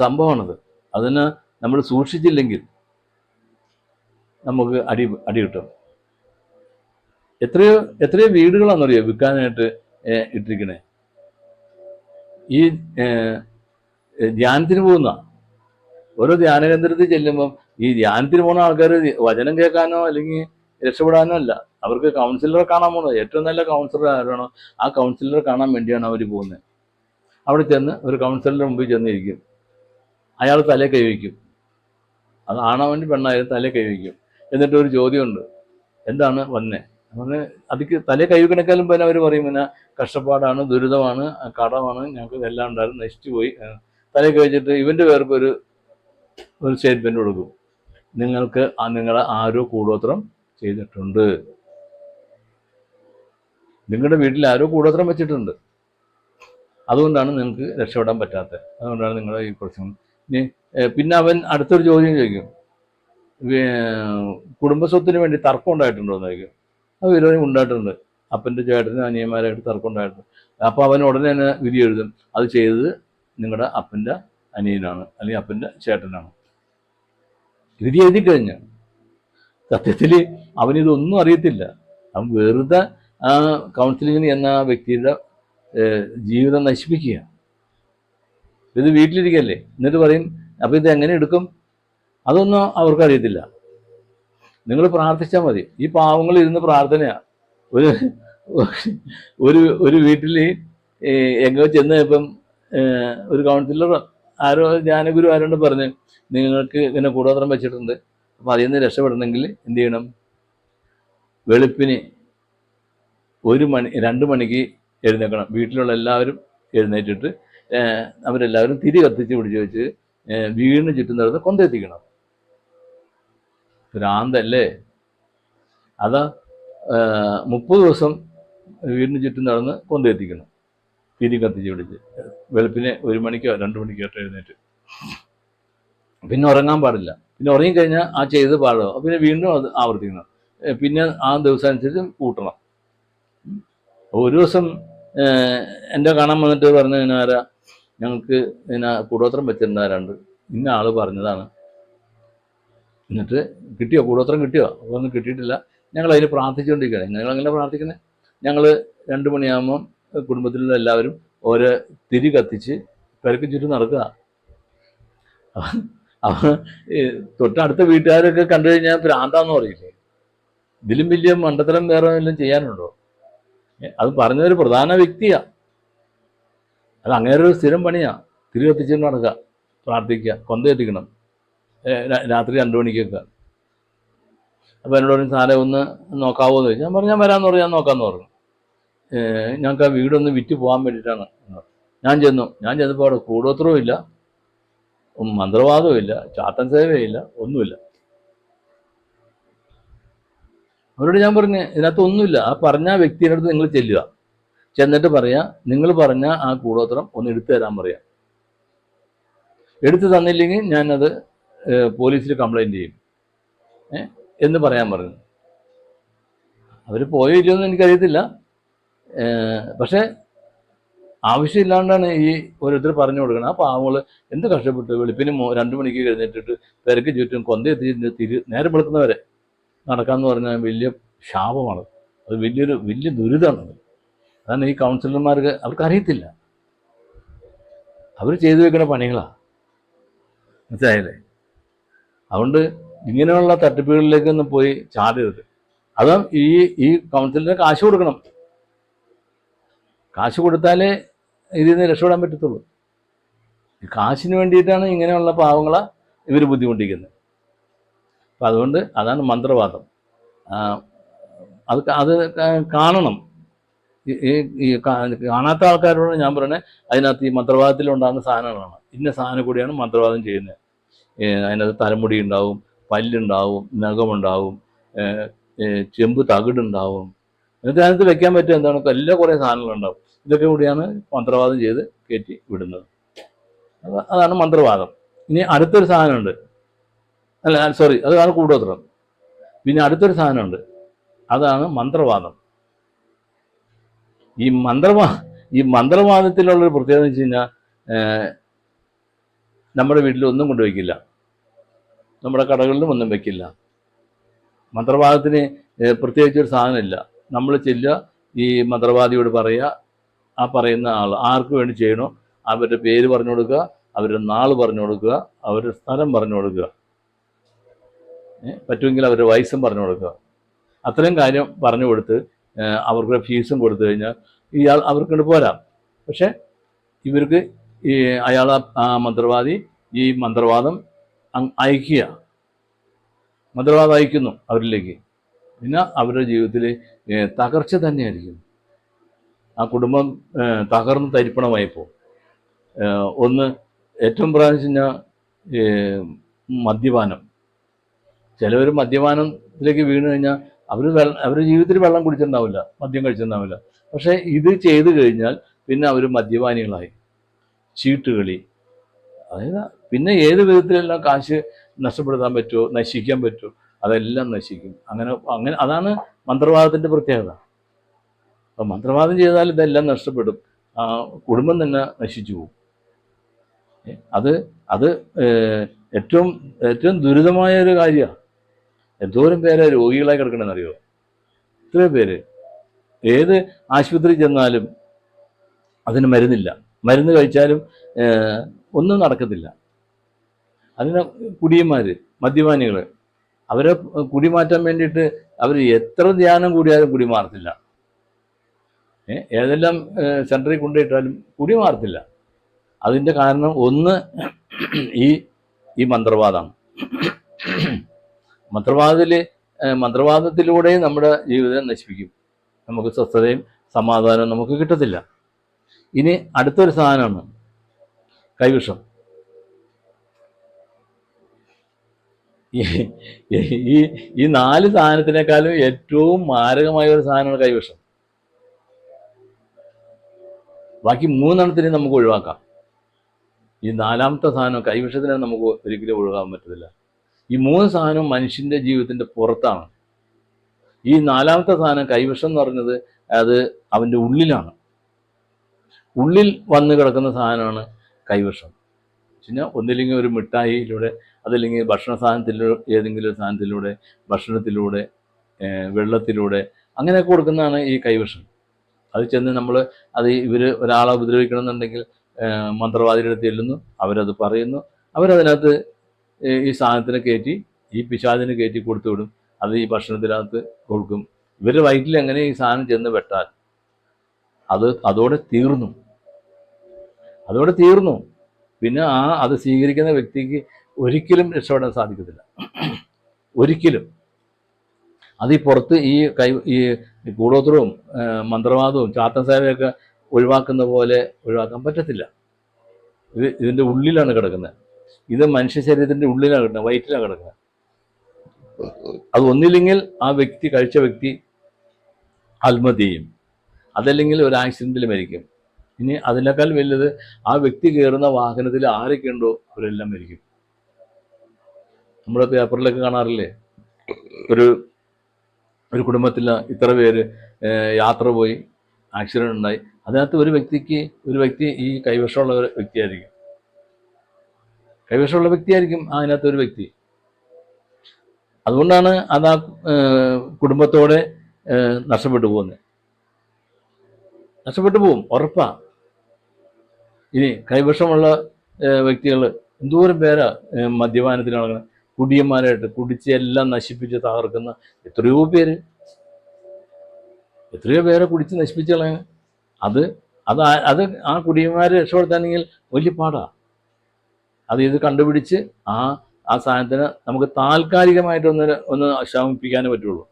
സംഭവമാണത്. അതിന് നമ്മൾ സൂക്ഷിച്ചില്ലെങ്കിൽ നമുക്ക് അടി കിട്ടും. എത്രയോ വീടുകളാണെന്നറിയോ വിൽക്കാനായിട്ട് ഇട്ടിരിക്കണേ. ഈ ധ്യാനത്തിന് പോകുന്ന ഓരോ ധ്യാന കേന്ദ്രത്തിൽ ചെല്ലുമ്പം ഈ ധ്യാനത്തിന് പോകുന്ന ആൾക്കാർ വചനം കേൾക്കാനോ അല്ലെങ്കിൽ രക്ഷപ്പെടാനോ അല്ല, അവർക്ക് കൗൺസിലറെ കാണാൻ പോകുന്നത്. ഏറ്റവും നല്ല കൗൺസിലർ ആരാണോ ആ കൗൺസിലറെ കാണാൻ വേണ്ടിയാണ് അവർ പോകുന്നത്. അവിടെ ചെന്ന് ഒരു കൗൺസിലറുടെ മുമ്പിൽ ചെന്നിരിക്കും. അയാൾ തലേ കൈവയ്ക്കും. അത് ആണാവൻ്റെ പെണ്ണായാലും തലേ കൈവയ്ക്കും. എന്നിട്ട് ഒരു ചോദ്യമുണ്ട്, എന്താണ് വന്നേ? അങ്ങനെ അതിക്ക് തലേ കൈവയ്ക്കണേക്കാളും പിന്നെ അവർ പറയും, പിന്നെ കഷ്ടപ്പാടാണ്, ദുരിതമാണ്, കടമാണ്, ഞങ്ങൾക്ക് ഇതെല്ലാം ഉണ്ടായിരുന്നു, നശിച്ചു പോയി. തലേ കഴിച്ചിട്ട് ഇവൻ്റെ പേർക്ക് ഒരു സ്റ്റേറ്റ്മെൻറ്റ് കൊടുക്കും, നിങ്ങളെ ആരോ കൂടോത്രം ചെയ്തിട്ടുണ്ട്, നിങ്ങളുടെ വീട്ടിൽ ആരോ കൂടോത്രം വെച്ചിട്ടുണ്ട്, അതുകൊണ്ടാണ് നിങ്ങൾക്ക് രക്ഷപ്പെടാൻ പറ്റാത്തത്, അതുകൊണ്ടാണ് നിങ്ങളുടെ ഈ പ്രശ്നം. പിന്നെ അവൻ അടുത്തൊരു ചോദ്യം ചോദിക്കും, കുടുംബസ്വത്തിന് വേണ്ടി തർക്കം ഉണ്ടായിട്ടുണ്ടോ എന്ന് ചോദിക്കും. അത് വിരോധം ഉണ്ടായിട്ടുണ്ട്, അപ്പൻ്റെ ചേട്ടനും അനിയന്മാരായിട്ട് തർക്കം ഉണ്ടായിട്ടുണ്ട്. അപ്പോൾ അവൻ ഉടനെ തന്നെ വിധി എഴുതും, അത് ചെയ്തത് നിങ്ങളുടെ അപ്പൻ്റെ അനിയനാണ് അല്ലെങ്കിൽ അപ്പൻ്റെ ചേട്ടനാണ്. വിധി എഴുതി കഴിഞ്ഞ് സത്യത്തിൽ അവനിതൊന്നും അറിയത്തില്ല. അവൻ വെറുതെ ആ കൗൺസിലിങ്ങിന് എന്ന വ്യക്തിയുടെ ജീവിതം നശിപ്പിക്കുക. ഇത് വീട്ടിലിരിക്കല്ലേ, എന്നിട്ട് പറയും അപ്പോൾ ഇത് എങ്ങനെ എടുക്കും? അതൊന്നും അവർക്കറിയത്തില്ല. നിങ്ങൾ പ്രാർത്ഥിച്ചാൽ മതി. ഈ പാവങ്ങൾ ഇരുന്ന് പ്രാർത്ഥനയാണ്. ഒരു വീട്ടിൽ എങ്ങോ ചെന്ന് ഇപ്പം ഒരു കൗൺസിലർ ആരോ ജ്ഞാനഗുരു ആരോണ്ട് പറഞ്ഞ്, നിങ്ങൾക്ക് ഇങ്ങനെ കൂടോത്രം വെച്ചിട്ടുണ്ട്, അപ്പോൾ അതിൽ നിന്ന് രക്ഷപ്പെടണമെങ്കിൽ എന്ത് ചെയ്യണം? വെളുപ്പിന് 1 മണി 2 മണിക്ക് എഴുന്നേൽക്കണം. വീട്ടിലുള്ള എല്ലാവരും എഴുന്നേറ്റിട്ട് അവരെല്ലാവരും തിരി കത്തിച്ച് പിടിച്ച് വെച്ച് വീടിന് ചുറ്റും നടന്ന് കൊന്തെത്തിക്കണം. ഭ്രാന്തല്ലേ? അതാ 30 ദിവസം വീടിന് ചുറ്റും നടന്ന് കൊന്തെത്തിക്കണം, തിരി കത്തിച്ച് പിടിച്ച്. വെളുപ്പിന് 1 മണിക്കോ 2 മണിക്കോ എഴുന്നേറ്റ്. പിന്നെ ഉറങ്ങാൻ പാടില്ല. പിന്നെ ഉറങ്ങിക്കഴിഞ്ഞാൽ ആ ചെയ്ത് പാടാവും. പിന്നെ വീണ്ടും അത് ആവർത്തിക്കണം. പിന്നെ ആ ദിവസം അനുസരിച്ച് കൂട്ടണം. ഒരു ദിവസം എൻ്റെ കാണാൻ വന്നിട്ട് പറഞ്ഞു, ആരാ ഞങ്ങൾക്ക് കൂടോത്രം വെച്ചിട്ടുണ്ടാരാണ്ട്, ഇന്ന ആൾ പറഞ്ഞതാണ്. എന്നിട്ട് കിട്ടിയോ? കൂടോത്രം കിട്ടിയോ? അപ്പോൾ ഒന്നും കിട്ടിയിട്ടില്ല, ഞങ്ങൾ അതിന് പ്രാർത്ഥിച്ചുകൊണ്ടിരിക്കുകയാണ്. ഞങ്ങളങ്ങനെ പ്രാർത്ഥിക്കുന്നത്, ഞങ്ങൾ 2 മണിയാകുമ്പം കുടുംബത്തിലുള്ള എല്ലാവരും ഓരോ തിരി കത്തിച്ച് പെരക്ക് ചുറ്റും നടക്കുക. അവൻ തൊട്ടടുത്ത വീട്ടുകാരൊക്കെ കണ്ടു കഴിഞ്ഞാൽ ഭ്രാന്താന്ന് പറയില്ലേ. ഇതിലും വലിയ മണ്ടത്തരം വേറെ വല്ലതും ചെയ്യാനുണ്ടോ? അത് പറഞ്ഞൊരു പ്രധാന വ്യക്തിയാ. അത് അങ്ങേരൊരു സ്ഥിരം പണിയാ. തിരി കത്തിച്ചിട്ട് നടക്കുക, പ്രാർത്ഥിക്കുക, കൊന്ത എത്തിക്കണം രാത്രി 2 മണിക്കൊക്കെ. അപ്പോൾ എന്നോട് പറഞ്ഞു, സാറേ ഒന്ന് നോക്കാവോ എന്ന് ചോദിച്ചു. ഞാൻ പറഞ്ഞു, ഞാൻ വരാമെന്ന് പറഞ്ഞു, ഞാൻ നോക്കാമെന്ന് പറഞ്ഞു. ഞങ്ങൾക്ക് ആ വീടൊന്ന് വിറ്റ് പോകാൻ വേണ്ടിയിട്ടാണ്. ഞാൻ ചെന്നപ്പോൾ അവിടെ കൂടോത്രവും ഇല്ല, മന്ത്രവാദവും ഇല്ല, ചാത്തൻ സേവയില്ല, ഒന്നുമില്ല. അവരോട് ഞാൻ പറഞ്ഞു, ഇതിനകത്ത് ഒന്നുമില്ല. ആ പറഞ്ഞ വ്യക്തിയുടെ അടുത്ത് നിങ്ങൾ ചെല്ലുക, ചെന്നിട്ട് പറയാ, നിങ്ങൾ പറഞ്ഞ ആ കൂടോത്രം ഒന്ന് എടുത്തു തരാൻ പറയാം. എടുത്തു തന്നില്ലെങ്കിൽ ഞാനത് പോലീസിൽ കംപ്ലൈൻറ്റ് ചെയ്യും എന്ന് പറയാൻ പറഞ്ഞു. അവർ പോയോ ഇല്ലയോന്നും എനിക്കറിയത്തില്ല. പക്ഷേ ആവശ്യമില്ലാണ്ടാണ് ഈ ഓരോരുത്തർ പറഞ്ഞു കൊടുക്കണം. ആ പാവങ്ങൾ എന്ത് കഷ്ടപ്പെട്ട് വെളുപ്പിന് 2 മണിക്ക് എഴുന്നേറ്റിട്ട് പെരക്ക് ചുറ്റും കൊന്തയെത്തി നേരെ വെളുക്കുന്നവരെ നടക്കാമെന്ന് പറഞ്ഞാൽ വലിയ ശാപമാണ്. അത് വലിയ ദുരിതമാണ്. അതാണ് ഈ കൗൺസിലർമാർക്ക് അവർക്കറിയത്തില്ല. അവർ ചെയ്തു വെക്കുന്ന പണികളാണ്, മനസ്സിലായില്ലേ? അതുകൊണ്ട് ഇങ്ങനെയുള്ള തട്ടിപ്പുകളിലേക്കൊന്നും പോയി ചാടരുത്. അതും ഈ കൗൺസിലറിന് കാശ് കൊടുക്കണം. കാശ് കൊടുത്താലേ ഇതിൽ നിന്ന് രക്ഷപ്പെടാൻ പറ്റത്തുള്ളൂ. ഈ കാശിന് വേണ്ടിയിട്ടാണ് ഇങ്ങനെയുള്ള പാവങ്ങളെ ഇവർ ബുദ്ധിമുട്ടിക്കുന്നത്. അപ്പം അതുകൊണ്ട് അതാണ് മന്ത്രവാദം. അത് കാണണം. ഈ കാണാത്ത ആൾക്കാരോട് ഞാൻ പറയണേ, അതിനകത്ത് ഈ മന്ത്രവാദത്തിലുണ്ടാകുന്ന സാധനങ്ങളാണ്. ഇന്ന സാധനം കൂടിയാണ് മന്ത്രവാദം ചെയ്യുന്നത്. അതിനകത്ത് തലമുടി ഉണ്ടാവും, പല്ലുണ്ടാവും, നഖമുണ്ടാവും, ചെമ്പ് തകിടുണ്ടാവും. എന്നിട്ട് അതിനകത്ത് വെക്കാൻ പറ്റും എന്താണ്, എല്ലാ കുറേ സാധനങ്ങളുണ്ടാവും. ഇതൊക്കെ കൂടിയാണ് മന്ത്രവാദം ചെയ്ത് കയറ്റി വിടുന്നത്. അതാണ് മന്ത്രവാദം. ഇനി അടുത്തൊരു സാധനമുണ്ട്, അതാണ് കൂടോത്രം. പിന്നെ അടുത്തൊരു സാധനമുണ്ട്, അതാണ് മന്ത്രവാദം. ഈ മന്ത്രവാദത്തിലുള്ളൊരു പ്രത്യേകത എന്ന് വെച്ച് കഴിഞ്ഞാൽ, നമ്മുടെ വീട്ടിൽ ഒന്നും കൊണ്ടുവയ്ക്കില്ല, നമ്മുടെ കടകളിലും ഒന്നും വയ്ക്കില്ല. മന്ത്രവാദത്തിന് പ്രത്യേകിച്ചൊരു സാധനമില്ല. നമ്മൾ ചെല്ലുക, ഈ മന്ത്രവാദിയോട് പറയുക, ആ പറയുന്ന ആൾ ആർക്ക് വേണ്ടി ചെയ്യണോ അവരുടെ പേര് പറഞ്ഞു കൊടുക്കുക, അവരുടെ നാൾ പറഞ്ഞു കൊടുക്കുക, അവരുടെ സ്ഥലം പറഞ്ഞു കൊടുക്കുക, പറ്റുമെങ്കിൽ അവരുടെ വയസ്സും പറഞ്ഞു കൊടുക്കുക. അത്രയും കാര്യം പറഞ്ഞു കൊടുത്ത് അവർക്ക് ഫീസും കൊടുത്തു കഴിഞ്ഞാൽ ഇയാൾ അവർക്കൊണ്ട് പോരാം. പക്ഷെ ഇവർക്ക് അയാൾ ആ മന്ത്രവാദി ഈ മന്ത്രവാദം അയക്കുന്നു അവരിലേക്ക്. പിന്നെ അവരുടെ ജീവിതത്തിൽ തകർച്ച തന്നെയായിരിക്കും. ആ കുടുംബം തകർന്ന് തരിപ്പണമായിപ്പോൾ. ഒന്ന് ഏറ്റവും പ്രാവശ്യം മദ്യപാനം. ചിലവർ മദ്യപാനത്തിലേക്ക് വീണ് കഴിഞ്ഞാൽ അവരുടെ ജീവിതത്തിൽ വെള്ളം കുടിച്ചിട്ടുണ്ടാവില്ല, മദ്യം കഴിച്ചിട്ടുണ്ടാവില്ല. പക്ഷേ ഇത് ചെയ്തു കഴിഞ്ഞാൽ പിന്നെ അവർ മദ്യപാനികളായി. ചീട്ടുകളി, അതായത് പിന്നെ ഏത് വിധത്തിലെല്ലാം കാശ് നഷ്ടപ്പെടുത്താൻ പറ്റുമോ, നശിക്കാൻ പറ്റുമോ, അതെല്ലാം നശിക്കും. അങ്ങനെ അതാണ് മന്ത്രവാദത്തിൻ്റെ പ്രത്യേകത. അപ്പം മന്ത്രവാദം ചെയ്താൽ ഇതെല്ലാം നഷ്ടപ്പെടും, കുടുംബം തന്നെ നശിച്ചു പോകും. അത് ഏറ്റവും ദുരിതമായ ഒരു കാര്യമാണ്. എന്തോരം പേരെ രോഗികളായി കിടക്കണമെന്നറിയോ? ഇത്രയും പേര്. ഏത് ആശുപത്രി ചെന്നാലും അതിന് മരുന്നില്ല, മരുന്ന് കഴിച്ചാലും ഒന്നും നടക്കത്തില്ല. അതിന് കുടിയന്മാർ, മദ്യപാനികൾ, അവരെ കുടി മാറ്റാൻ വേണ്ടിയിട്ട് അവർ എത്ര ധ്യാനം കൂടിയാലും കുടി മാറത്തില്ല. ഏതെല്ലാം സെൻറ്ററിൽ കൊണ്ടുപോയിട്ടാലും കുടി മാറത്തില്ല. അതിൻ്റെ കാരണം ഒന്ന് ഈ മന്ത്രവാദമാണ്. മന്ത്രവാദത്തിലൂടെ നമ്മുടെ ജീവിതം നശിപ്പിക്കും. നമുക്ക് സ്വസ്ഥതയും സമാധാനവും നമുക്ക് കിട്ടത്തില്ല. ഇനി അടുത്തൊരു സാധനമാണ് കൈവിഷം. ഈ 4 സാധനത്തിനേക്കാളും ഏറ്റവും മാരകമായ ഒരു സാധനമാണ് കൈവിഷം. ബാക്കി 3 എണ്ണത്തിനെ നമുക്ക് ഒഴിവാക്കാം. ഈ 4ാമത്തെ സാധനം കൈവിഷത്തിനെ നമുക്ക് ഒരിക്കലും ഒഴിവാക്കാൻ പറ്റത്തില്ല. ഈ 3 സാധനവും മനുഷ്യൻ്റെ ജീവിതത്തിൻ്റെ പുറത്താണ്. ഈ 4ാമത്തെ സാധനം കൈവിഷം എന്ന് പറഞ്ഞത് അത് അവൻ്റെ ഉള്ളിലാണ്. ഉള്ളിൽ വന്ന് കിടക്കുന്ന സാധനമാണ് കൈവിഷം. പിന്നെ ഒന്നില്ലെങ്കിൽ ഒരു മിഠായിയിലൂടെ, അതല്ലെങ്കിൽ ഭക്ഷണ സാധനത്തിലൂടെ, ഏതെങ്കിലും ഒരു സാധനത്തിലൂടെ, ഭക്ഷണത്തിലൂടെ, വെള്ളത്തിലൂടെ അങ്ങനെയൊക്കെ കൊടുക്കുന്നതാണ് ഈ കൈവിഷം. അത് ചെന്ന് നമ്മൾ അത് ഇവർ ഒരാളെ ഉപദ്രവിക്കണമെന്നുണ്ടെങ്കിൽ മന്ത്രവാദിയുടെ അടുത്ത് ചെല്ലുന്നു, അവരത് പറയുന്നു, അവരതിനകത്ത് ഈ സാധനത്തിനെ കയറ്റി ഈ പിശാചിനെ കയറ്റി കൊടുത്തു വിടും. അത് ഈ ഭക്ഷണത്തിനകത്ത് കൊടുക്കും. ഇവരുടെ വയറ്റിൽ എങ്ങനെ ഈ സാധനം ചെന്ന് പെട്ടാൽ അതോടെ തീർന്നു. പിന്നെ അത് സ്വീകരിക്കുന്ന വ്യക്തിക്ക് ഒരിക്കലും രക്ഷപ്പെടാൻ സാധിക്കത്തില്ല, ഒരിക്കലും. അത് ഈ പുറത്ത് ഈ കൂടോത്രവും മന്ത്രവാദവും ചാത്തൻ സേവയൊക്കെ ഒഴിവാക്കുന്ന പോലെ ഒഴിവാക്കാൻ പറ്റത്തില്ല. ഇതിൻ്റെ ഉള്ളിലാണ് കിടക്കുന്നത്. ഇത് മനുഷ്യ ശരീരത്തിൻ്റെ ഉള്ളിലാണ് കിടക്കുന്നത്, വയറ്റിലാണ് കിടക്കുന്നത്. അത് ഒന്നില്ലെങ്കിൽ ആ കഴിച്ച വ്യക്തി ആത്മഹത്യ ചെയ്യും, അതല്ലെങ്കിൽ ഒരു ആക്സിഡൻറ്റിൽ മരിക്കും. ഇനി അതിനേക്കാൾ വലുത് ആ വ്യക്തി കയറുന്ന വാഹനത്തിൽ ആരൊക്കെ ഉണ്ടോ അവരെല്ലാം മരിക്കും. നമ്മുടെ പേപ്പറിലൊക്കെ കാണാറില്ലേ, ഒരു കുടുംബത്തിൽ ഇത്ര പേര് യാത്ര പോയി, ആക്സിഡൻ്റ് ഉണ്ടായി. അതിനകത്ത് ഒരു വ്യക്തി ഈ കൈവശമുള്ള വ്യക്തിയായിരിക്കും അതിനകത്ത് ഒരു വ്യക്തി. അതുകൊണ്ടാണ് അത് ആ കുടുംബത്തോടെ നഷ്ടപ്പെട്ടു പോകും, ഉറപ്പാ. ഇനി കൈവശമുള്ള വ്യക്തികൾ എന്തോരം പേരാ മദ്യപാനത്തിനാണ്, കുടിയന്മാരായിട്ട് കുടിച്ച് എല്ലാം നശിപ്പിച്ച് തകർക്കുന്ന എത്രയോ പേരെ കുടിച്ച് നശിപ്പിച്ച് കളയാൻ. അത് ആ കുടിയന്മാരെ രക്ഷപ്പെടുത്താനെങ്കിൽ വലിയ പാടാ. ഇത് കണ്ടുപിടിച്ച് ആ സാധനത്തിന് നമുക്ക് താൽക്കാലികമായിട്ട് ഒന്ന് ശമിപ്പിക്കാനേ പറ്റുള്ളൂ,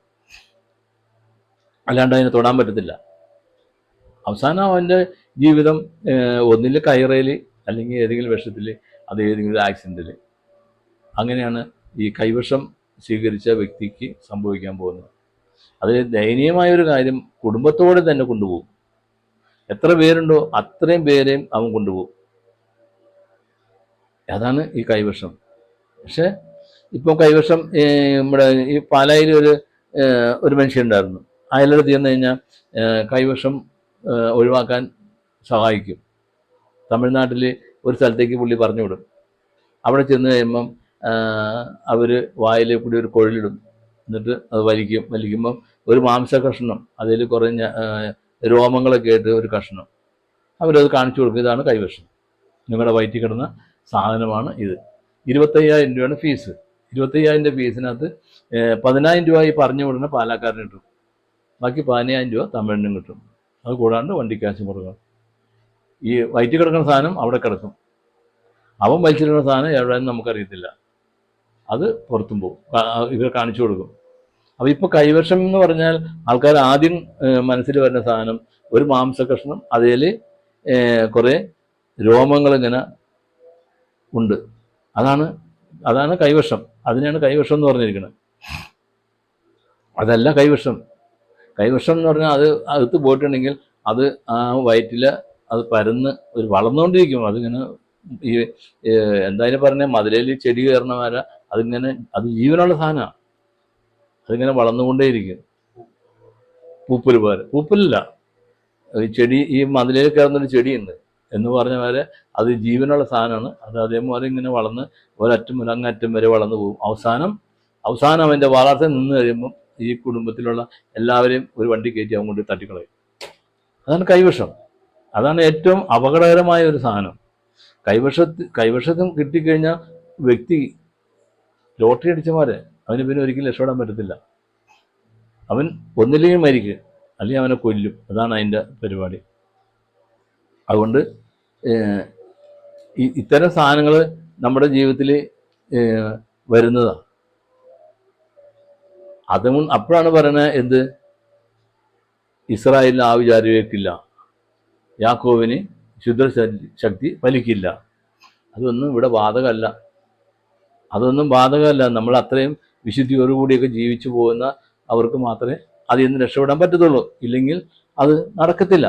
അല്ലാണ്ട് അതിനെ തൊടാൻ പറ്റത്തില്ല. അവസാനം അവൻ്റെ ജീവിതം ഒന്നിൽ കയറയിൽ, അല്ലെങ്കിൽ ഏതെങ്കിലും വിഷത്തിൽ, അത് ഏതെങ്കിലും ആക്സിഡൻറ്റിൽ. അങ്ങനെയാണ് ഈ കൈവശം സ്വീകരിച്ച വ്യക്തിക്ക് സംഭവിക്കാൻ പോകുന്നത്. അത് ദയനീയമായൊരു കാര്യം, കുടുംബത്തോടെ തന്നെ കൊണ്ടുപോകും. എത്ര പേരുണ്ടോ അത്രയും പേരെയും അവൻ കൊണ്ടുപോകും. അതാണ് ഈ കൈവശം. പക്ഷെ ഇപ്പം കൈവശം നമ്മുടെ ഈ പാലായിൽ ഒരു മനുഷ്യനുണ്ടായിരുന്നു. അയാളുടെ ചെന്ന് കഴിഞ്ഞാൽ കൈവശം ഒഴിവാക്കാൻ സഹായിക്കും. തമിഴ്നാട്ടിൽ ഒരു സ്ഥലത്തേക്ക് പുള്ളി പറഞ്ഞു വിടും. അവിടെ ചെന്ന് കഴിയുമ്പം അവർ വായിൽ കൂടി ഒരു കുഴലിടും, എന്നിട്ട് അത് വലിക്കുമ്പം ഒരു മാംസ കഷ്ണം, അതിൽ കുറേ രോമങ്ങളൊക്കെ ആയിട്ട് ഒരു കഷ്ണം അവരത് കാണിച്ചു കൊടുക്കും. ഇതാണ് കൈവശം, നിങ്ങളുടെ വയറ്റിൽ കിടന്ന സാധനമാണ് ഇത്. 25,000 രൂപയാണ് ഫീസ്. 25,000 ഫീസിനകത്ത് 10,000 രൂപ ഈ പറഞ്ഞു വിടുന്ന പാലക്കാരന് കിട്ടും, ബാക്കി 15,000 രൂപ തമിഴിനും കിട്ടും. അത് കൂടാണ്ട് വണ്ടിക്കാശ് കൊടുക്കണം. ഈ വയറ്റിൽ കിടക്കുന്ന സാധനം അവിടെ കിടക്കും, അവൻ വലിച്ചിടുന്ന സാധനം എവിടെയെന്ന് നമുക്കറിയത്തില്ല, അത് പുറത്തും പോകും, ഇവർ കാണിച്ചു കൊടുക്കും. അപ്പോൾ ഇപ്പോൾ കൈവശം എന്ന് പറഞ്ഞാൽ ആൾക്കാർ ആദ്യം മനസ്സിൽ വരുന്ന സാധനം ഒരു മാംസകഷ്ണം, അതിൽ കുറേ രോമങ്ങളിങ്ങനെ ഉണ്ട്, അതാണ് കൈവശം. അതിനെയാണ് കൈവശം എന്ന് പറഞ്ഞിരിക്കുന്നത്. അതല്ല കൈവശം എന്ന് പറഞ്ഞാൽ അത് അകത്ത് പോയിട്ടുണ്ടെങ്കിൽ അത് ആ വയറ്റിൽ അത് പരന്ന് ഒരു വളർന്നുകൊണ്ടിരിക്കും. അതിങ്ങനെ ഈ എന്തായാലും പറഞ്ഞ മതിലേൽ ചെടി കയറണ വരെ അത് ജീവനുള്ള സാധനമാണ്. അതിങ്ങനെ വളർന്നുകൊണ്ടേയിരിക്കും. പൂപ്പലില്ല, ഈ ചെടി, ഈ മതിലേൽ കയറുന്നൊരു ചെടിയുണ്ട് എന്ന് പറഞ്ഞ വരെ അത് ജീവനുള്ള സാധനമാണ്. അത് അതേപോലെ ഇങ്ങനെ വളർന്ന് ഒരറ്റം മുതൽ അങ്ങറ്റം വരെ വളർന്നു പോകും. അവസാനം അവൻ്റെ വളർച്ച നിന്ന് കഴിയുമ്പം ഈ കുടുംബത്തിലുള്ള എല്ലാവരെയും ഒരു വണ്ടി കയറ്റി അവൻ കൊണ്ട് തട്ടിക്കളയും. അതാണ് കൈവശം. അതാണ് ഏറ്റവും അപകടകരമായ ഒരു സാധനം. കൈവശത്തും കിട്ടിക്കഴിഞ്ഞാൽ വ്യക്തി ലോട്ടറി അടിച്ചമാരെ അവന് പിന്നെ ഒരിക്കലും രക്ഷപ്പെടാൻ പറ്റത്തില്ല. അവൻ ഒന്നില്ലെങ്കിൽ മരിക്കും, അല്ലെങ്കിൽ അവനെ കൊല്ലും. അതാണ് അതിൻ്റെ പരിപാടി. അതുകൊണ്ട് ഇത്തരം സാധനങ്ങൾ നമ്മുടെ ജീവിതത്തിൽ വരുന്നതാണ്. അപ്പോഴാണ് പറയുന്നത്, ഇസ്രായേലിന് ആ വിചാരവേക്കില്ല, യാക്കോബിന് ശുദ്ധ ശക്തി ഫലിക്കില്ല. അതൊന്നും ഇവിടെ ബാധകമല്ല. നമ്മൾ അത്രയും വിശുദ്ധിയോടുകൂടിയൊക്കെ ജീവിച്ചു പോകുന്ന അവർക്ക് മാത്രമേ അതിൽ നിന്ന് രക്ഷപ്പെടാൻ പറ്റത്തുള്ളൂ, ഇല്ലെങ്കിൽ അത് നടക്കത്തില്ല.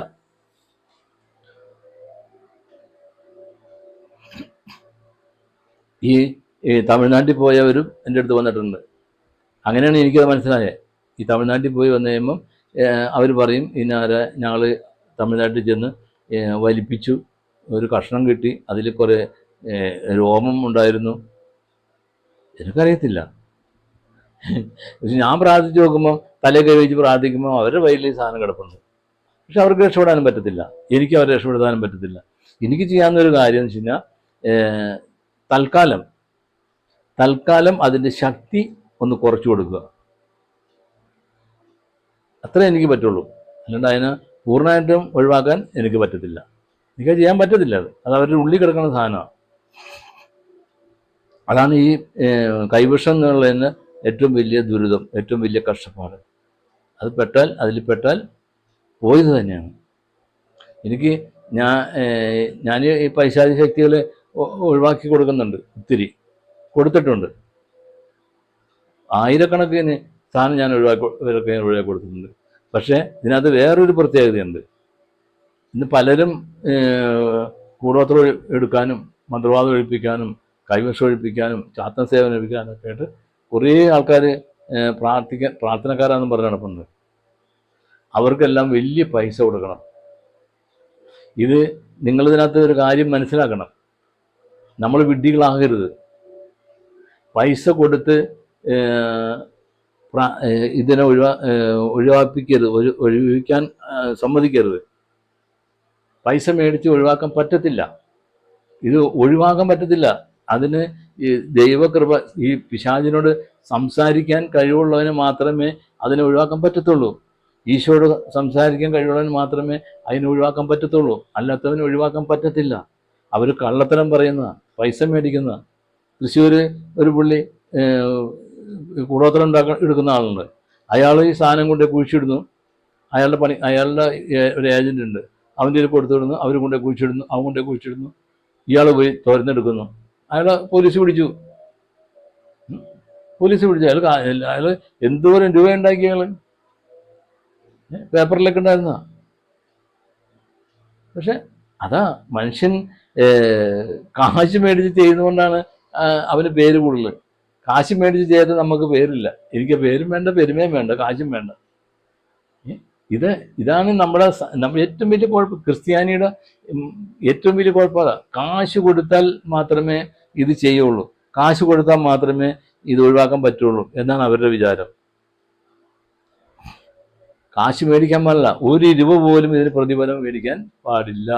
ഈ തമിഴ്നാട്ടിൽ പോയവരും എൻ്റെ അടുത്ത് വന്നിട്ടുണ്ട്. അങ്ങനെയാണ് എനിക്കത് മനസ്സിലായത്. ഈ തമിഴ്നാട്ടിൽ പോയി വന്നു കഴിയുമ്പം അവർ പറയും, ഞങ്ങൾ തമിഴ്നാട്ടിൽ ചെന്ന് വലിപ്പിച്ചു, ഒരു കഷ്ണം കിട്ടി, അതിൽ കുറേ രോമം ഉണ്ടായിരുന്നു. എനിക്കറിയത്തില്ല. പക്ഷെ ഞാൻ പ്രാർത്ഥിച്ച് നോക്കുമ്പോൾ, തലയൊക്കെ വെച്ച് പ്രാർത്ഥിക്കുമ്പോൾ അവരുടെ വയലിൽ സാധനം കിടപ്പുണ്ട്. പക്ഷെ അവർക്ക് രക്ഷപ്പെടാനും പറ്റത്തില്ല, എനിക്ക് അവരെ രക്ഷപ്പെടുത്താനും പറ്റത്തില്ല. എനിക്ക് ചെയ്യാവുന്ന ഒരു കാര്യം എന്ന് വെച്ച് കഴിഞ്ഞാൽ തൽക്കാലം തൽക്കാലം അതിൻ്റെ ശക്തി ഒന്ന് കുറച്ചു കൊടുക്കുക, അത്രേ എനിക്ക് പറ്റുള്ളൂ. അല്ലാണ്ട് അതിനെ പൂർണ്ണമായിട്ടും ഒഴിവാക്കാൻ എനിക്ക് പറ്റത്തില്ല, എനിക്ക് ചെയ്യാൻ പറ്റത്തില്ല. അത് അവരുടെ ഉള്ളിൽ കിടക്കുന്ന സാധനമാണ്. അതാണ് ഈ കൈവിഷം എന്നുള്ളതിന് ഏറ്റവും വലിയ ദുരിതം, ഏറ്റവും വലിയ കഷ്ടപ്പാട്. അതിൽ പെട്ടാൽ പോയത് തന്നെയാണ്. എനിക്ക് ഞാൻ ഈ പൈശാചിക ശക്തികളെ ഒഴിവാക്കി കൊടുക്കുന്നുണ്ട്, ഒത്തിരി കൊടുത്തിട്ടുണ്ട്. ആയിരക്കണക്കിന് സാധനം ഞാൻ ഒഴിവാക്കി കൊടുത്തിട്ടുണ്ട്. പക്ഷേ ഇതിനകത്ത് വേറൊരു പ്രത്യേകതയുണ്ട്. ഇന്ന് പലരും കൂടോത്രം എടുക്കാനും മന്ത്രവാദം ഒഴിപ്പിക്കാനും കൈവശം ഒഴിപ്പിക്കാനും ചാത്തൻ സേവനം ഒഴിപ്പിക്കാനും ഒക്കെ ആയിട്ട് കുറേ ആൾക്കാർ പ്രാർത്ഥനക്കാരാണെന്ന് പറഞ്ഞ് നടപ്പുണ്ട്. അവർക്കെല്ലാം വലിയ പൈസ കൊടുക്കണം. ഇത് നിങ്ങളിതിനകത്ത് ഒരു കാര്യം മനസ്സിലാക്കണം, നമ്മൾ വിഡ്ഢികളാകരുത്. പൈസ കൊടുത്ത് ഇതിനെ ഒഴിവാക്കാൻ സമ്മതിക്കരുത്. പൈസ മേടിച്ച് ഒഴിവാക്കാൻ പറ്റത്തില്ല, ഇത് ഒഴിവാക്കാൻ പറ്റത്തില്ല. അതിന് ഈ ദൈവകൃപ, ഈ പിശാചിനോട് സംസാരിക്കാൻ കഴിവുള്ളവന് മാത്രമേ അതിനെ ഒഴിവാക്കാൻ പറ്റത്തുള്ളൂ. ഈശോയോട് സംസാരിക്കാൻ കഴിവുള്ളവന് മാത്രമേ അതിനെ ഒഴിവാക്കാൻ പറ്റത്തുള്ളൂ, അല്ലാത്തവന് ഒഴിവാക്കാൻ പറ്റത്തില്ല. അവർ കള്ളത്തരം പറയുന്ന, പൈസ മേടിക്കുന്ന. തൃശ്ശൂർ ഒരു പുള്ളി കൂടോത്രം എടുക്കുന്ന ആളുണ്ട്. അയാൾ ഈ സാധനം കൊണ്ട് കുഴിച്ചിടുന്നു. അയാളുടെ ഒരു ഏജന്റ് ഉണ്ട്, അവൻ്റെ കയ്യിൽ കൊടുത്തുവിടുന്നു. അവർ കൊണ്ട് കുഴിച്ചിടുന്നു, അവൻ കൊണ്ട് കുഴിച്ചിടുന്നു. ഇയാൾ പോയി തുറന്നെടുക്കുന്നു. അയാളെ പോലീസ് പിടിച്ചു. അയാൾ എന്തോരം രൂപ ഉണ്ടാക്കി, അയാൾ പേപ്പറിലൊക്കെ ഉണ്ടായിരുന്ന. പക്ഷെ അതാ മനുഷ്യൻ കാശ് മേടിച്ച് ചെയ്യുന്നതുകൊണ്ടാണ് അവന് പേര് കൂടുതൽ. കാശ് മേടിച്ച് ചെയ്ത് നമുക്ക് പേരില്ല. എനിക്ക് പേരും വേണ്ട, പെരുമയും വേണ്ട, കാശും വേണ്ട. ഇതാണ് നമ്മുടെ ഏറ്റവും വലിയ കുഴപ്പം. ക്രിസ്ത്യാനിയുടെ ഏറ്റവും വലിയ കുഴപ്പം അതാ. കാശ് കൊടുത്താൽ മാത്രമേ ഇത് ചെയ്യുള്ളൂ, കാശ് കൊടുത്താൽ മാത്രമേ ഇത് ഒഴിവാക്കാൻ പറ്റുള്ളൂ എന്നാണ് അവരുടെ വിചാരം. കാശ് മേടിക്കാൻ പാടില്ല, ഒരു രൂപ പോലും ഇതിന് പ്രതിഫലം മേടിക്കാൻ പാടില്ല.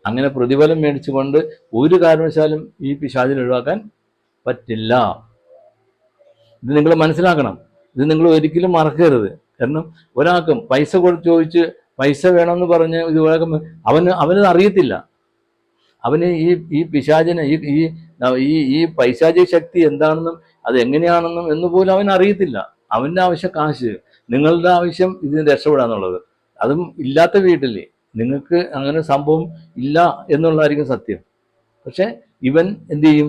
അങ്ങനെ പ്രതിഫലം മേടിച്ചുകൊണ്ട് ഒരു കാരണവശാലും ഈ പിശാചിനെ ഒഴിവാക്കാൻ പറ്റില്ല. ഇത് നിങ്ങൾ മനസ്സിലാക്കണം, ഇത് നിങ്ങൾ ഒരിക്കലും മറക്കരുത്. കാരണം ഒരാൾക്കും പൈസ ചോദിച്ച് പൈസ വേണമെന്ന് പറഞ്ഞ് ഇത് അവനത് അറിയത്തില്ല. അവന് ഈ പിശാചിനെ ഈ പൈശാചിക ശക്തി എന്താണെന്നും അത് എങ്ങനെയാണെന്നും എന്നുപോലും അവൻ അറിയത്തില്ല. അവൻ്റെ ആവശ്യം കാശ്, നിങ്ങളുടെ ആവശ്യം ഇതിന് രക്ഷപ്പെടാന്നുള്ളത്. അതും ഇല്ലാത്ത വീട്ടിൽ നിങ്ങൾക്ക് അങ്ങനെ സംഭവം ഇല്ല എന്നുള്ളതായിരിക്കും സത്യം. പക്ഷെ ഇവൻ എന്ത് ചെയ്യും?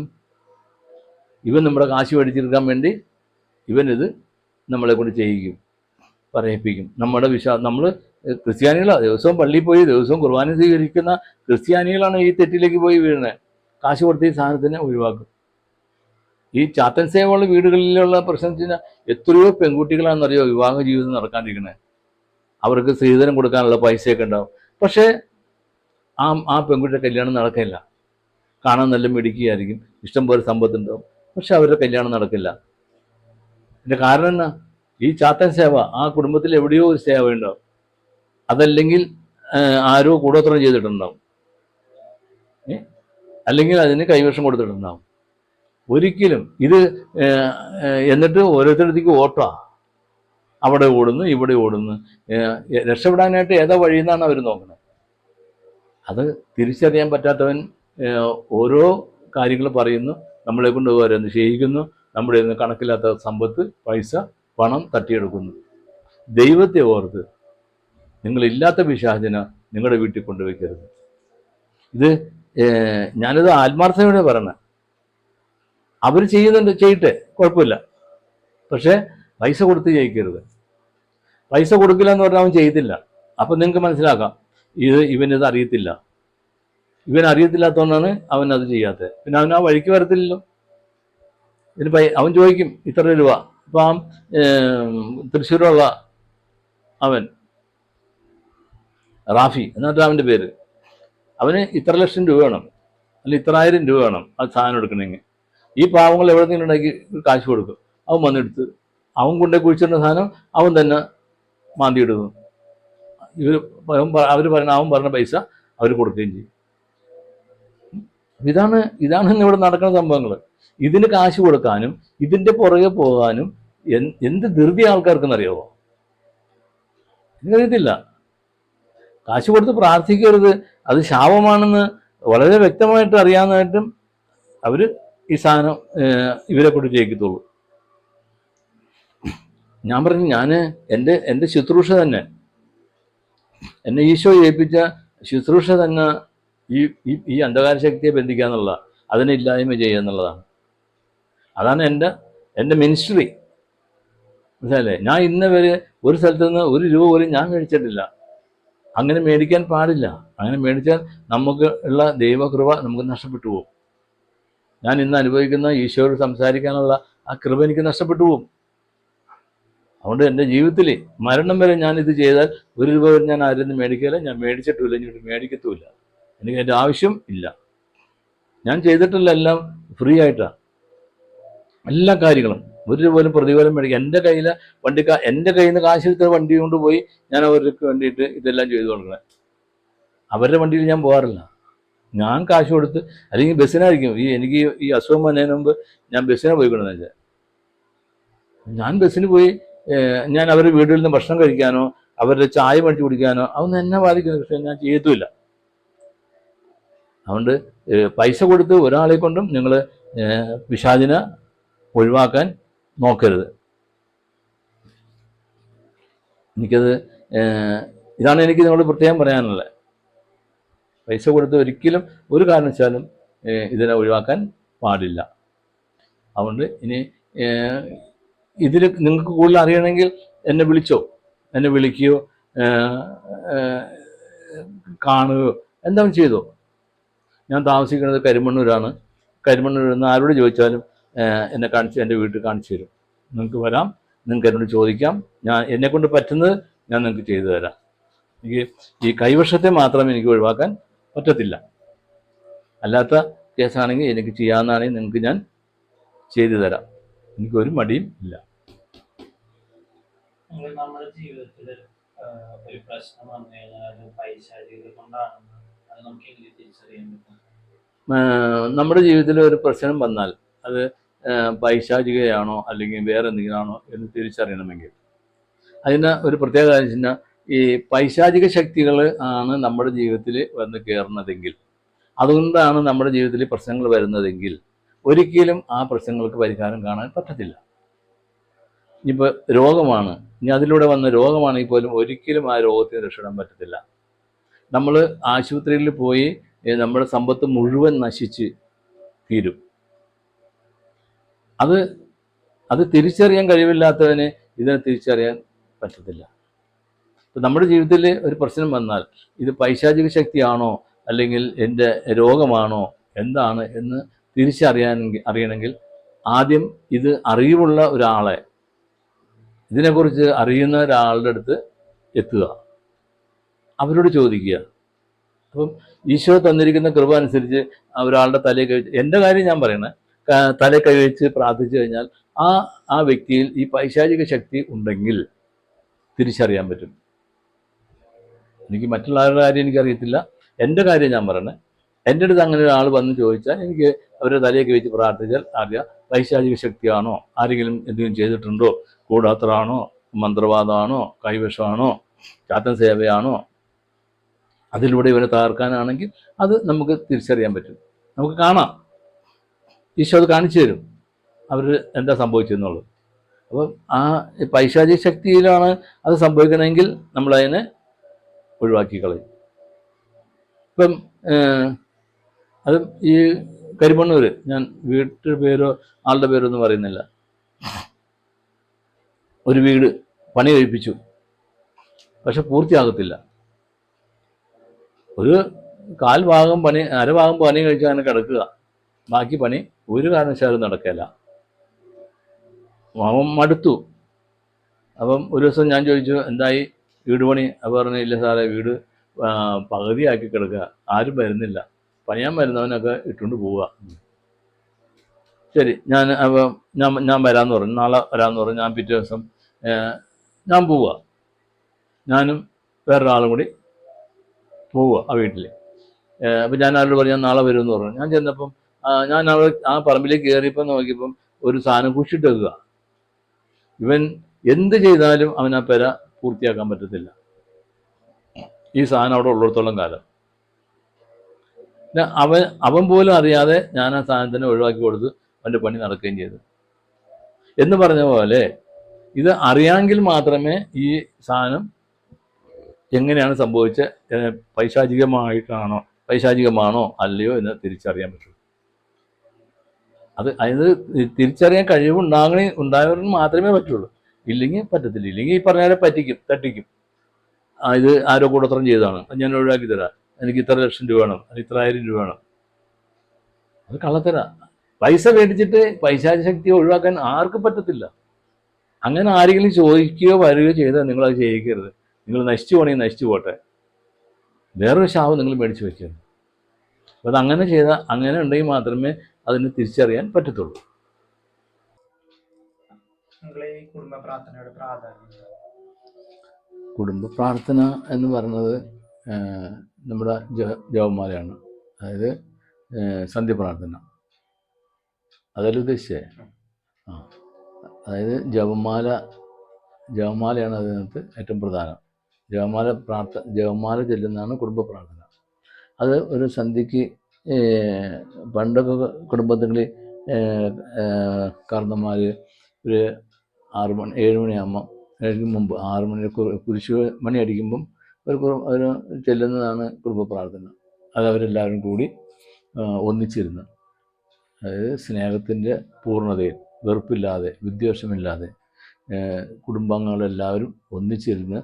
ഇവൻ നമ്മുടെ കാശ് മേടിച്ചെടുക്കാൻ വേണ്ടി ഇവനിത് നമ്മളെ കൊണ്ട് ചെയ്യിക്കും, പറയിപ്പിക്കും. നമ്മൾ ക്രിസ്ത്യാനികളാണ്, ദിവസവും പള്ളിയിൽ പോയി ദിവസവും കുർബാന സ്വീകരിക്കുന്ന ക്രിസ്ത്യാനികളാണ് ഈ തെറ്റിലേക്ക് പോയി വീഴുന്നത്. കാശ് കൊടുത്ത് ഈ സാധനത്തിനെ ഒഴിവാക്കും. ഈ ചാത്തൻ സേവയുള്ള വീടുകളിലുള്ള പ്രശ്നത്തിന് എത്രയോ പെൺകുട്ടികളാണെന്നറിയോ വിവാഹ ജീവിതം നടക്കാണ്ടിരിക്കണേ. അവർക്ക് സ്ത്രീധനം കൊടുക്കാനുള്ള പൈസയൊക്കെ ഉണ്ടാവും, പക്ഷേ ആ പെൺകുട്ടിയുടെ കല്യാണം നടക്കില്ല. കാണാൻ നല്ല മിടുക്കിയായിരിക്കും, ഇഷ്ടംപോലെ സമ്പത്തുണ്ടാവും, പക്ഷെ അവരുടെ കല്യാണം നടക്കില്ല. ഇതിൻ്റെ കാരണം എന്നാ? ഈ ചാത്തൻ സേവ ആ കുടുംബത്തിൽ എവിടെയോ ഒരു സേവ ഉണ്ടാവും, അതല്ലെങ്കിൽ ആരോ കൂടോത്രം ചെയ്തിട്ടുണ്ടാവും, അല്ലെങ്കിൽ അതിന് കൈവശം കൊടുത്തിട്ടുണ്ടാവും. ഒരിക്കലും ഇത് എന്നിട്ട് ഓരോരുത്തരത്തേക്ക് ഓട്ടാ, അവിടെ ഓടുന്നു ഇവിടെ ഓടുന്നു. രക്ഷപ്പെടാനായിട്ട് ഏതാ വഴിയെന്നാണ് അവർ നോക്കുന്നത്. അത് തിരിച്ചറിയാൻ പറ്റാത്തവൻ ഓരോ കാര്യങ്ങൾ പറയുന്നു, നമ്മളെ കൊണ്ട് ഓരോന്ന് ചെയ്യിക്കുന്നു, നമ്മുടെ നിന്ന് കണക്കില്ലാത്ത സമ്പത്ത്, പൈസ, പണം തട്ടിയെടുക്കുന്നു. ദൈവത്തെ ഓർത്ത് നിങ്ങളില്ലാത്ത പിശാചിനെ നിങ്ങളുടെ വീട്ടിൽ കൊണ്ടുവയ്ക്കരുത്. ഇത് ഞാനിത് ആത്മാർത്ഥതയോടെ പറയണേ. അവർ ചെയ്യുന്നുണ്ട്, ചെയ്യട്ടെ, കുഴപ്പമില്ല. പക്ഷേ പൈസ കൊടുത്ത് ജയിക്കരുത്. പൈസ കൊടുക്കില്ല എന്ന് പറഞ്ഞാൽ അവൻ ചെയ്യത്തില്ല. അപ്പം നിങ്ങൾക്ക് മനസ്സിലാക്കാം, ഇവനിത് അറിയത്തില്ല. ഇവൻ അറിയത്തില്ലാത്തതുകൊണ്ടാണ് അവൻ അത് ചെയ്യാത്തത്. പിന്നെ അവൻ ആ വഴിക്ക് വരത്തില്ലല്ലോ. അവൻ ചോദിക്കും ഇത്ര രൂപ. ഇപ്പം തൃശ്ശൂരുള്ള അവൻ റാഫി എന്നിട്ട് അവൻ്റെ പേര്, അവന് ഇത്ര ലക്ഷം രൂപ വേണം, അല്ലെങ്കിൽ ഇത്ര ആയിരം രൂപ വേണം അത് സാധനം എടുക്കണമെങ്കിൽ. ഈ പാവങ്ങൾ എവിടെ നിന്നും ഉണ്ടാക്കി കാശ് കൊടുക്കും. അവൻ വന്നെടുത്ത് അവൻ കൊണ്ടേ കുഴിച്ചിടുന്ന സാധനം അവൻ തന്നെ മാന്തി ഇടുന്നു. അവർ പറഞ്ഞ അവൻ പറഞ്ഞ പൈസ അവർ കൊടുക്കുകയും ചെയ്യും. ഇതാണ് ഇന്നിവിടെ നടക്കുന്ന സംഭവങ്ങൾ. ഇതിന് കാശ് കൊടുക്കാനും ഇതിൻ്റെ പുറകെ പോകാനും എന്ത് ധൃതി ആൾക്കാർക്കെന്നറിയാമോ? എനിക്കറിയത്തില്ല. കാശ് കൊടുത്ത് പ്രാർത്ഥിക്കരുത്, അത് ശാപമാണെന്ന് വളരെ വ്യക്തമായിട്ട് അറിയാവുന്നതായിട്ടും അവർ ഈ സാധനം ഇവരെ കൊണ്ട് ചെയ്യിക്കത്തുള്ളൂ. ഞാൻ പറഞ്ഞു, എൻ്റെ ശുശ്രൂഷ തന്നെ, എന്നെ ഈശോ ഏൽപ്പിച്ച ശുശ്രൂഷ തന്നെ ഈ അന്ധകാര ശക്തിയെ ബന്ധിക്കുക എന്നുള്ള, അതിനെ ഇല്ലായ്മ ചെയ്യുക എന്നുള്ളതാണ്. അതാണ് എൻ്റെ മിനിസ്ട്രി. മനസ്സിലല്ലേ? ഞാൻ ഇന്ന് വരെ ഒരു സ്ഥലത്തു നിന്ന് ഒരു രൂപ പോലും ഞാൻ മേടിച്ചിട്ടില്ല. അങ്ങനെ മേടിക്കാൻ പാടില്ല. അങ്ങനെ മേടിച്ചാൽ നമുക്ക് ഉള്ള ദൈവകൃപ നമുക്ക് നഷ്ടപ്പെട്ടു പോകും. ഞാൻ ഇന്ന് അനുഭവിക്കുന്ന ഈശോയോട് സംസാരിക്കാനുള്ള ആ കൃപ എനിക്ക് നഷ്ടപ്പെട്ടു പോകും. അതുകൊണ്ട് എൻ്റെ ജീവിതത്തിൽ മരണം വരെ ഞാൻ ഇത് ചെയ്താൽ ഒരു രൂപ വരെ ഞാൻ ആരും മേടിക്കില്ല. ഞാൻ മേടിച്ചിട്ടുമില്ല, ഇനി മേടിക്കത്തുമില്ല. എനിക്ക് അതിൻ്റെ ആവശ്യം ഇല്ല. ഞാൻ ചെയ്തിട്ടുള്ള എല്ലാം ഫ്രീ ആയിട്ടാണ്. എല്ലാ കാര്യങ്ങളും ഒരു രൂപ പോലും പ്രതിഫലം മേടിക്കുക. എൻ്റെ കയ്യിൽ നിന്ന് കാശ് എടുത്ത വണ്ടി കൊണ്ടുപോയി ഞാൻ അവർക്ക് വേണ്ടിയിട്ട് ഇതെല്ലാം ചെയ്തു കൊടുക്കണം. അവരുടെ വണ്ടിയിൽ ഞാൻ പോകാറില്ല. ഞാൻ കാശ് കൊടുത്ത്, അല്ലെങ്കിൽ ബസ്സിനായിരിക്കും. എനിക്ക് ഈ അസുഖം വന്നതിന് മുമ്പ് ഞാൻ ബസ്സിനെ പോയിക്കൊണ്ടെന്ന് വെച്ചാൽ, ഞാൻ ബസ്സിന് പോയി ഞാൻ അവരുടെ വീട്ടിൽ നിന്ന് ഭക്ഷണം കഴിക്കാനോ അവരുടെ ചായ മേടിച്ച് കുടിക്കാനോ അതൊന്നും എന്നെ ബാധിക്കുന്ന പക്ഷേ ഞാൻ ചെയ്യത്തുമില്ല. അതുകൊണ്ട് പൈസ കൊടുത്ത് ഒരാളെ കൊണ്ടും നിങ്ങൾ പിശാചിനെ ഒഴിവാക്കാൻ നോക്കരുത്. ഇതാണ് എനിക്ക് നിങ്ങളോട് പ്രത്യേകം പറയാനുള്ളത്. പൈസ കൊടുത്ത് ഒരിക്കലും ഒരു കാരണവശാലും ഇതിനെ ഒഴിവാക്കാൻ പാടില്ല. അതുകൊണ്ട് ഇനി ഇതിൽ നിങ്ങൾക്ക് കൂടുതൽ അറിയണമെങ്കിൽ എന്നെ വിളിക്കുകയോ കാണുകയോ എന്താണ് ചെയ്തോ. ഞാൻ താമസിക്കുന്നത് കരിമണ്ണൂരാണ്. കരിമണ്ണൂരിൽ നിന്ന് ആരോട് ചോദിച്ചാലും എൻ്റെ വീട്ടിൽ കാണിച്ചു തരും. നിങ്ങൾക്ക് വരാം, നിങ്ങൾക്ക് എന്നോട് ചോദിക്കാം. എന്നെക്കൊണ്ട് പറ്റുന്നത് ഞാൻ നിങ്ങൾക്ക് ചെയ്തു തരാം. എനിക്ക് ഈ കൈവശത്തെ മാത്രമേ എനിക്ക് ഒഴിവാക്കാൻ പറ്റത്തില്ല. അല്ലാത്ത കേസാണെങ്കിൽ എനിക്ക് ചെയ്യാവുന്നതാണെങ്കിൽ നിങ്ങൾക്ക് ഞാൻ ചെയ്തു തരാം. എനിക്കൊരു മടിയും ഇല്ല. നമ്മുടെ ജീവിതത്തിൽ ഒരു പ്രശ്നം വന്നു കഴിഞ്ഞാൽ അത് പൈശാചികത കൊണ്ടാണെന്ന് അത് നമുക്ക് എങ്ങനെ തിരിച്ചറിയാൻ പറ്റും? നമ്മുടെ ജീവിതത്തിൽ ഒരു പ്രശ്നം വന്നാൽ അത് പൈശാചികയാണോ അല്ലെങ്കിൽ വേറെ എന്തെങ്കിലുമാണോ എന്ന് തിരിച്ചറിയണമെങ്കിൽ അതിന് ഒരു പ്രത്യേക കാര്യം വെച്ചാൽ, ഈ പൈശാചിക ശക്തികൾ ആണ് നമ്മുടെ ജീവിതത്തിൽ വന്ന് കയറുന്നതെങ്കിൽ, അതുകൊണ്ടാണ് നമ്മുടെ ജീവിതത്തിൽ പ്രശ്നങ്ങൾ വരുന്നതെങ്കിൽ ഒരിക്കലും ആ പ്രശ്നങ്ങൾക്ക് പരിഹാരം കാണാൻ പറ്റത്തില്ല. ഇനിയിപ്പോൾ രോഗമാണ്, ഇനി അതിലൂടെ വന്ന രോഗമാണെങ്കിൽ പോലും ഒരിക്കലും ആ രോഗത്തിന് രക്ഷപ്പെടാൻ പറ്റത്തില്ല. നമ്മൾ ആശുപത്രിയിൽ പോയി നമ്മുടെ സമ്പത്ത് മുഴുവൻ നശിച്ച് തീരും. അത് തിരിച്ചറിയാൻ കഴിവില്ലാത്തവന് ഇതിനെ തിരിച്ചറിയാൻ പറ്റത്തില്ല. ഇപ്പം നമ്മുടെ ജീവിതത്തിൽ ഒരു പ്രശ്നം വന്നാൽ ഇത് പൈശാചിക ശക്തിയാണോ അല്ലെങ്കിൽ എൻ്റെ രോഗമാണോ എന്താണ് എന്ന് അറിയണമെങ്കിൽ ആദ്യം ഇത് അറിവുള്ള ഒരാളെ, ഇതിനെക്കുറിച്ച് അറിയുന്ന ഒരാളുടെ അടുത്ത് എത്തുക, അവരോട് ചോദിക്കുക. അപ്പം ഈശോ തന്നിരിക്കുന്ന കൃപ അനുസരിച്ച് ഒരാളുടെ തലയിൽ കഴിച്ച്, എൻ്റെ കാര്യം ഞാൻ പറയണേ, തലയിൽ കഴിച്ച് പ്രാർത്ഥിച്ചു കഴിഞ്ഞാൽ ആ വ്യക്തിയിൽ ഈ പൈശാചിക ശക്തി ഉണ്ടെങ്കിൽ തിരിച്ചറിയാൻ പറ്റും. എനിക്ക് മറ്റുള്ളവരുടെ കാര്യം എനിക്കറിയത്തില്ല, എൻ്റെ കാര്യം ഞാൻ പറയണേ. എൻ്റെ അടുത്ത് അങ്ങനെ ഒരാൾ വന്ന് ചോദിച്ചാൽ എനിക്ക് അവരുടെ തലയൊക്കെ വെച്ച് പ്രാർത്ഥിച്ചാൽ അറിയാം പൈശാചിക ശക്തിയാണോ, ആരെങ്കിലും എന്തെങ്കിലും ചെയ്തിട്ടുണ്ടോ, കൂടാത്രമാണോ, മന്ത്രവാദമാണോ, കൈവശമാണോ, ചാത്തൻ സേവയാണോ, അതിലൂടെ ഇവരെ തകർക്കാനാണെങ്കിൽ അത് നമുക്ക് തിരിച്ചറിയാൻ പറ്റും. നമുക്ക് കാണാം, ഈശോ അത് കാണിച്ചു തരും അവർ എന്താ സംഭവിച്ചെന്നുള്ളത്. അപ്പം ആ പൈശാചിക ശക്തിയിലാണ് അത് സംഭവിക്കണമെങ്കിൽ നമ്മളതിനെ ഒഴിവാക്കി കളയും. ഇപ്പം അത് ഈ കരിമണ്ണൂർ, ഞാൻ വീട്ടിൽ പേരോ ആളുടെ പേരോ ഒന്നും പറയുന്നില്ല, ഒരു വീട് പണി കഴിപ്പിച്ചു, പക്ഷെ പൂർത്തിയാകത്തില്ല. ഒരു അരഭാഗം പണി കഴിച്ചാൽ അങ്ങനെ കിടക്കുക, ബാക്കി പണി ഒരു കാരണവശാലും നടക്കില്ല. അവൻ മടുത്തു. അപ്പം ഒരു ദിവസം ഞാൻ ചോദിച്ചു, എന്തായി വീട് പണി? അപ്പോൾ പറഞ്ഞു, ഇല്ല സാറേ, വീട് പകുതിയാക്കി കിടക്കുക, ആരും വരുന്നില്ല, പണിയാൻ വരുന്നവനൊക്കെ ഇട്ടുകൊണ്ട് പോവുക. ശരി, ഞാൻ വരാമെന്ന് പറഞ്ഞു, നാളെ വരാമെന്ന് പറഞ്ഞു. ഞാൻ പിറ്റേ ദിവസം ഞാൻ പോവുക. ഞാനും വേറൊരാളും കൂടി പോവുക ആ വീട്ടിൽ. അപ്പം ഞാൻ ആരോട് പറഞ്ഞു ഞാൻ നാളെ വരുമെന്ന് പറഞ്ഞു. ഞാൻ ചെന്നപ്പം ഞാൻ അവിടെ ആ പറമ്പിലേക്ക് കയറിയപ്പോൾ നോക്കിയപ്പം ഒരു സാധനം കുഴിച്ചിട്ട് വെക്കുക. ഇവൻ എന്ത് ചെയ്താലും അവൻ ആ പെര പൂർത്തിയാക്കാൻ പറ്റത്തില്ല, ഈ സാധനം അവിടെ ഉള്ളിടത്തോളം കാലം. പിന്നെ അവൻ പോലും അറിയാതെ ഞാൻ ആ സാധനത്തിനെ ഒഴിവാക്കി കൊടുത്ത് അവൻ്റെ പണി നടക്കുകയും ചെയ്തു. എന്ന് പറഞ്ഞ പോലെ ഇത് അറിയാമെങ്കിൽ മാത്രമേ ഈ സാധനം എങ്ങനെയാണ് സംഭവിച്ചത്, പൈശാചികമാണോ അല്ലയോ എന്ന് തിരിച്ചറിയാൻ പറ്റുള്ളൂ. അത് തിരിച്ചറിയാൻ ഉണ്ടായവർക്ക് മാത്രമേ പറ്റുള്ളൂ. ഇല്ലെങ്കിൽ പറ്റത്തില്ല. ഇല്ലെങ്കിൽ ഈ പറഞ്ഞ പോലെ തട്ടിക്കും. ഇത് ആരോ കൂടോത്രം ചെയ്തതാണ്, ഞാൻ ഒഴിവാക്കി തരാം, എനിക്ക് ഇത്ര ലക്ഷം രൂപ വേണം, അല്ലെങ്കിൽ ഇത്ര 1000 രൂപ വേണം. അത് കള്ളത്തരാ. പൈസ മേടിച്ചിട്ട് പൈശാചിക ശക്തിയെ ഒഴിവാക്കാൻ ആർക്കും പറ്റത്തില്ല. അങ്ങനെ ആരെങ്കിലും ചോദിക്കുകയോ വരികയോ ചെയ്താൽ നിങ്ങളത് ചെയ്യിക്കരുത്. നിങ്ങൾ നശിച്ചു പോകണമെങ്കിൽ നശിച്ചു പോട്ടെ, വേറൊരു ശാപം നിങ്ങൾ മേടിച്ച് വയ്ക്കരുത്. അപ്പം അതങ്ങനെ അങ്ങനെ ഉണ്ടെങ്കിൽ മാത്രമേ അതിന് തിരിച്ചറിയാൻ പറ്റത്തുള്ളൂ. കുടുംബ പ്രാർത്ഥന എന്ന് പറയുന്നത് നമ്മുടെ ജപമാലയാണ്. അതായത് സന്ധ്യപ്രാർത്ഥന, അതല്ല ഉദ്ദേശിച്ചേ. അതായത് ജപമാലയാണ് അതിനകത്ത് ഏറ്റവും പ്രധാനം. ജപമാല ചെല്ലുന്നതാണ് കുടുംബ പ്രാർത്ഥന. അത് ഒരു സന്ധ്യയ്ക്ക് പണ്ടൊക്കെ കുടുംബത്തിൽ കാരണന്മാർ ഒരു 7 മണിയാകുമ്പം മുമ്പ് 6 മണി കുരിശ് മണി അടിക്കുമ്പം ഒരു ചെല്ലുന്നതാണ് കുടുംബ പ്രാർത്ഥന. അത് അവരെല്ലാവരും കൂടി ഒന്നിച്ചിരുന്ന്, അതായത് സ്നേഹത്തിൻ്റെ പൂർണ്ണതയിൽ, വെറുപ്പില്ലാതെ, വിദ്വേഷമില്ലാതെ കുടുംബാംഗങ്ങളെല്ലാവരും ഒന്നിച്ചിരുന്ന്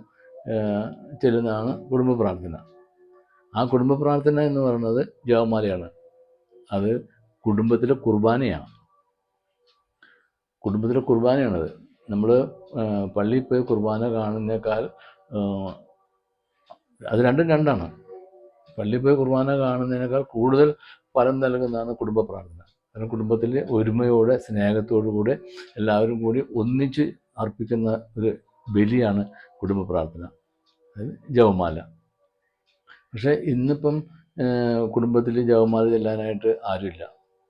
ചെല്ലുന്നതാണ് കുടുംബ പ്രാർത്ഥന. ആ കുടുംബ പ്രാർത്ഥന എന്ന് പറയുന്നത് ജപമാലയാണ്. അത് കുടുംബത്തിലെ കുർബാനയാണത്. നമ്മൾ പള്ളിയിൽ പോയി കുർബാന കാണുന്നേക്കാൾ അത് രണ്ടാണ്. പള്ളിയിൽ പോയി കുർബാന കാണുന്നതിനേക്കാൾ കൂടുതൽ ഫലം നൽകുന്നതാണ് കുടുംബ പ്രാർത്ഥന. കാരണം കുടുംബത്തിൽ ഒരുമയോടെ സ്നേഹത്തോടു കൂടെ എല്ലാവരും കൂടി ഒന്നിച്ച് അർപ്പിക്കുന്ന ഒരു ബലിയാണ് കുടുംബ പ്രാർത്ഥന, അതായത് ജപമാല. പക്ഷേ ഇന്നിപ്പം കുടുംബത്തിൽ ജപമാല ചെല്ലാനായിട്ട് ആരുമില്ല.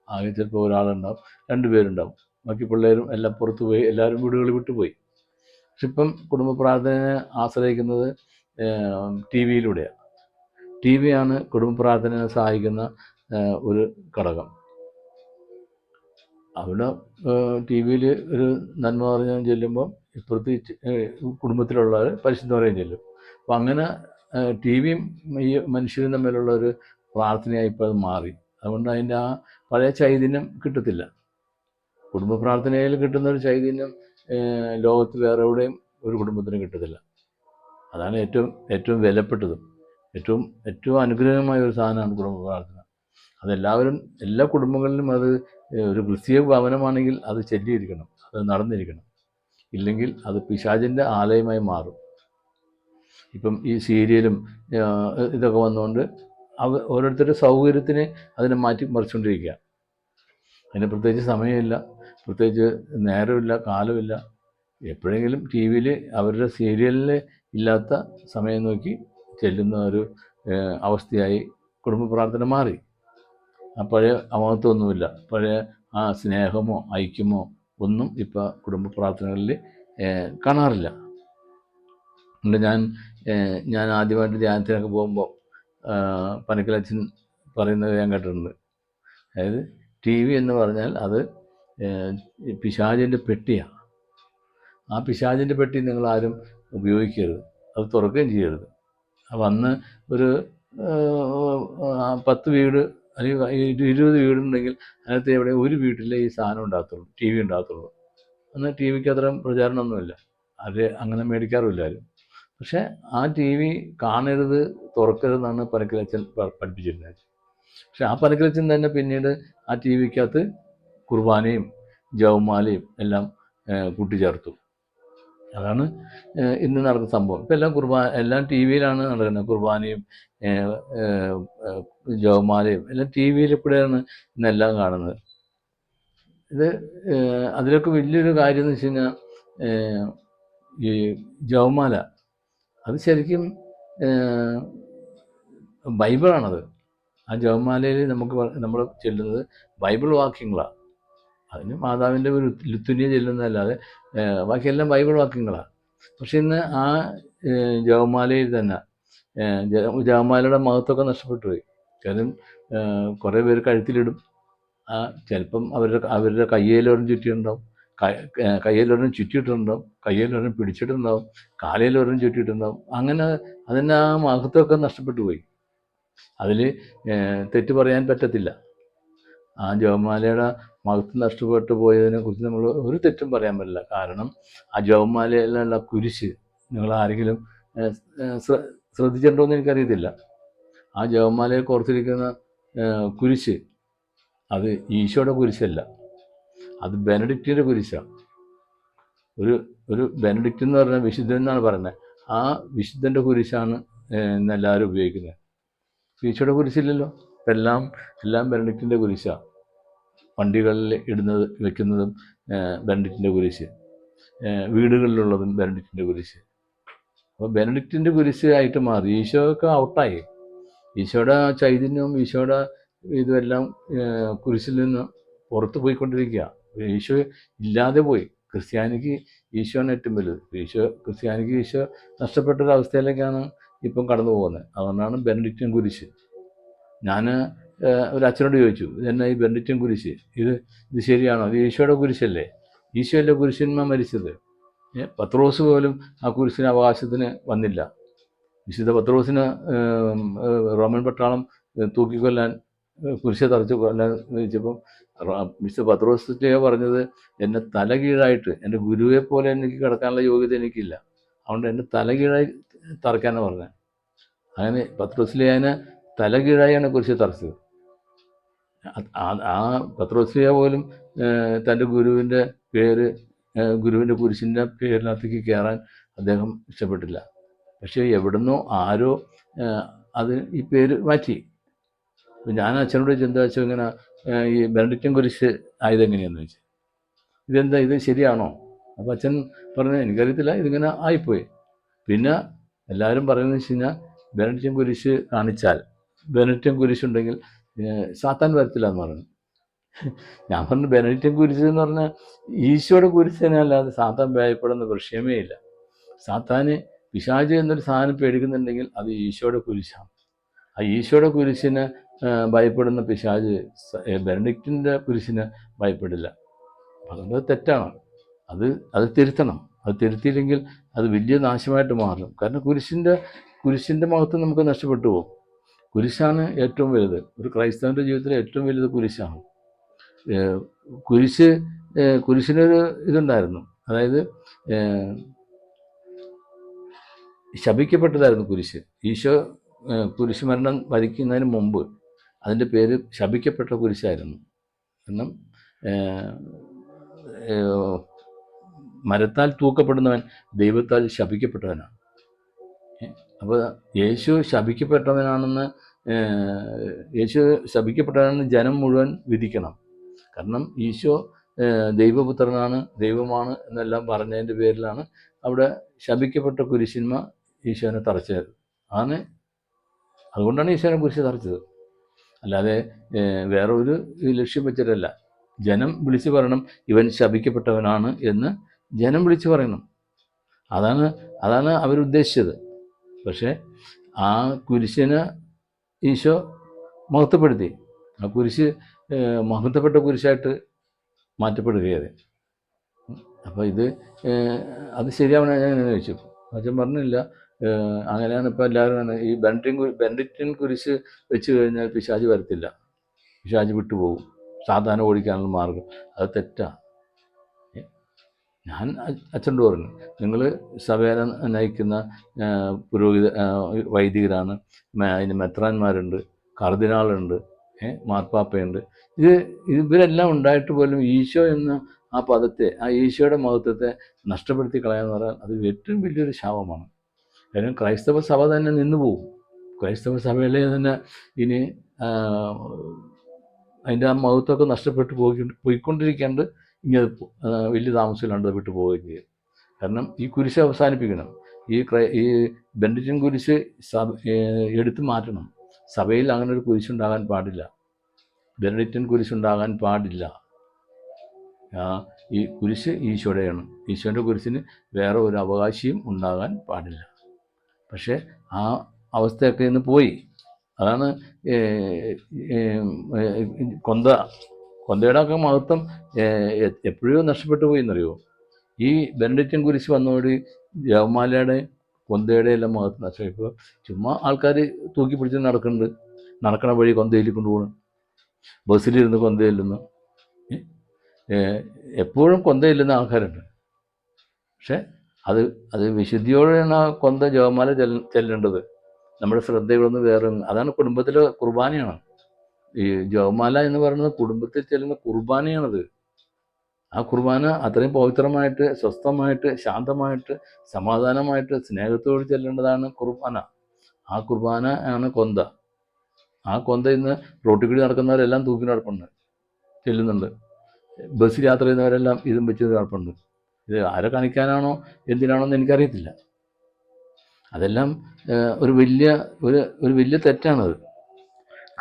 ആകെ ചിലപ്പോൾ ഒരാളുണ്ടാവും, 2 പേരുണ്ടാവും, ബാക്കി പിള്ളേരും എല്ലാം പുറത്ത് പോയി, എല്ലാവരും വീടുകളിൽ വിട്ടുപോയി. പക്ഷെ ഇപ്പം കുടുംബ പ്രാർത്ഥനയെ ആശ്രയിക്കുന്നത് ടി വിയിലൂടെയാണ്. ടി വിയാണ് കുടുംബ പ്രാർത്ഥനയെ സഹായിക്കുന്ന ഒരു ഘടകം. അവിടെ ടി വിയിൽ ഒരു നന്മ പറഞ്ഞാൽ ചെല്ലുമ്പം ഇപ്പുറത്ത് കുടുംബത്തിലുള്ളവർ പരിശുദ്ധ പറയും ചെല്ലും. അപ്പം അങ്ങനെ ടി വിയും ഈ മനുഷ്യരും തമ്മിലുള്ള ഒരു പ്രാർത്ഥനയായി ഇപ്പോൾ അത് മാറി. അതുകൊണ്ട് അതിൻ്റെ ആ പഴയ ചൈതന്യം കിട്ടത്തില്ല. കുടുംബ പ്രാർത്ഥനയിൽ കിട്ടുന്ന ഒരു ചൈതന്യം ലോകത്ത് വേറെ എവിടെയും ഒരു കുടുംബത്തിനും കിട്ടത്തില്ല. അതാണ് ഏറ്റവും വിലപ്പെട്ടതും ഏറ്റവും അനുഗ്രഹമായ ഒരു സാധനമാണ് കുടുംബ പ്രാർത്ഥന. അതെല്ലാവരും, എല്ലാ കുടുംബങ്ങളിലും അത് ഒരു ക്രിസ്തീയ ഭവനമാണെങ്കിൽ അത് ചൊല്ലിയിരിക്കണം, അത് നടന്നിരിക്കണം. ഇല്ലെങ്കിൽ അത് പിശാചിൻ്റെ ആലയമായി മാറും. ഇപ്പം ഈ സീരിയലും ഇതൊക്കെ വന്നുകൊണ്ട് ഓരോരുത്തരുടെ സൗകര്യത്തിന് അതിനെ മാറ്റി മറിച്ചുകൊണ്ടിരിക്കുക. അതിന് പ്രത്യേകിച്ച് സമയമില്ല, പ്രത്യേകിച്ച് നേരമില്ല, കാലമില്ല. എപ്പോഴെങ്കിലും ടി വിയിൽ അവരുടെ സീരിയലിൽ ഇല്ലാത്ത സമയം നോക്കി ചെല്ലുന്ന ഒരു അവസ്ഥയായി കുടുംബ പ്രാർത്ഥന മാറി. ആ പഴയ അമഹത്വമൊന്നുമില്ല, പഴയ ആ സ്നേഹമോ ഐക്യമോ ഒന്നും ഇപ്പോൾ കുടുംബ പ്രാർത്ഥനകളിൽ കാണാറില്ല. അതുകൊണ്ട് ഞാൻ ആദ്യമായിട്ട് ധ്യാനത്തിനൊക്കെ പോകുമ്പോൾ പനക്കലച്ചൻ പറയുന്നത് ഞാൻ കേട്ടിട്ടുണ്ട്. അതായത് ടി വി എന്ന് പറഞ്ഞാൽ അത് പിശാചിൻ്റെ പെട്ടിയാണ്. ആ പിശാചിൻ്റെ പെട്ടി നിങ്ങളാരും ഉപയോഗിക്കരുത്, അത് തുറക്കുകയും ചെയ്യരുത്. അപ്പം അന്ന് ഒരു 10 വീട് അല്ലെങ്കിൽ 20 വീടുണ്ടെങ്കിൽ അതിനകത്ത് എവിടെ ഒരു വീട്ടിലെ ഈ സാധനം ഉണ്ടാകത്തുള്ളൂ, ടി വി ഉണ്ടാകത്തുള്ളൂ. അന്ന് ടി വിക്ക് അത്രയും പ്രചാരണമൊന്നുമില്ല, അത് അങ്ങനെ മേടിക്കാറുമില്ല ആരും. പക്ഷേ ആ ടി വി കാണരുത്, തുറക്കരുതെന്നാണ് പനക്കലച്ചൻ പഠിപ്പിച്ചിരുന്നത്. പക്ഷെ ആ പനക്കലച്ചൻ തന്നെ പിന്നീട് ആ ടി വിക്കകത്ത് കുർബാനയും ജപമാലയും എല്ലാം കൂട്ടിച്ചേർത്തു. അതാണ് ഇന്ന് നടക്കുന്ന സംഭവം. ഇപ്പം എല്ലാം ടി വിയിലാണ് നടക്കുന്നത്. കുർബാനയും ജപമാലയും എല്ലാം ടി വിയിൽ കൂടെയാണ് ഇന്നെല്ലാം കാണുന്നത്. ഇത് അതിലൊക്കെ വലിയൊരു കാര്യം എന്ന് വെച്ച് കഴിഞ്ഞാൽ ഈ ജപമാല അത് ശരിക്കും ബൈബിളാണത്. ആ ജപമാലയിൽ നമ്മൾ ചെല്ലുന്നത് ബൈബിൾ വാക്യങ്ങളാണ്. അതിന് മാതാവിൻ്റെ ഒരു ലുത്തുനിയ ചെല്ലുന്നതല്ലാതെ ബാക്കിയെല്ലാം ബൈബിൾ വാക്യങ്ങളാണ്. പക്ഷെ ഇന്ന് ആ ജപമാലയിൽ തന്നെ ജപമാലയുടെ മഹത്വമൊക്കെ നഷ്ടപ്പെട്ടു പോയി. കാര്യം കുറേ പേര് കഴുത്തിലിടും. ചിലപ്പം അവരുടെ കയ്യിലൊരെണ്ണം ചുറ്റിയിട്ടുണ്ടാവും, കയ്യിലൊരെണ്ണം ചുറ്റിയിട്ടുണ്ടാവും, കയ്യിലൊരെണ്ണം പിടിച്ചിട്ടുണ്ടാവും, കാലയിലൊരെണ്ണം ചുറ്റിയിട്ടുണ്ടാവും. അങ്ങനെ അതിൻ്റെ ആ മഹത്വമൊക്കെ നഷ്ടപ്പെട്ടു പോയി. അതിൽ തെറ്റ് പറയാൻ പറ്റത്തില്ല. ആ ജപമാലയുടെ മഹത്വം നഷ്ടപ്പെട്ടു പോയതിനെ കുറിച്ച് നമ്മൾ ഒരു തെറ്റും പറയാൻ പറ്റില്ല. കാരണം ആ ജപമാലയിലുള്ള കുരിശ് നിങ്ങൾ ആരെങ്കിലും ശ്രദ്ധിച്ചിട്ടുണ്ടോ എന്ന് എനിക്കറിയത്തില്ല. ആ ജപമാലയിൽ കോർത്തിരിക്കുന്ന കുരിശ് അത് ഈശോയുടെ കുരിശല്ല, അത് ബെനഡിക്റ്റിൻ്റെ കുരിശാണ്. ഒരു ബെനഡിക്റ്റ് എന്ന് പറഞ്ഞാൽ വിശുദ്ധൻ എന്നാണ് പറയുന്നത്. ആ വിശുദ്ധൻ്റെ കുരിശാണ് ഇന്നെല്ലാവരും ഉപയോഗിക്കുന്നത്. ഈശോയുടെ കുരിശില്ലല്ലോ. എല്ലാം ബെനഡിക്റ്റിൻ്റെ കുരിശാണ്. വണ്ടികളിൽ വെക്കുന്നതും ബെനഡിക്റ്റിൻ്റെ കുരിശ്, വീടുകളിലുള്ളതും ബെനഡിക്റ്റിൻ്റെ കുരിശ്. അപ്പോൾ ബെനഡിക്റ്റിൻ്റെ കുരിശ് ആയിട്ട് മാറി. ഈശോയൊക്കെ ഔട്ടായി. ഈശോയുടെ ചൈതന്യവും ഈശോയുടെ ഇതുമെല്ലാം കുരിശിൽ നിന്ന് പുറത്ത് പോയിക്കൊണ്ടിരിക്കുക. ഈശോ ഇല്ലാതെ പോയി. ക്രിസ്ത്യാനിക്ക് ഈശോയാണ് ഏറ്റവും വലുത്. ക്രിസ്ത്യാനിക്ക് ഈശോ നഷ്ടപ്പെട്ടൊരവസ്ഥയിലേക്കാണ് ഇപ്പം കടന്നു പോകുന്നത്. അതുകൊണ്ടാണ് ബെനഡിക്റ്റിൻ കുരിശ്. ഞാൻ ഒരു അച്ഛനോട് ചോദിച്ചു, ഇതെന്നാ ഈ ബെനഡിക്റ്റിൻ കുരിശ്, ഇത് ശരിയാണോ? ഇത് ഈശോയുടെ കുരിശല്ലേ? ഈശോയല്ലേ കുരിശന്മാർ മരിച്ചത്? പത്രോസ് പോലും ആ കുരിശിന് അവകാശത്തിന് വന്നില്ല. വിശുദ്ധ പത്രോസിന് റോമൻ പട്ടാളം തൂക്കിക്കൊല്ലാൻ, കുരിശ് തറച്ച് കൊല്ലാൻ വെച്ചപ്പം വിശുദ്ധ പത്രോസ് പറഞ്ഞത്, എന്നെ തലകീഴായിട്ട് എൻ്റെ ഗുരുവെ പോലെ എനിക്ക് കിടക്കാനുള്ള യോഗ്യത എനിക്കില്ല, അതുകൊണ്ട് എന്നെ തലകീഴായി തറയ്ക്കാനാണ് പറഞ്ഞത്. അങ്ങനെ പത്രോസ്ലിയാനെ തലകീഴായാണ് കുരിശ് തറച്ചത്. ആ പത്രോസ്ലിയ പോലും തൻ്റെ ഗുരുവിൻ്റെ കുരിശിൻ്റെ പേരിനകത്തേക്ക് കയറാൻ അദ്ദേഹം ഇഷ്ടപ്പെട്ടില്ല. പക്ഷേ എവിടുന്നോ ആരോ ഈ പേര് മാറ്റി. ഞാൻ അച്ഛനോട് ചിന്ത വെച്ചു, ഇങ്ങനെ ഈ ബെനഡിക്റ്റിൻ കുരിശ് ആയതെങ്ങനെയാണെന്ന് വെച്ചു. ഇത് ശരിയാണോ? അപ്പോൾ അച്ഛൻ പറഞ്ഞു, എനിക്കറിയത്തില്ല, ഇതിങ്ങനെ ആയിപ്പോയി. പിന്നെ എല്ലാവരും പറയുന്നത് വെച്ച് കഴിഞ്ഞാൽ, ബെനഡിക്റ്റിൻ കുരിശ് കാണിച്ചാൽ, ബെനഡിക്റ്റിൻ കുരിശുണ്ടെങ്കിൽ സാത്താൻ വരത്തില്ല എന്ന് പറഞ്ഞു. ഞാൻ പറഞ്ഞു, ബെനഡിക്റ്റിൻ കുരിശ് എന്ന് പറഞ്ഞാൽ ഈശോയുടെ കുരിശിനല്ലാതെ സാത്താൻ ഭയപ്പെടുന്ന വിഷയമേ ഇല്ല. സാത്താന് പിശാച് എന്നൊരു സാധനം പേടിക്കുന്നുണ്ടെങ്കിൽ അത് ഈശോയുടെ കുരിശാണ്. ആ ഈശോയുടെ കുരിശിന് ഭയപ്പെടുന്ന പിശാച് ബെനഡിക്റ്റിൻ്റെ കുരിശിന് ഭയപ്പെടില്ല. അതുകൊണ്ട് തെറ്റാണ്. അത് തിരുത്തണം. അത് തിരുത്തിയില്ലെങ്കിൽ അത് വലിയ നാശമായിട്ട് മാറും. കാരണം കുരിശിൻ്റെ മഹത്വം നമുക്ക് നഷ്ടപ്പെട്ടു പോകും. കുരിശാണ് ഏറ്റവും വലുത്. ഒരു ക്രൈസ്തവൻ്റെ ജീവിതത്തിലെ ഏറ്റവും വലുത് കുരിശാണ്. കുരിശിനൊരു ഇതുണ്ടായിരുന്നു. അതായത് ശപിക്കപ്പെട്ടതായിരുന്നു കുരിശ്. ഈശോ കുരിശ് മരണം വരിക്കുന്നതിന് മുമ്പ് അതിൻ്റെ പേര് ശപിക്കപ്പെട്ട കുരിശായിരുന്നു. കാരണം മരത്താൽ തൂക്കപ്പെടുന്നവൻ ദൈവത്താൽ ശപിക്കപ്പെട്ടവനാണ്. അപ്പോൾ യേശു ശപിക്കപ്പെട്ടവനാണെന്ന് ജനം മുഴുവൻ വിധിക്കണം. കാരണം ഈശോ ദൈവപുത്രനാണ്, ദൈവമാണ് എന്നെല്ലാം പറഞ്ഞതിൻ്റെ പേരിലാണ് അവിടെ ശപിക്കപ്പെട്ട കുരിശിന്മ ഈശോനെ തറച്ചത്. അതുകൊണ്ടാണ് ഈശോനെ കുരിശ് തറച്ചത്. അല്ലാതെ വേറെ ഒരു ലക്ഷ്യം വെച്ചിട്ടല്ല. ജനം വിളിച്ചു പറയണം, ഇവൻ ശപിക്കപ്പെട്ടവനാണ് എന്ന് ജനം വിളിച്ചു പറയണം. അതാണ് അവരുദ്ദേശിച്ചത്. പക്ഷേ ആ കുരിശിനെ ഈശോ മഹത്വപ്പെടുത്തി. ആ കുരിശ് മഹത്വപ്പെട്ട കുരിശായിട്ട് മാറ്റപ്പെടുകയത്. അപ്പോൾ അത് ശരിയാവണം ഞാൻ ചോദിച്ചു. അച്ഛൻ പറഞ്ഞില്ല, അങ്ങനെയാണ് ഇപ്പോൾ എല്ലാവരും ഈ ബെനഡിക്റ്റിൻ കുരിശ് വെച്ച് കഴിഞ്ഞാൽ പിശാച് വരത്തില്ല, പിശാച് വിട്ടുപോകും, സാധാരണ ഓടിക്കാനുള്ള മാർഗം. അത് തെറ്റാണ്. ഞാൻ അച്ഛനോട് പറഞ്ഞു, നിങ്ങൾ സഭയെ നയിക്കുന്ന വൈദികരാണ്, അതിന് മെത്രാന്മാരുണ്ട്, കർദിനാളുണ്ട്, മാർപ്പാപ്പയുണ്ട്. ഇവരെല്ലാം ഉണ്ടായിട്ട് പോലും ഈശോ എന്ന ആ പദത്തെ, ആ ഈശോയുടെ മഹത്വത്തെ നഷ്ടപ്പെടുത്തി കളയാന്ന് പറഞ്ഞാൽ അത് ഏറ്റവും വലിയൊരു ശാപമാണ്. കാര്യം ക്രൈസ്തവ സഭ തന്നെ നിന്നു പോകും. ക്രൈസ്തവ സഭയിലെ തന്നെ ഇനി അതിൻ്റെ ആ മഹത്വമൊക്കെ നഷ്ടപ്പെട്ടു പോയിക്കൊണ്ടിരിക്കേണ്ട, ഇങ്ങനെ വലിയ താമസമില്ലാണ്ട് വിട്ടു പോവുകയും ചെയ്യും. കാരണം ഈ കുരിശ് അവസാനിപ്പിക്കണം. ഈ ബെനഡിക്റ്റിൻ കുരിശ് എടുത്തു മാറ്റണം. സഭയിൽ അങ്ങനെ ഒരു കുരിശുണ്ടാകാൻ പാടില്ല. ബെനഡിക്റ്റിൻ കുരിശുണ്ടാകാൻ പാടില്ല. ഈ കുരിശ് ഈശോയുടെയാണ്. ഈശോൻ്റെ കുരിശിന് വേറെ ഒരു അവകാശിയും ഉണ്ടാകാൻ പാടില്ല. പക്ഷേ ആ അവസ്ഥയൊക്കെ ഇന്ന് പോയി. അതാണ് കൊന്തയുടെ ഒക്കെ മഹത്വം എപ്പോഴോ നഷ്ടപ്പെട്ടു പോയി എന്നറിയോ. ഈ ബെനഡിക്റ്റിൻ കുരിശ് വന്നതോടെ ജപമാലയുടെ കൊന്തയുടെ എല്ലാം മഹത്വം നഷ്ടമായി. ഇപ്പോൾ ചുമ്മാ ആൾക്കാർ തൂക്കി പിടിച്ച് നടക്കുന്നുണ്ട്. നടക്കണ വഴി കൊന്തയിൽ കൊണ്ടുപോകണം, ബസ്സിലിരുന്ന് കൊന്തയില്ലെന്ന്. എപ്പോഴും കൊന്തയില്ലെന്ന ആൾക്കാരുണ്ട്. പക്ഷെ അത് വിശുദ്ധിയോടെയാണ് ആ കൊന്ത ജപമാല ചെല്ലേണ്ടത്. നമ്മുടെ ശ്രദ്ധകളൊന്നും വേറെ. അതാണ് കുടുംബത്തിലെ കുർബാനയാണ്. ഈ ജപമാല എന്ന് പറയുന്നത് കുടുംബത്തിൽ ചെല്ലുന്ന കുർബാനയാണത്. ആ കുർബാന അത്രയും പവിത്രമായിട്ട്, സ്വസ്ഥമായിട്ട്, ശാന്തമായിട്ട്, സമാധാനമായിട്ട്, സ്നേഹത്തോട് ചെല്ലേണ്ടതാണ് കുർബാന. ആ കുർബാന ആണ് കൊന്ത. ആ കൊന്ത ഇന്ന് റോട്ടിൽ കൂടി നടക്കുന്നവരെല്ലാം തൂക്കി നടപ്പുണ്ട്, ചെല്ലുന്നുണ്ട്. ബസ്സിൽ യാത്ര ചെയ്യുന്നവരെല്ലാം ഇതും വെച്ച് നടപ്പുണ്ട്. ഇത് ആരെ കാണിക്കാനാണോ എന്തിനാണോ എന്ന് എനിക്കറിയത്തില്ല. അതെല്ലാം ഒരു വലിയ തെറ്റാണത്.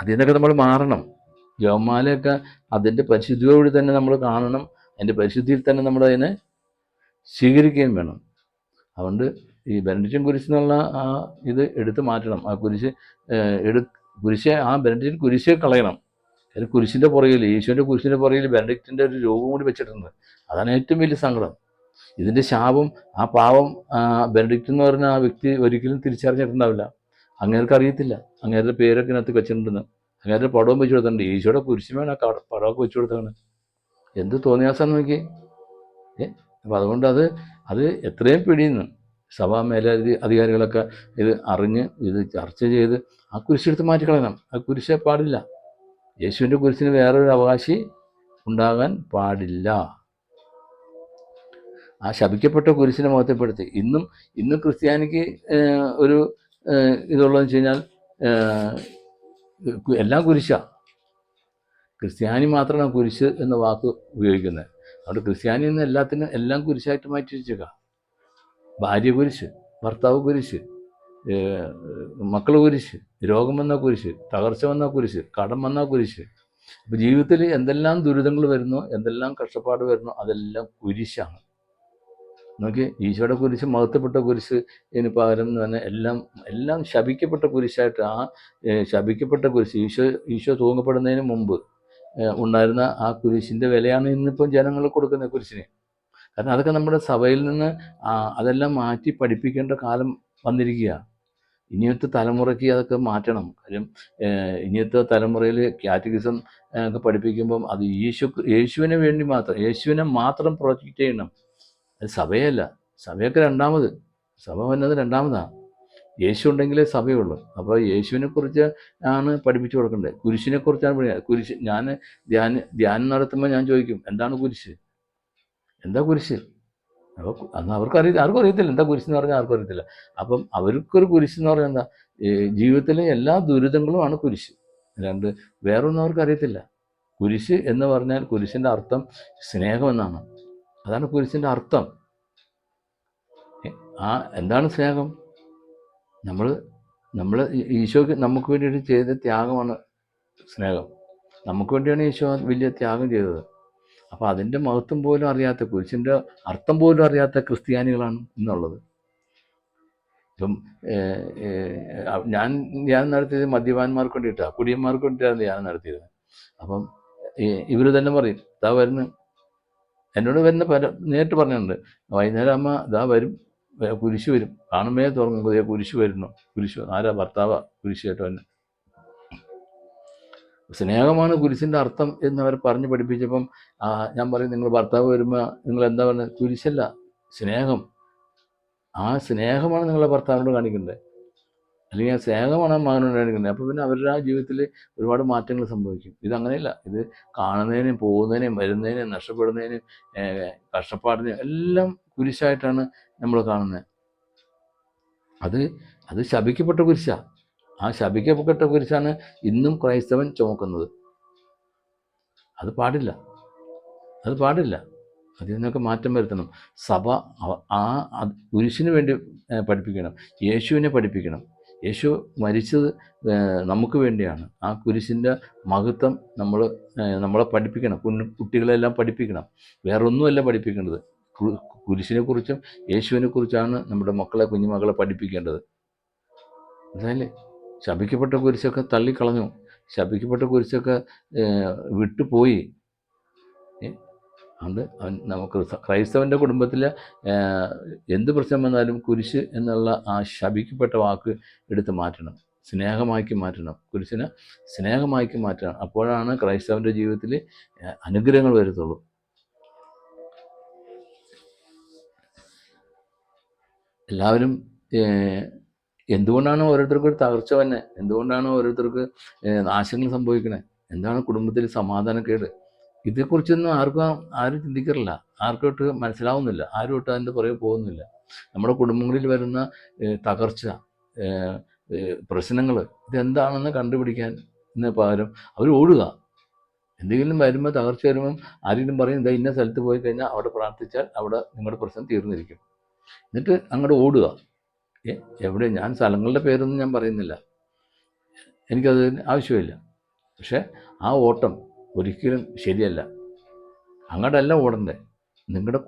അതിൽ നിന്നൊക്കെ നമ്മൾ മാറണം. ജപമാലയൊക്കെ അതിൻ്റെ പരിശുദ്ധിയോടുകൂടി തന്നെ നമ്മൾ കാണണം. അതിൻ്റെ പരിശുദ്ധിയിൽ തന്നെ നമ്മൾ അതിനെ സ്വീകരിക്കുകയും വേണം. അതുകൊണ്ട് ഈ ബെനഡിക്റ്റിൻ കുരിശ് എന്നുള്ള ആ ഇത് എടുത്തു മാറ്റണം. ആ കുരിശ് ആ ബെനഡിക്റ്റിൻ കുരിശ് കളയണം. അതിന് കുരിശിൻ്റെ പുറകിൽ, ഈശോൻ്റെ കുരിശിൻ്റെ പുറകിൽ ബെനഡിക്റ്റിൻ്റെ ഒരു രൂപം കൂടി വെച്ചിട്ടുണ്ട്. അതാണ് ഏറ്റവും വലിയ സങ്കടം. ഇതിൻ്റെ ശാപം, ആ പാവം ബെനഡിക്റ്റ് എന്ന് പറഞ്ഞ ആ വ്യക്തി ഒരിക്കലും തിരിച്ചറിഞ്ഞിട്ടുണ്ടാവില്ല. അങ്ങേർക്ക് അറിയത്തില്ല അങ്ങേരുടെ പേരൊക്കെ ഇതിനകത്ത് വെച്ചിട്ടുണ്ടെന്ന്. അങ്ങേരുടെ പടവും വെച്ച് കൊടുത്തിട്ടുണ്ട്. ഈശോയുടെ കുരിശുമേണ് ആ പടമൊക്കെ വെച്ച് കൊടുത്താണ്. എന്ത് തോന്നിയാസം നോക്കി. അപ്പം അതുകൊണ്ട് അത് എത്രയും പിടിയുന്നു. സഭാ മേലധികാരികളൊക്കെ ഇത് അറിഞ്ഞ് ഇത് ചർച്ച ചെയ്ത് ആ കുരിശെടുത്ത് മാറ്റിക്കളയണം. ആ കുരിശേ പാടില്ല. യേശുവിൻ്റെ കുരിശിന് വേറൊരു അവകാശി ഉണ്ടാകാൻ പാടില്ല. ആ ശപിക്കപ്പെട്ട കുരിശിനെ മഹത്വപ്പെടുത്തി ഇന്നും ക്രിസ്ത്യാനിക്ക് ഒരു ഇതുള്ളതെന്ന് വെച്ച് കഴിഞ്ഞാൽ എല്ലാം കുരിശാണ്. ക്രിസ്ത്യാനി മാത്രമാണ് കുരിശ് എന്ന വാക്ക് ഉപയോഗിക്കുന്നത്. അതുകൊണ്ട് ക്രിസ്ത്യാനി എന്ന് എല്ലാം കുരിശായിട്ട് മാറ്റി വെച്ചേക്കാം. ഭാര്യ കുരിശ്, ഭർത്താവ് കുരിശ്, മക്കൾ കുരിശ്, രോഗം വന്ന കുരിശ്, തകർച്ച വന്ന കുരിശ്, കടം വന്ന കുരിശ്. അപ്പോൾ ജീവിതത്തിൽ എന്തെല്ലാം ദുരിതങ്ങൾ വരുന്നോ, എന്തെല്ലാം കഷ്ടപ്പാട് വരുന്നോ, അതെല്ലാം കുരിശാണ്. നോക്കി, ഈശോയുടെ കുരിശ് മഹത്വപ്പെട്ട കുരിശ് ഇതിന് പകരം തന്നെ എല്ലാം ശപിക്കപ്പെട്ട കുരിശായിട്ട്. ആ ശപിക്കപ്പെട്ട കുരിശ് ഈശോ തൂങ്ങപ്പെടുന്നതിന് മുമ്പ് ഉണ്ടായിരുന്ന ആ കുരിശിൻ്റെ വിലയാണ് ഇന്നിപ്പം ജനങ്ങൾ കൊടുക്കുന്ന കുരിശിന്. കാരണം അതൊക്കെ നമ്മുടെ സഭയിൽ നിന്ന് അതെല്ലാം മാറ്റി പഠിപ്പിക്കേണ്ട കാലം വന്നിരിക്കുക. ഇനിയത്തെ തലമുറയ്ക്ക് അതൊക്കെ മാറ്റണം. കാര്യം ഇനിയത്തെ തലമുറയിൽ കാറ്റഗിസം ഒക്കെ പഠിപ്പിക്കുമ്പം അത് യേശുവിനെ വേണ്ടി മാത്രം, യേശുവിനെ മാത്രം പ്രൊജക്റ്റ് ചെയ്യണം. അത് സഭയല്ല. സഭയൊക്കെ രണ്ടാമത്. സഭ വന്നത് രണ്ടാമതാണ്. യേശു ഉണ്ടെങ്കിലേ സഭയുള്ളൂ. അപ്പോൾ യേശുവിനെക്കുറിച്ച് ആണ് പഠിപ്പിച്ചു കൊടുക്കേണ്ടത്. കുരിശിനെക്കുറിച്ചാണ് പഠിക്കുക. കുരിശ് ഞാൻ ധ്യാനം നടത്തുമ്പോൾ ഞാൻ ചോദിക്കും, എന്താണ് കുരിശ്, എന്താ കുരിശ്? അപ്പോൾ അന്ന് ആർക്കും അറിയത്തില്ല എന്താ കുരിശെന്ന് പറഞ്ഞാൽ. ആർക്കും അറിയത്തില്ല. അപ്പം അവർക്കൊരു കുരിശെന്ന് പറഞ്ഞാൽ എന്താ, ജീവിതത്തിലെ എല്ലാ ദുരിതങ്ങളുമാണ് കുരിശ്. വേറൊന്നും അവർക്ക് അറിയത്തില്ല. കുരിശ് എന്ന് പറഞ്ഞാൽ കുരിശിൻ്റെ അർത്ഥം സ്നേഹമെന്നാണ്. അതാണ് കുരിശിൻ്റെ അർത്ഥം. എന്താണ് സ്നേഹം? നമ്മൾ ഈശോയ്ക്ക് നമുക്ക് വേണ്ടിയിട്ട് ചെയ്ത ത്യാഗമാണ് സ്നേഹം. നമുക്ക് വേണ്ടിയാണ് ഈശോ വലിയ ത്യാഗം ചെയ്തത്. അപ്പോൾ അതിൻ്റെ മഹത്വം പോലും അറിയാത്ത, കുരിശിൻ്റെ അർത്ഥം പോലും അറിയാത്ത ക്രിസ്ത്യാനികളാണ് ഇന്നുള്ളത്. ഇപ്പം ഞാൻ നടത്തിയത് മദ്യപാന്മാർക്ക് വേണ്ടിയിട്ടാണ്, കുടിയന്മാർക്ക് വേണ്ടിയിട്ടാണ് ഞാൻ നടത്തിയത്. അപ്പം ഇവർ തന്നെ പറയും, ഇതാ വരുന്നു. എന്നോട് നേരിട്ട് പറഞ്ഞിട്ടുണ്ട്, വൈകുന്നേരം അമ്മ ഇതാ വരും, കുരിശ് വരും, കാണുമ്പേ തുറന്നു കുരിശ് വരുന്നു. കുരിശ് ആരാ? ഭർത്താവാ കുരിശ് കേട്ടോ. തന്നെ സ്നേഹമാണ് കുരിശിൻ്റെ അർത്ഥം എന്നവർ പറഞ്ഞ് പഠിപ്പിച്ചപ്പം ഞാൻ പറയും, നിങ്ങൾ ഭർത്താവ് വരുമ്പോൾ നിങ്ങൾ എന്താ പറയുന്നത്? കുരിശല്ല, സ്നേഹം. ആ സ്നേഹമാണ് നിങ്ങളെ ഭർത്താവിനോട് കാണിക്കേണ്ടത്, അല്ലെങ്കിൽ ആ സ്നേഹമാണ് മകനോട് കാണിക്കേണ്ടത്. അപ്പോൾ പിന്നെ അവരുടെ ആ ജീവിതത്തിൽ ഒരുപാട് മാറ്റങ്ങൾ സംഭവിക്കും. ഇതങ്ങനെയല്ല. ഇത് കാണുന്നതിനും പോകുന്നതിനും വരുന്നതിനും നഷ്ടപ്പെടുന്നതിനും കഷ്ടപ്പാടിനും എല്ലാം കുരിശായിട്ടാണ് നമ്മൾ കാണുന്നത്. അത് ശപിക്കപ്പെട്ട കുരിശാണ്. ആ ശപിക്കപ്പെട്ട കുരിശാണ് ഇന്നും ക്രൈസ്തവൻ ചുമക്കുന്നത്. അത് പാടില്ല. അതിൽ നിന്നൊക്കെ മാറ്റം വരുത്തണം. സഭ കുരിശിന് വേണ്ടി പഠിപ്പിക്കണം. യേശുവിനെ പഠിപ്പിക്കണം. യേശു മരിച്ചത് നമുക്ക് വേണ്ടിയാണ്. ആ കുരിശിൻ്റെ മഹത്വം നമ്മളെ പഠിപ്പിക്കണം. കുട്ടികളെല്ലാം പഠിപ്പിക്കണം. വേറൊന്നുമല്ല പഠിപ്പിക്കേണ്ടത്. കുരിശിനെക്കുറിച്ചും യേശുവിനെക്കുറിച്ചാണ് നമ്മുടെ കുഞ്ഞുമക്കളെ പഠിപ്പിക്കേണ്ടത്. മനസ്സിലായില്ലേ? ശപിക്കപ്പെട്ട കുരിശൊക്കെ തള്ളിക്കളഞ്ഞു. ശപിക്കപ്പെട്ട കുരിശൊക്കെ വിട്ടുപോയി. അതുകൊണ്ട് നമുക്ക് ക്രൈസ്തവൻ്റെ കുടുംബത്തിൽ എന്ത് പ്രശ്നം വന്നാലും കുരിശ് എന്നുള്ള ആ ശപിക്കപ്പെട്ട വാക്ക് എടുത്ത് മാറ്റണം. സ്നേഹമാക്കി മാറ്റണം. കുരിശിനെ സ്നേഹമാക്കി മാറ്റണം. അപ്പോഴാണ് ക്രൈസ്തവൻ്റെ ജീവിതത്തിൽ അനുഗ്രഹങ്ങൾ വരുത്തുള്ളൂ. എല്ലാവരും എന്തുകൊണ്ടാണ് ഓരോരുത്തർക്കും ഒരു തകർച്ച തന്നെ? എന്തുകൊണ്ടാണ് ഓരോരുത്തർക്ക് നാശങ്ങൾ സംഭവിക്കണേ? എന്താണ് കുടുംബത്തിൽ സമാധാനക്കേട്? ഇതേക്കുറിച്ചൊന്നും ആരും ചിന്തിക്കാറില്ല. ആർക്കോട്ട് മനസ്സിലാവുന്നില്ല. ആരും ഒട്ട് അതിൻ്റെ പുറകെ പോകുന്നില്ല. നമ്മുടെ കുടുംബങ്ങളിൽ വരുന്ന തകർച്ച, പ്രശ്നങ്ങൾ ഇതെന്താണെന്ന് കണ്ടുപിടിക്കാൻ പകരം അവർ ഓടുക. എന്തെങ്കിലും വരുമ്പോൾ, തകർച്ച വരുമ്പം ആരെങ്കിലും പറയും ഇതാ ഇന്ന സ്ഥലത്ത് പോയി കഴിഞ്ഞാൽ അവിടെ പ്രാർത്ഥിച്ചാൽ അവിടെ നിങ്ങളുടെ പ്രശ്നം തീർന്നിരിക്കും. എന്നിട്ട് അങ്ങോട്ട് ഓടുക. എവിടെ? ഞാൻ സ്ഥലങ്ങളുടെ പേരൊന്നും ഞാൻ പറയുന്നില്ല, എനിക്കത് ആവശ്യമില്ല. പക്ഷേ ആ ഓട്ടം ഒരിക്കലും ശരിയല്ല. അങ്ങോട്ടല്ല ഓടണ്ടേ. നിങ്ങളുടെ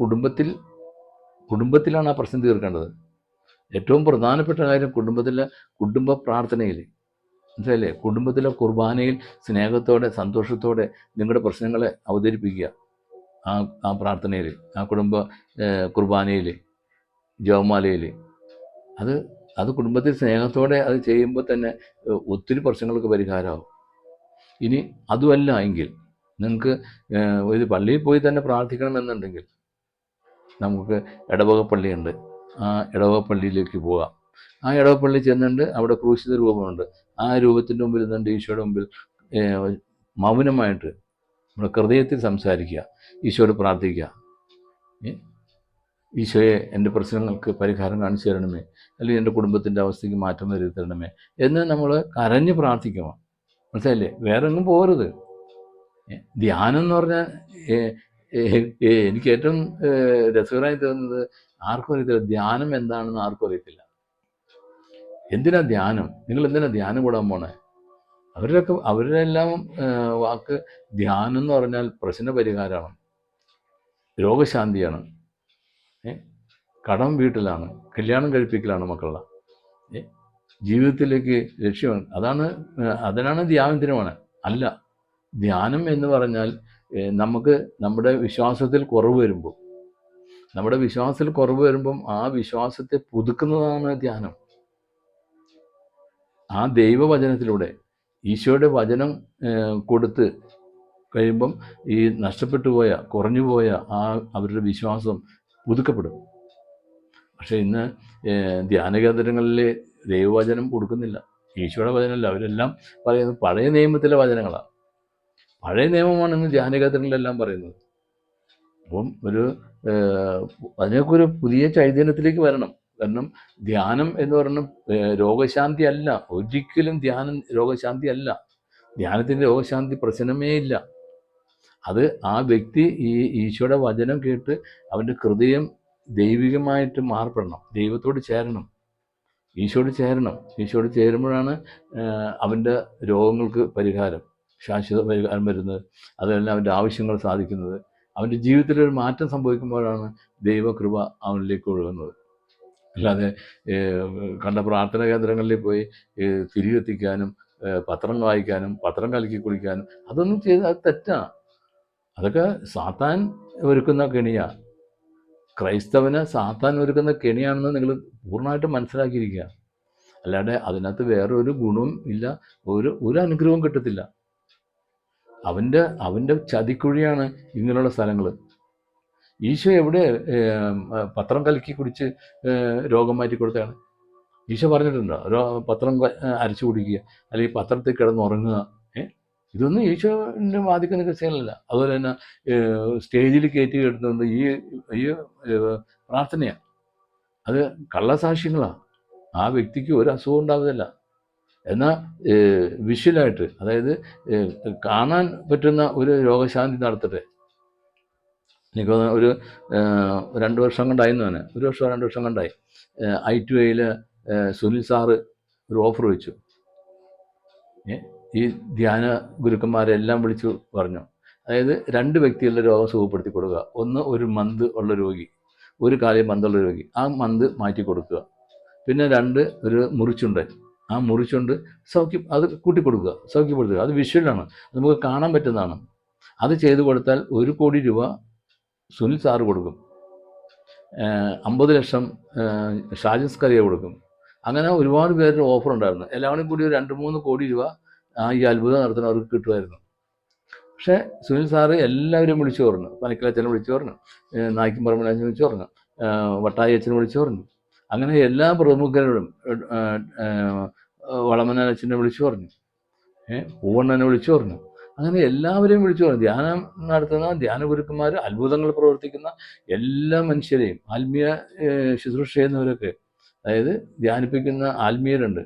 കുടുംബത്തിലാണ് ആ പ്രശ്നം തീർക്കേണ്ടത്. ഏറ്റവും പ്രധാനപ്പെട്ട കാര്യം കുടുംബ പ്രാർത്ഥനയിൽ, മനസ്സിലല്ലേ? കുടുംബത്തിലെ കുർബാനയിൽ സ്നേഹത്തോടെ സന്തോഷത്തോടെ നിങ്ങളുടെ പ്രശ്നങ്ങളെ അവതരിപ്പിക്കുക. ആ പ്രാർത്ഥനയിൽ, ആ കുടുംബ കുർബാനയിൽ, ജപമാലയിൽ അത് കുടുംബത്തിൽ സ്നേഹത്തോടെ അത് ചെയ്യുമ്പോൾ തന്നെ ഒത്തിരി പ്രശ്നങ്ങൾക്ക് പരിഹാരമാകും. ഇനി അതുമല്ല എങ്കിൽ നിങ്ങൾക്ക് ഒരു പള്ളിയിൽ പോയി തന്നെ പ്രാർത്ഥിക്കണമെന്നുണ്ടെങ്കിൽ നമുക്ക് ഇടവക പള്ളിയുണ്ട്. ആ ഇടവക പള്ളിയിലേക്ക് പോകാം. ആ ഇടവക പള്ളി ചെന്നിട്ട് അവിടെ ക്രൂശിത രൂപമുണ്ട്. ആ രൂപത്തിൻ്റെ മുമ്പിൽ നിന്നുകൊണ്ട് ഈശോയുടെ മുമ്പിൽ മൗനമായിട്ട് നമ്മുടെ ഹൃദയത്തിൽ സംസാരിക്കുക. ഈശോയോട് പ്രാർത്ഥിക്കുക. ഈശോയെ, എൻ്റെ പ്രശ്നങ്ങൾക്ക് പരിഹാരം കാണിച്ചു തരണമേ, അല്ലെങ്കിൽ എൻ്റെ കുടുംബത്തിൻ്റെ അവസ്ഥയ്ക്ക് മാറ്റം വരുത്തി തരണമേ എന്ന് നമ്മൾ കരഞ്ഞ് പ്രാർത്ഥിക്കണം. മനസ്സിലായില്ലേ? വേറെ ഒന്നും പോകരുത്. ധ്യാനം എന്ന് പറഞ്ഞാൽ എനിക്ക് ഏറ്റവും രസകരമായി തോന്നുന്നത്, ആർക്കും അറിയത്തില്ല ധ്യാനം എന്താണെന്ന്. ആർക്കും അറിയത്തില്ല. എന്തിനാ ധ്യാനം? നിങ്ങൾ എന്തിനാ ധ്യാനം കൂടാൻ പോണേ? അവരുടെ എല്ലാം വാക്ക് ധ്യാനം എന്ന് പറഞ്ഞാൽ പ്രശ്ന പരിഹാരമാണ്, രോഗശാന്തിയാണ്, കടം വീട്ടിലാണ്, കല്യാണം കഴിപ്പിക്കലാണ് മക്കളുടെ, ജീവിതത്തിലേക്ക് ലക്ഷ്യമാണ്. അതിനാണ് ധ്യാനത്തിനുമാണ്. അല്ല, ധ്യാനം എന്ന് പറഞ്ഞാൽ നമുക്ക് നമ്മുടെ വിശ്വാസത്തിൽ കുറവ് വരുമ്പം ആ വിശ്വാസത്തെ പുതുക്കുന്നതാണ് ധ്യാനം. ആ ദൈവവചനത്തിലൂടെ ഈശോയുടെ വചനം കൊടുത്ത് കഴിയുമ്പം ഈ നഷ്ടപ്പെട്ടു പോയ, കുറഞ്ഞുപോയ അവരുടെ വിശ്വാസം പുതുക്കപ്പെടും. പക്ഷേ ഇന്ന് ധ്യാനകേന്ദ്രങ്ങളിൽ ദൈവവചനം കൊടുക്കുന്നില്ല, ഈശോയുടെ വചനമല്ല. അവരെല്ലാം പറയുന്നത് പഴയ നിയമത്തിലെ വചനങ്ങളാണ്. പഴയ നിയമമാണ് ഇന്ന് ധ്യാനകേന്ദ്രങ്ങളിലെല്ലാം പറയുന്നത്. അപ്പം അതിനൊക്കെ ഒരു പുതിയ ചൈതന്യത്തിലേക്ക് വരണം. കാരണം ധ്യാനം എന്ന് പറയുന്നത് രോഗശാന്തി അല്ല. ഒരിക്കലും ധ്യാനം രോഗശാന്തി അല്ല. ധ്യാനത്തിൻ്റെ രോഗശാന്തി പ്രശ്നമേ ഇല്ല. അത് ആ വ്യക്തി ഈ ഈശോയുടെ വചനം കേട്ട് അവൻ്റെ ഹൃദയം ദൈവികമായിട്ട് മാറപ്പെടണം, ദൈവത്തോട് ചേരണം, ഈശോയോട് ചേരുമ്പോഴാണ് അവൻ്റെ രോഗങ്ങൾക്ക് പരിഹാരം, ശാശ്വത പരിഹാരം വരുന്നത്. അതെല്ലാം അവൻ്റെ ആവശ്യങ്ങൾ സാധിക്കുന്നത്. അവൻ്റെ ജീവിതത്തിലൊരു മാറ്റം സംഭവിക്കുമ്പോഴാണ് ദൈവകൃപ അവനിലേക്ക് ഒഴുകുന്നത്. അല്ലാതെ കണ്ട പ്രാർത്ഥന കേന്ദ്രങ്ങളിൽ പോയി തിരി കത്തിക്കാനും പത്രം വായിക്കാനും പത്രം കലക്കി കുടിക്കാനും അതൊന്നും അത് തെറ്റാണ്. അതൊക്കെ സാത്താൻ ഒരുക്കുന്ന കെണിയാണ്. ക്രൈസ്തവന് സാത്താൻ ഒരുക്കുന്ന കെണിയാണെന്ന് നിങ്ങൾ പൂർണ്ണമായിട്ടും മനസ്സിലാക്കിയിരിക്കുക. അല്ലാതെ അതിനകത്ത് വേറൊരു ഗുണവും ഇല്ല, ഒരു അനുഗ്രഹവും കിട്ടത്തില്ല. അവൻ്റെ ചതിക്കുഴിയാണ് ഇങ്ങനെയുള്ള സ്ഥലങ്ങൾ. ഈശോ എവിടെ പത്രം കലക്കി കുടിച്ച് രോഗം മാറ്റി കൊടുത്തതാണ്? ഈശോ പറഞ്ഞിട്ടുണ്ടോ പത്രം അരച്ചു കുടിക്കുക അല്ലെങ്കിൽ പത്രത്തിൽ കിടന്നുറങ്ങുക? ഇതൊന്നും ഈശോൻ്റെ ബാധിക്കുന്ന ക്രിസ്ത്യാനികളല്ല. അതുപോലെ തന്നെ സ്റ്റേജിൽ കയറ്റി എടുത്തുകൊണ്ട് ഈ പ്രാർത്ഥനയാണ്. അത് കള്ളസാക്ഷ്യങ്ങളാണ്. ആ വ്യക്തിക്ക് ഒരു അസുഖം ഉണ്ടാവുന്നില്ല. എന്നാൽ വിഷ്വലായിട്ട്, അതായത് കാണാൻ പറ്റുന്ന ഒരു രോഗശാന്തി നടത്തട്ടെ. എനിക്ക് തോന്നുന്നു ഒരു 2 വർഷം കൊണ്ടായിരുന്നു തന്നെ, 1 വർഷമോ 2 വർഷം കൊണ്ടായി. I2Iയിൽ സുനിൽ സാറ് ഒരു ഓഫർ വെച്ചു. ഈ ധ്യാന ഗുരുക്കന്മാരെല്ലാം വിളിച്ചു പറഞ്ഞു, അതായത് 2 വ്യക്തികളുടെ രോഗം സുഖപ്പെടുത്തി കൊടുക്കുക. ഒന്ന്, ഒരു മന്ത് ഉള്ള രോഗി, ഒരു കാലിൽ മന്തുള്ള രോഗി, ആ മന്ത് മാറ്റി കൊടുക്കുക. പിന്നെ 2, ഒരു മുറിച്ചുണ്ടൻ, ആ മുറിച്ചുണ്ട് അത് കൂട്ടിക്കൊടുക്കുക, സൗഖ്യപ്പെടുത്തുക. അത് വിഷ്വലാണ്, നമുക്ക് കാണാൻ പറ്റുന്നതാണ്. അത് ചെയ്തു കൊടുത്താൽ 1 കോടി രൂപ സുനിൽ സാറ് കൊടുക്കും, 50 ലക്ഷം ഷാജിസ് കറിയ കൊടുക്കും. അങ്ങനെ ഒരുപാട് പേരുടെ ഓഫർ ഉണ്ടായിരുന്നു. എല്ലാവരും കൂടി ഒരു 2-3 കോടി രൂപ ഈ അത്ഭുതം നടത്തുന്നവർക്ക് കിട്ടുമായിരുന്നു. പക്ഷേ സുനിൽ സാറ് എല്ലാവരും വിളിച്ചു പറഞ്ഞു, പനിക്കലച്ചനെ വിളിച്ചു പറഞ്ഞു, നായ്ക്കും പറമ്പിലച്ഛനെ വിളിച്ചു പറഞ്ഞു, വട്ടായി അച്ഛനെ വിളിച്ചു പറഞ്ഞു. അങ്ങനെ എല്ലാ പ്രമുഖരോടും, വളമനച്ഛനെ വിളിച്ചു പറഞ്ഞു, പൂവണ്ണനെ വിളിച്ചു പറഞ്ഞു. അങ്ങനെ എല്ലാവരെയും വിളിച്ചു പറഞ്ഞു. ധ്യാനം നടത്തുന്ന ധ്യാന ഗുരുക്കന്മാർ, അത്ഭുതങ്ങൾ പ്രവർത്തിക്കുന്ന എല്ലാ മനുഷ്യരെയും, ആത്മീയ ശുശ്രൂഷ ചെയ്യുന്നവരൊക്കെ, അതായത് ധ്യാനിപ്പിക്കുന്ന ആത്മീയരുണ്ട്,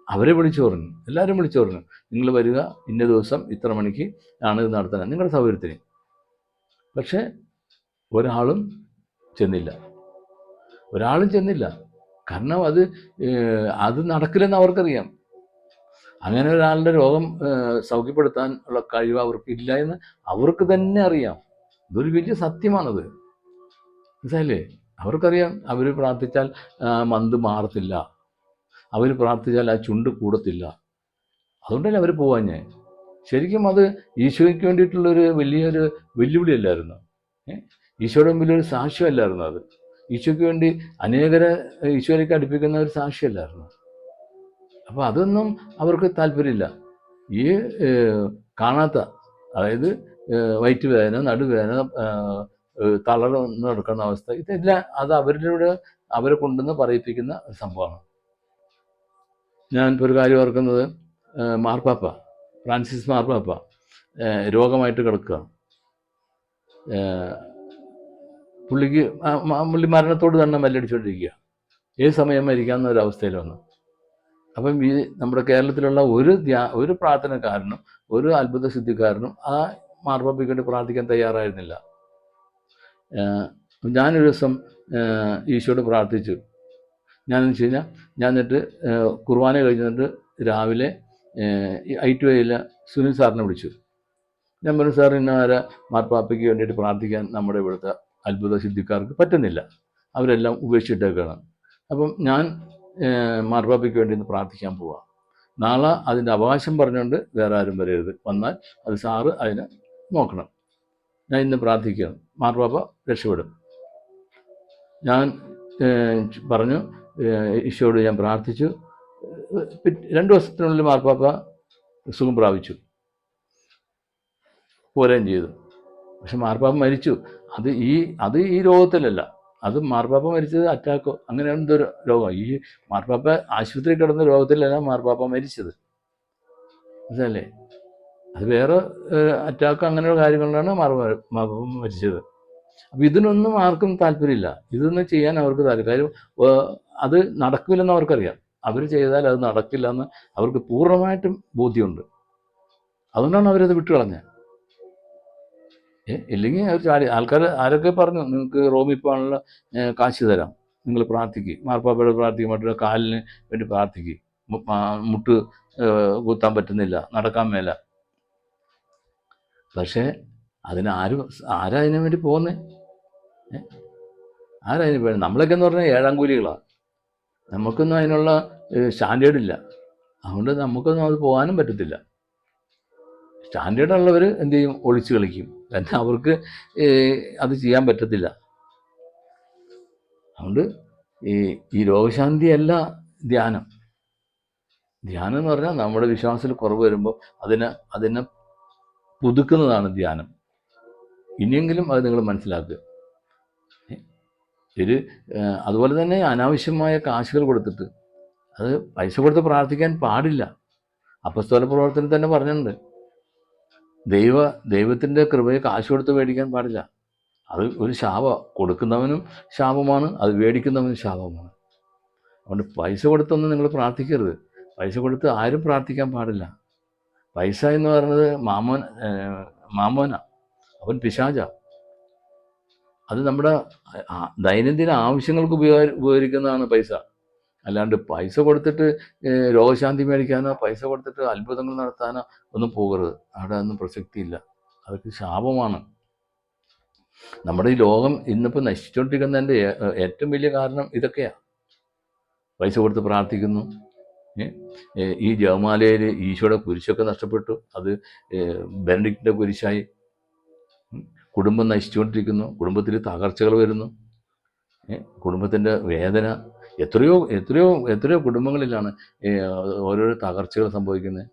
അവരെ വിളിച്ചു പറഞ്ഞു. എല്ലാവരും വിളിച്ചു പറഞ്ഞു, നിങ്ങൾ വരിക, ഇന്ന ദിവസം ഇത്ര മണിക്ക് ആണ് ഇത് നടത്തുന്നത്, നിങ്ങളുടെ സൗകര്യത്തിന്. പക്ഷേ ഒരാളും ചെന്നില്ല. കാരണം അത് നടക്കില്ലെന്ന് അവർക്കറിയാം. അങ്ങനെ ഒരാളുടെ രോഗം സൗഖ്യപ്പെടുത്താൻ ഉള്ള കഴിവ് അവർക്കില്ല എന്ന് അവർക്ക് തന്നെ അറിയാം. ഇതൊരു വലിയ സത്യമാണത്, മനസ്സിലായില്ലേ? അവർക്കറിയാം, അവർ പ്രാർത്ഥിച്ചാൽ മന്ത് മാറത്തില്ല, അവർ പ്രാർത്ഥിച്ചാൽ ആ ചുണ്ട് കൂടത്തില്ല. അതുകൊണ്ടല്ലേ അവർ പോവാഞ്ഞേ. ശരിക്കും അത് ഈശോയ്ക്ക് വേണ്ടിയിട്ടുള്ളൊരു വലിയൊരു വെല്ലുവിളിയല്ലായിരുന്നു. ഈശോയുടെ മുമ്പിലൊരു സാക്ഷ്യമല്ലായിരുന്നു അത്. ഈശോയ്ക്ക് വേണ്ടി അനേകരെ ഈശോയിലേക്ക് അടുപ്പിക്കുന്ന ഒരു സാക്ഷിയല്ലായിരുന്നു. അപ്പോൾ അതൊന്നും അവർക്ക് താല്പര്യമില്ല. ഈ കാണാത്ത, അതായത് വയറ്റുവേദന, നടുവേദന, തളർന്ന് നടക്കുന്ന അവസ്ഥ, ഇതെല്ലാം അത് അവരെ കൊണ്ടുവന്ന് പറയിപ്പിക്കുന്ന ഒരു സംഭവമാണ്. ഞാൻ ഇപ്പോൾ ഒരു കാര്യം ഓർക്കുന്നത്, മാർപ്പാപ്പ ഫ്രാൻസിസ് മാർപ്പാപ്പ രോഗമായിട്ട് കിടക്കുക. പുള്ളി മരണത്തോട് തന്നെ മല്ലടിച്ചുകൊണ്ടിരിക്കുക. ഏത് സമയം മരിക്കാവുന്ന ഒരവസ്ഥയിൽ വന്നു. അപ്പം ഈ നമ്മുടെ കേരളത്തിലുള്ള ഒരു പ്രാർത്ഥനക്കാരനും ഒരു അത്ഭുത സിദ്ധിക്കാരനും ആ മാർപ്പാപ്പയ്ക്ക് വേണ്ടി പ്രാർത്ഥിക്കാൻ തയ്യാറായിരുന്നില്ല. ഞാനൊരു ദിവസം ഈശോയോട് പ്രാർത്ഥിച്ചു. ഞാനെന്ന് വെച്ച് കഴിഞ്ഞാൽ, ഞാൻ എന്നിട്ട് കുർബാന കഴിഞ്ഞിട്ട് രാവിലെ I2Iയിൽ സുനിൽ സാറിനെ വിളിച്ചു. ഞാൻ പറഞ്ഞു, സാർ ഇന്നാരെ മാർപ്പാപ്പയ്ക്ക് വേണ്ടിയിട്ട് പ്രാർത്ഥിക്കാൻ നമ്മുടെ ഇവിടുത്തെ അത്ഭുത സിദ്ധിക്കാർക്ക് പറ്റുന്നില്ല, അവരെല്ലാം ഉപേക്ഷിച്ചിട്ടേക്കാണ്. അപ്പം ഞാൻ മാർപ്പാപ്പയ്ക്ക് വേണ്ടി ഇന്ന് പ്രാർത്ഥിക്കാൻ പോവാം. നാളെ അതിൻ്റെ അവകാശം പറഞ്ഞുകൊണ്ട് വേറെ ആരും വരരുത്, വന്നാൽ അത് സാറ് അതിനെ നോക്കണം. ഞാൻ ഇന്ന് പ്രാർത്ഥിക്കുകയാണ്, മാർപ്പാപ്പ രക്ഷപ്പെടും. ഞാൻ പറഞ്ഞു, ഈശോയോട് ഞാൻ പ്രാർത്ഥിച്ചു. 2 ദിവസത്തിനുള്ളിൽ മാർപ്പാപ്പ സുഖം പ്രാപിച്ചു, പോരുകയും ചെയ്തു. പക്ഷെ മാർപ്പാപ്പ മരിച്ചു. അത് ഈ രോഗത്തിലല്ല, അത് മാർപ്പാപ്പ മരിച്ചത് അറ്റാക്കോ അങ്ങനെ എന്തൊരു രോഗം. ഈ മാർപ്പാപ്പ ആശുപത്രി കിടന്ന രോഗത്തിലല്ല മാർപ്പാപ്പ മരിച്ചത്, മനസ്സിലല്ലേ? അത് വേറെ അറ്റാക്ക് അങ്ങനെയുള്ള കാര്യങ്ങളിലാണ് മാർപ്പാപ്പ മരിച്ചത്. അപ്പം ഇതിനൊന്നും ആർക്കും താല്പര്യമില്ല, ഇതൊന്നും ചെയ്യാൻ അവർക്ക് താല്പര്യം. കാര്യം അത് നടക്കില്ലെന്ന് അവർക്കറിയാം. അവർ ചെയ്താൽ അത് നടക്കില്ല എന്ന് അവർക്ക് പൂർണ്ണമായിട്ടും ബോധ്യമുണ്ട്. അതുകൊണ്ടാണ് അവരത് വിട്ടുകളഞ്ഞത്. ഇല്ലെങ്കിൽ ആൾക്കാർ ആരൊക്കെ പറഞ്ഞു, നിങ്ങൾക്ക് റോമിൽ പോകാനുള്ള കാശ് തരാം, നിങ്ങൾ പ്രാർത്ഥിക്കുക, മാർപ്പാപ്പയോട് പ്രാർത്ഥിക്കുക, മറ്റുള്ള കാലിന് വേണ്ടി പ്രാർത്ഥിക്കുക, മുട്ട് കുത്താൻ പറ്റുന്നില്ല, നടക്കാൻ മേല. പക്ഷേ ആരാ അതിനു വേണ്ടി പോകുന്നത്? ആരതിന് വേണം? നമ്മളൊക്കെ എന്ന് പറഞ്ഞാൽ 7ാം കൂലികളാണ്. നമുക്കൊന്നും അതിനുള്ള സ്റ്റാൻഡേർഡ് ഇല്ല. അതുകൊണ്ട് നമുക്കൊന്നും അത് പോകാനും പറ്റത്തില്ല. സ്റ്റാൻഡേർഡ് ഉള്ളവർ എന്ത് ചെയ്യും? ഒളിച്ചു കളിക്കും. കാരണം അവർക്ക് അത് ചെയ്യാൻ പറ്റത്തില്ല. അതുകൊണ്ട് ഈ രോഗശാന്തിയല്ല ധ്യാനം. ധ്യാനം എന്ന് പറഞ്ഞാൽ നമ്മുടെ വിശ്വാസത്തിൽ കുറവ് വരുമ്പോൾ അതിനെ പുതുക്കുന്നതാണ് ധ്യാനം. ഇനിയെങ്കിലും അത് നിങ്ങൾ മനസ്സിലാക്കുക. അതുപോലെ തന്നെ അനാവശ്യമായ കാശുകൾ കൊടുത്തിട്ട്, അത് പൈസ കൊടുത്ത് പ്രാർത്ഥിക്കാൻ പാടില്ല. അപ്പസ്തോല പ്രവർത്തനം തന്നെ പറഞ്ഞിട്ടുണ്ട്, ദൈവത്തിൻ്റെ കൃപയെ കാശ് കൊടുത്ത് മേടിക്കാൻ പാടില്ല. അത് ഒരു ശാപം, കൊടുക്കുന്നവനും ശാപമാണ്, അത് മേടിക്കുന്നവനും ശാപമാണ്. അതുകൊണ്ട് പൈസ കൊടുത്തൊന്നും നിങ്ങൾ പ്രാർത്ഥിക്കരുത്. പൈസ കൊടുത്ത് ആരും പ്രാർത്ഥിക്കാൻ പാടില്ല. പൈസ എന്ന് പറയുന്നത് മാമോന, അവൻ പിശാച. അത് നമ്മുടെ ദൈനംദിന ആവശ്യങ്ങൾക്ക് ഉപകരിക്കുന്നതാണ് പൈസ. അല്ലാണ്ട് പൈസ കൊടുത്തിട്ട് രോഗശാന്തി മേടിക്കാനോ പൈസ കൊടുത്തിട്ട് അത്ഭുതങ്ങൾ നടത്താനോ ഒന്നും പോകരുത്. അവിടെ ഒന്നും പ്രസക്തിയില്ല. അതൊക്കെ ശാപമാണ്. നമ്മുടെ ഈ ലോകം ഇന്നിപ്പോൾ നശിച്ചുകൊണ്ടിരിക്കുന്നതിൻ്റെ ഏറ്റവും വലിയ കാരണം ഇതൊക്കെയാണ്. പൈസ കൊടുത്ത് പ്രാർത്ഥിക്കുന്നു. ഈ ജപമാലയിൽ ഈശോയുടെ കുരിശൊക്കെ നഷ്ടപ്പെട്ടു. അത് ബെനഡിക്റ്റിൻ്റെ കുരിശായി. കുടുംബം നശിച്ചുകൊണ്ടിരിക്കുന്നു. കുടുംബത്തിൽ തകർച്ചകൾ വരുന്നു. കുടുംബത്തിൻ്റെ വേദന എത്രയോ എത്രയോ എത്രയോ കുടുംബങ്ങളിലാണ് ഓരോരോ തകർച്ചകൾ സംഭവിക്കുന്നത്.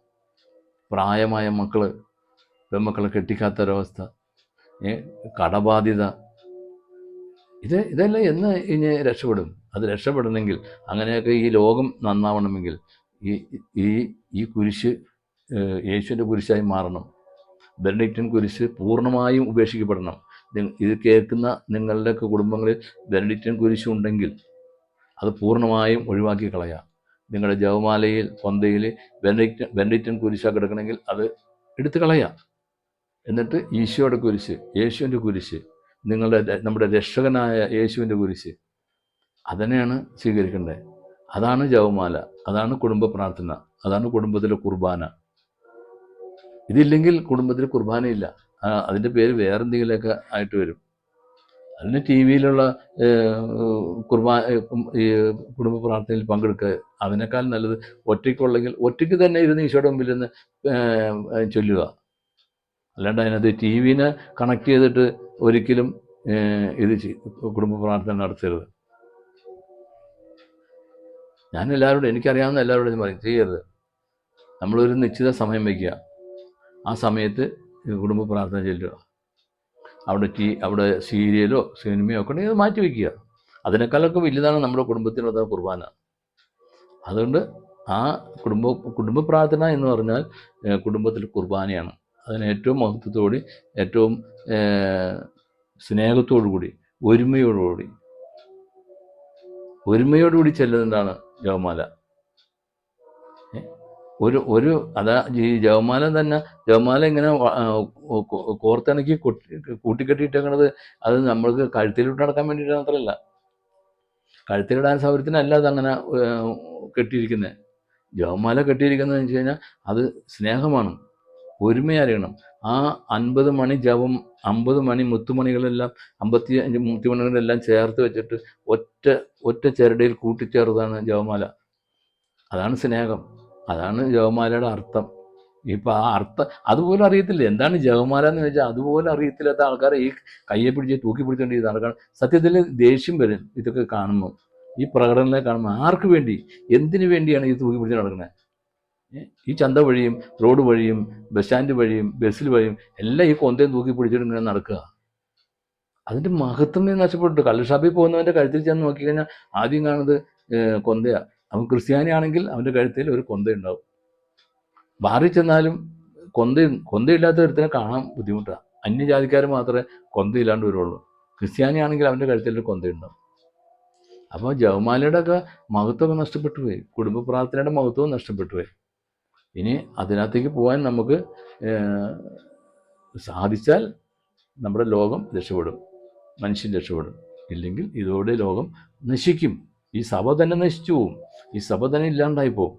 പ്രായമായ പെൺമക്കളെ കെട്ടിക്കാത്തൊരവസ്ഥ, കടബാധ്യത. ഇതെല്ലാം എന്ന് ഇനി രക്ഷപ്പെടും. അത് രക്ഷപ്പെടണമെങ്കിൽ, അങ്ങനെയൊക്കെ ഈ ലോകം നന്നാവണമെങ്കിൽ ഈ കുരിശ് യേശുവിൻ്റെ കുരിശായി മാറണം. ബെനഡിക്റ്റിൻ കുരിശ് പൂർണ്ണമായും ഉപേക്ഷിക്കപ്പെടണം. ഇത് കേൾക്കുന്ന നിങ്ങളുടെയൊക്കെ കുടുംബങ്ങളിൽ ബെനഡിക്റ്റിൻ കുരിശ് ഉണ്ടെങ്കിൽ അത് പൂർണ്ണമായും ഒഴിവാക്കി കളയാം. നിങ്ങളുടെ ജപമാലയിൽ കൊന്തയിൽ ബെനഡിക്റ്റിൻ കുരിശാണ് കിടക്കണമെങ്കിൽ അത് എടുത്തു കളയാം. എന്നിട്ട് ഈശോയുടെ കുരിശ്, യേശുവിൻ്റെ കുരിശ്, നമ്മുടെ രക്ഷകനായ യേശുവിൻ്റെ കുരിശ്, അതിനെയാണ് സ്വീകരിക്കേണ്ടത്. അതാണ് ജപമാല, അതാണ് കുടുംബ പ്രാർത്ഥന, അതാണ് കുടുംബത്തിലെ കുർബാന. ഇതില്ലെങ്കിൽ കുടുംബത്തിൽ കുർബാനയില്ല. അതിൻ്റെ പേര് വേറെന്തെങ്കിലുമൊക്കെ ആയിട്ട് വരും. അതിന് ടി വിയിലുള്ള ഈ കുടുംബ പ്രാർത്ഥനയിൽ പങ്കെടുക്കുക. അതിനേക്കാൾ നല്ലത് ഒറ്റയ്ക്കുള്ളെങ്കിൽ ഒറ്റയ്ക്ക് തന്നെ ഇരുന്ന് ഈശോയുടെ മുമ്പിൽ നിന്ന് ചൊല്ലുക. അല്ലാണ്ട് അതിനകത്ത് ടി വിനെ കണക്ട് ചെയ്തിട്ട് ഒരിക്കലും ഇത് കുടുംബ പ്രാർത്ഥന നടത്തരുത്. ഞാൻ എനിക്കറിയാവുന്ന എല്ലാവരോടും പറയും, ചെയ്യരുത്. നമ്മളൊരു നിശ്ചിത സമയം വയ്ക്കുക. ആ സമയത്ത് കുടുംബ പ്രാർത്ഥന ചൊല്ലുക. അവിടെ സീരിയലോ സിനിമയോ ഒക്കെ ഉണ്ടെങ്കിൽ അത് മാറ്റി വയ്ക്കുക. അതിനേക്കാളൊക്കെ വലുതാണ് നമ്മുടെ കുടുംബത്തിനുള്ള കുർബാന. അതുകൊണ്ട് ആ കുടുംബ പ്രാർത്ഥന എന്ന് പറഞ്ഞാൽ കുടുംബത്തിൽ കുർബാനയാണ്. അതിന് ഏറ്റവും മഹത്വത്തോടെ, ഏറ്റവും സ്നേഹത്തോടുകൂടി, ഒരുമയോടുകൂടി ചെല്ലുന്നതാണ് ജപമാല. ഈ ജപമാല ഇങ്ങനെ കോർത്തിണക്കി കൂട്ടിക്കെട്ടിയിട്ടേക്കണത് അത് നമ്മൾക്ക് കഴുത്തിലിട്ട് നടക്കാൻ വേണ്ടിയിട്ട് മാത്രമല്ല. കഴുത്തിലിടാൻ സൗകര്യത്തിനല്ല അതങ്ങനെ കെട്ടിയിരിക്കുന്നത്. ജപമാല കെട്ടിയിരിക്കുന്നതെന്ന് വെച്ച് കഴിഞ്ഞാൽ അത് സ്നേഹമാണ്, ഒരുമയറിയണം. ആ 50 മണി ജപം, 50 മണി മുത്തുമണികളെല്ലാം, 55 മുത്തുമണികളെല്ലാം ചേർത്ത് വെച്ചിട്ട് ഒറ്റ ചരടയിൽ കൂട്ടിച്ചേർത്തതാണ് ജപമാല. അതാണ് സ്നേഹം, അതാണ് ജപമാലയുടെ അർത്ഥം. ഇപ്പം ആ അർത്ഥം അതുപോലും അറിയത്തില്ല. എന്താണ് ജപമാല എന്ന് വെച്ചാൽ അതുപോലെ അറിയത്തില്ലാത്ത ആൾക്കാരെ ഈ കയ്യെ പിടിച്ച് തൂക്കി പിടിച്ചുകൊണ്ട് ഇത് നടക്കണം. സത്യത്തിൽ ദേഷ്യം വരും ഇതൊക്കെ കാണുമ്പോൾ, ഈ പ്രകടനങ്ങളെ കാണുമ്പോൾ. ആർക്ക് വേണ്ടി, എന്തിനു വേണ്ടിയാണ് ഈ തൂക്കി പിടിച്ച് നടക്കുന്നത്? ഈ ചന്ത വഴിയും റോഡ് വഴിയും ബസ് സ്റ്റാൻഡ് വഴിയും ബസ്സിൽ വഴിയും എല്ലാം ഈ കൊന്തയും തൂക്കി പിടിച്ചിട്ട് ഇങ്ങനെ നടക്കുക. അതിൻ്റെ മഹത്വം നഷ്ടപ്പെട്ടു. കള്ളുഷാപ്പിൽ പോകുന്നവൻ്റെ കഴുത്തിൽ ചെന്ന് നോക്കിക്കഴിഞ്ഞാൽ ആദ്യം കാണുന്നത് കൊന്തയാണ്. അവൻ ക്രിസ്ത്യാനി ആണെങ്കിൽ അവൻ്റെ കഴുത്തിൽ ഒരു കൊന്തയുണ്ടാവും. ബാറിൽ ചെന്നാലും കൊന്തയില്ലാത്ത ഒരുത്തിനെ കാണാൻ ബുദ്ധിമുട്ടാണ്. അന്യജാതിക്കാർ മാത്രമേ കൊന്തയില്ലാണ്ട് വരുള്ളൂ. ക്രിസ്ത്യാനി ആണെങ്കിൽ അവൻ്റെ കഴുത്തിൽ ഒരു കൊന്തയുണ്ടാവും. അപ്പോൾ ജപമാലയുടെ ഒക്കെ മഹത്വമൊക്കെ നഷ്ടപ്പെട്ടു പോയി. കുടുംബ പ്രാർത്ഥനയുടെ മഹത്വവും നഷ്ടപ്പെട്ടു പോയി. ഇനി അതിനകത്തേക്ക് പോകാൻ നമുക്ക് സാധിച്ചാൽ നമ്മുടെ ലോകം രക്ഷപ്പെടും, മനുഷ്യൻ രക്ഷപ്പെടും. ഇല്ലെങ്കിൽ ഇതോടെ ലോകം നശിക്കും. ഈ സഭ തന്നെ നശിച്ചു പോവും. ഈ സഭ തന്നെ ഇല്ലാണ്ടായി പോവും.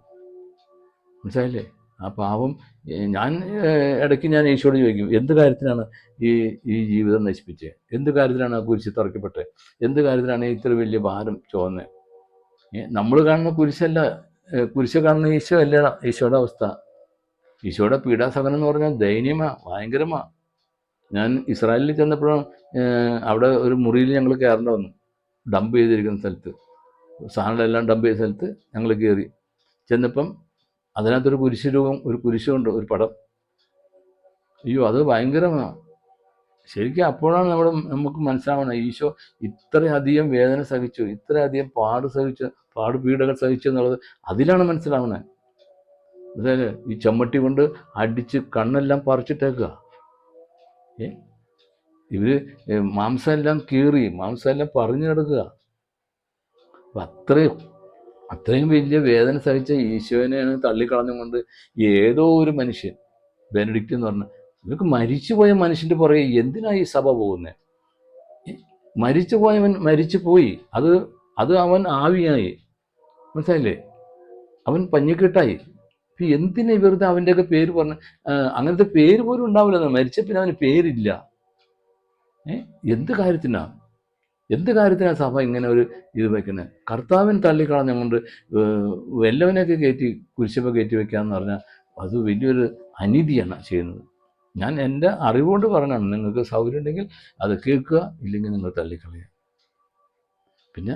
മനസ്സിലായില്ലേ? ആ പാവം ഇടയ്ക്ക് ഞാൻ ഈശോയോട് ചോദിക്കും, എന്ത് കാര്യത്തിനാണ് ഈ ജീവിതം നശിപ്പിച്ചത്? എന്ത് കാര്യത്തിലാണ് ആ കുരിശ് തറയ്ക്കപ്പെട്ടത്? എന്ത് കാര്യത്തിലാണ് ഇത്ര വലിയ ഭാരം ചുവന്നത്? നമ്മൾ കാണുന്ന കുരിശല്ല, കുരിശ് കാണുന്ന ഈശോ അല്ല ഈശോയുടെ അവസ്ഥ. ഈശോയുടെ പീഡാസഹനം എന്ന് പറഞ്ഞാൽ ദയനീയമാണ്, ഭയങ്കരമാണ്. ഞാൻ ഇസ്രായേലിൽ ചെന്നപ്പോഴും അവിടെ ഒരു മുറിയിൽ ഞങ്ങൾ കയറേണ്ട വന്നു. ഡംപ് ചെയ്തിരിക്കുന്ന സ്ഥലത്ത്, സാധനങ്ങളെല്ലാം ഡംപ് ചെയ്ത സ്ഥലത്ത് ഞങ്ങൾ കയറി ചെന്നപ്പം അതിനകത്തൊരു കുരിശ് രൂപം, ഒരു കുരിശുണ്ട്, ഒരു പടം. അയ്യോ, അത് ഭയങ്കരമാണ്. ശരിക്കും അപ്പോഴാണ് നമുക്ക് മനസ്സിലാവണം ഈശോ ഇത്രയധികം വേദന സഹിച്ചു, ഇത്രയധികം പാടുപീഡകൾ സഹിച്ചു എന്നുള്ളത് അതിലാണ് മനസ്സിലാവണേ. അതായത് ഈ ചമ്മട്ടി കൊണ്ട് അടിച്ച് കണ്ണെല്ലാം പറിച്ചിട്ടേക്കുക. ഇവര് മാംസമെല്ലാം കീറി, മാംസമെല്ലാം പറഞ്ഞു കിടക്കുക. അപ്പം അത്രയും വലിയ വേദന സഹിച്ച ഈശോനെയാണ് തള്ളിക്കളഞ്ഞുകൊണ്ട് ഏതോ ഒരു മനുഷ്യൻ, ബെനഡിക്റ്റ് എന്ന് പറഞ്ഞ, ഇവർക്ക് മരിച്ചുപോയ മനുഷ്യൻ്റെ പുറകെ എന്തിനാണ് ഈ സഭ പോകുന്നത്? മരിച്ചു പോയവൻ മരിച്ചു പോയി, അത് അത് അവൻ ആവിയായി, മനസ്സിലായില്ലേ? അവൻ പഞ്ഞിക്കെട്ടായി. ഇപ്പം എന്തിനാ വെറുതെ അവൻ്റെയൊക്കെ പേര് പറഞ്ഞ് അങ്ങനത്തെ പേര് പോലും ഉണ്ടാവില്ല. മരിച്ച പിന്നെ അവന് പേരില്ല. എന്ത് കാര്യത്തിനാണ് സഭ ഇങ്ങനെ ഒരു ഇത് വയ്ക്കുന്നത്? കർത്താവിൻ തള്ളിക്കളഞ്ഞുകൊണ്ട് വല്ലവനെയൊക്കെ കയറ്റി കുരിശിപ്പ കയറ്റി വെക്കാന്ന് പറഞ്ഞാൽ അത് വലിയൊരു അനീതിയാണ് ചെയ്യുന്നത്. ഞാൻ എൻ്റെ അറിവുകൊണ്ട് പറഞ്ഞാണ്. നിങ്ങൾക്ക് സൗകര്യം ഉണ്ടെങ്കിൽ അത് കേൾക്കുക, ഇല്ലെങ്കിൽ നിങ്ങൾ തള്ളിക്കളയുക. പിന്നെ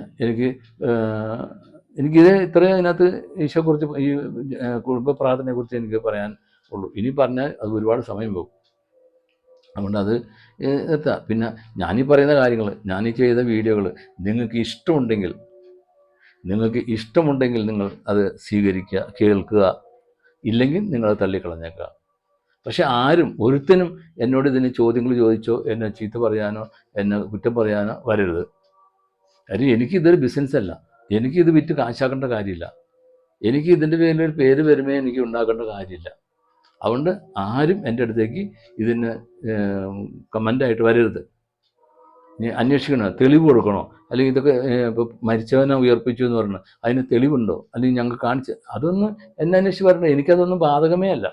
എനിക്കിത് ഇത്രയും അതിനകത്ത് ഈശോയെക്കുറിച്ച്, ഈ കുടുംബ പ്രാർത്ഥനയെക്കുറിച്ച് എനിക്ക് പറയാൻ ഉള്ളൂ. ഇനി പറഞ്ഞാൽ അത് ഒരുപാട് സമയം പോകും. അതുകൊണ്ട് അത് എത്താം. പിന്നെ ഞാനീ പറയുന്ന കാര്യങ്ങൾ, ഞാനീ ചെയ്ത വീഡിയോകൾ നിങ്ങൾക്ക് ഇഷ്ടമുണ്ടെങ്കിൽ നിങ്ങൾ അത് സ്വീകരിക്കുക, കേൾക്കുക, ഇല്ലെങ്കിൽ നിങ്ങൾ തള്ളിക്കളഞ്ഞേക്കുക. പക്ഷെ ഒരുത്തനും എന്നോട് ഇതിന് ചോദ്യങ്ങൾ ചോദിച്ചോ, എന്നെ ചീത്ത പറയാനോ, എന്നെ കുറ്റം പറയാനോ വരരുത്. കാര്യം എനിക്കിതൊരു ബിസിനസ്സല്ല. എനിക്കിത് വിറ്റ് കാശാക്കേണ്ട കാര്യമില്ല. എനിക്ക് ഇതിൻ്റെ പേരിലൊരു പേര് വരുമേ എനിക്ക് ഉണ്ടാക്കേണ്ട കാര്യമില്ല. അതുകൊണ്ട് ആരും എൻ്റെ അടുത്തേക്ക് ഇതിന് കമൻ്റായിട്ട് വരരുത്. അന്വേഷിക്കണോ, തെളിവ് കൊടുക്കണോ, അല്ലെങ്കിൽ ഇതൊക്കെ ഇപ്പോൾ മരിച്ചവനെ ഉയർപ്പിച്ചു എന്ന് പറഞ്ഞു അതിന് തെളിവുണ്ടോ, അല്ലെങ്കിൽ ഞങ്ങൾ കാണിച്ച്, അതൊന്നും എന്നെ അന്വേഷിച്ച് വരണം. എനിക്കതൊന്നും ബാധകമേ അല്ല.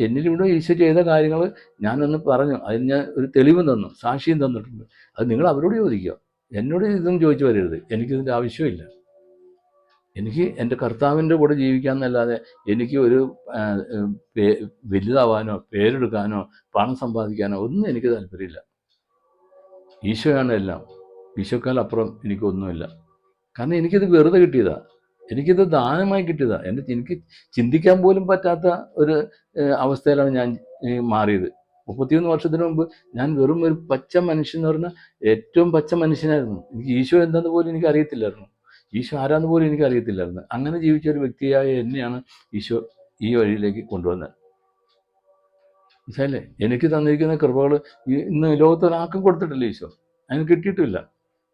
എന്നിലൂടെ ഈശോ ചെയ്ത കാര്യങ്ങൾ ഞാനൊന്ന് പറഞ്ഞു, അതിന് ഞാൻ ഒരു തെളിവും തന്നു, സാക്ഷിയും തന്നിട്ടുണ്ട്. അത് നിങ്ങൾ അവരോട് ചോദിക്കുക. എന്നോട് ഇതൊന്നും ചോദിച്ചു വരരുത്. എനിക്കിതിൻ്റെ ആവശ്യമില്ല. എനിക്ക് എൻ്റെ കർത്താവിൻ്റെ കൂടെ ജീവിക്കാമെന്നല്ലാതെ എനിക്ക് ഒരു വലുതാവാനോ പേരെടുക്കാനോ പണം സമ്പാദിക്കാനോ ഒന്നും എനിക്ക് താല്പര്യമില്ല. ഈശോയാണ് എല്ലാം. ഈശോക്കാൽ അപ്പുറം എനിക്കൊന്നുമില്ല. കാരണം എനിക്കിത് വെറുതെ കിട്ടിയതാണ്. എനിക്കിത് ദാനമായി കിട്ടിയതാണ്. എനിക്ക് ചിന്തിക്കാൻ പോലും പറ്റാത്ത ഒരു അവസ്ഥയിലാണ് ഞാൻ മാറിയത്. 31 വർഷത്തിന് മുമ്പ് ഞാൻ വെറും ഒരു പച്ച മനുഷ്യൻ എന്ന് പറഞ്ഞാൽ ഏറ്റവും പച്ച മനുഷ്യനായിരുന്നു. എനിക്ക് ഈശോ എന്താണെന്ന് പോലും എനിക്ക് അറിയത്തില്ലായിരുന്നു. ഈശോ ആരാന്ന് പോലും എനിക്ക് അറിയത്തില്ലായിരുന്നു. അങ്ങനെ ജീവിച്ച ഒരു വ്യക്തിയായ എന്നെയാണ് ഈശോ ഈ വഴിയിലേക്ക് കൊണ്ടുവന്നത്. മനസ്സിലല്ലേ? എനിക്ക് തന്നിരിക്കുന്ന കൃപകൾ ഇന്ന് ലോകത്തൊരാൾക്കും കൊടുത്തിട്ടില്ല ഈശോ. അതിന് കിട്ടിയിട്ടില്ല.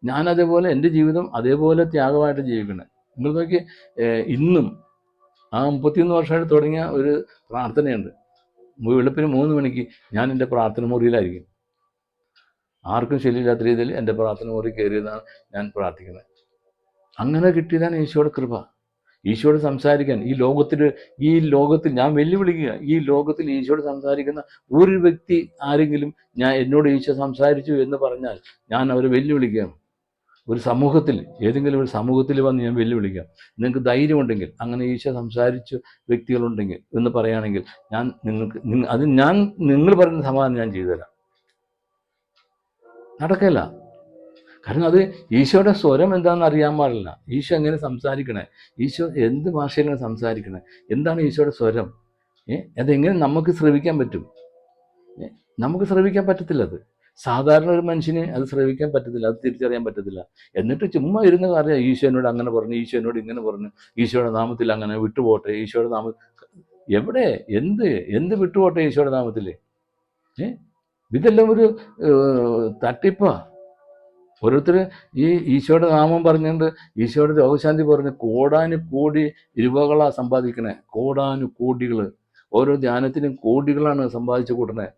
ഞാനതേപോലെ എൻ്റെ ജീവിതം അതേപോലെ ത്യാഗമായിട്ട് ജീവിക്കണം. നിങ്ങൾ നോക്കി, ഇന്നും ആ 31 വർഷമായിട്ട് തുടങ്ങിയ ഒരു പ്രാർത്ഥനയുണ്ട്. വെളുപ്പിന് 3 മണിക്ക് ഞാൻ എൻ്റെ പ്രാർത്ഥന മുറിയിലായിരിക്കും. ആർക്കും ശല്യമില്ലാത്ത രീതിയിൽ എൻ്റെ പ്രാർത്ഥന മുറി കയറിയതാണ് ഞാൻ പ്രാർത്ഥിക്കുന്നത്. അങ്ങനെ കിട്ടിയതാണ് ഈശോയുടെ കൃപ. ഈശോയോട് സംസാരിക്കാൻ ഈ ലോകത്തിൽ ഞാൻ വെല്ലുവിളിക്കുക, ഈ ലോകത്തിൽ ഈശോയോട് സംസാരിക്കുന്ന ഒരു വ്യക്തി ആരെങ്കിലും എന്നോട് ഈശോ സംസാരിച്ചു എന്ന് പറഞ്ഞാൽ ഞാൻ അവരെ വെല്ലുവിളിക്കുകയാണ്. ഏതെങ്കിലും ഒരു സമൂഹത്തിൽ വന്ന് ഞാൻ വെല്ലുവിളിക്കാം. നിങ്ങൾക്ക് ധൈര്യമുണ്ടെങ്കിൽ, അങ്ങനെ ഈശോ സംസാരിച്ച വ്യക്തികളുണ്ടെങ്കിൽ എന്ന് പറയുകയാണെങ്കിൽ നിങ്ങൾ പറയുന്ന സമാധാനം ഞാൻ ചെയ്തുതരാം. നടക്കില്ല. കാരണം അത് ഈശോയുടെ സ്വരം എന്താണെന്ന് അറിയാൻ പാടില്ല. ഈശോ എങ്ങനെ സംസാരിക്കണേ, ഈശോ എന്ത് ഭാഷയിലാണ് സംസാരിക്കണേ, എന്താണ് ഈശോയുടെ സ്വരം, അതെങ്ങനെ നമുക്ക് ശ്രവിക്കാൻ പറ്റും? നമുക്ക് ശ്രവിക്കാൻ പറ്റത്തില്ല. അത് സാധാരണ ഒരു മനുഷ്യന് അത് ശ്രവിക്കാൻ പറ്റത്തില്ല, അത് തിരിച്ചറിയാൻ പറ്റത്തില്ല. എന്നിട്ട് ചുമ്മാ ഇരുന്ന് അറിയാം, ഈശോ എന്നോട് അങ്ങനെ പറഞ്ഞു, ഈശോ എന്നോട് ഇങ്ങനെ പറഞ്ഞു, ഈശോയുടെ നാമത്തിൽ അങ്ങനെ വിട്ടുപോട്ടെ, ഈശോയുടെ നാമത്തിൽ. എവിടെ എന്ത് വിട്ടുപോട്ടെ ഈശോയുടെ നാമത്തിൽ? ഇതെല്ലാം ഒരു തട്ടിപ്പാ. ഓരോരുത്തർ ഈ ഈശോയുടെ നാമം പറഞ്ഞുകൊണ്ട് ഈശോയുടെ രോഗശാന്തി പറഞ്ഞ് കോടാനുകോടി രൂപകളാണ് സമ്പാദിക്കണേ. കോടാനുകോടികൾ. ഓരോ ധ്യാനത്തിനും കോടികളാണ് സമ്പാദിച്ചു കൂട്ടണേ.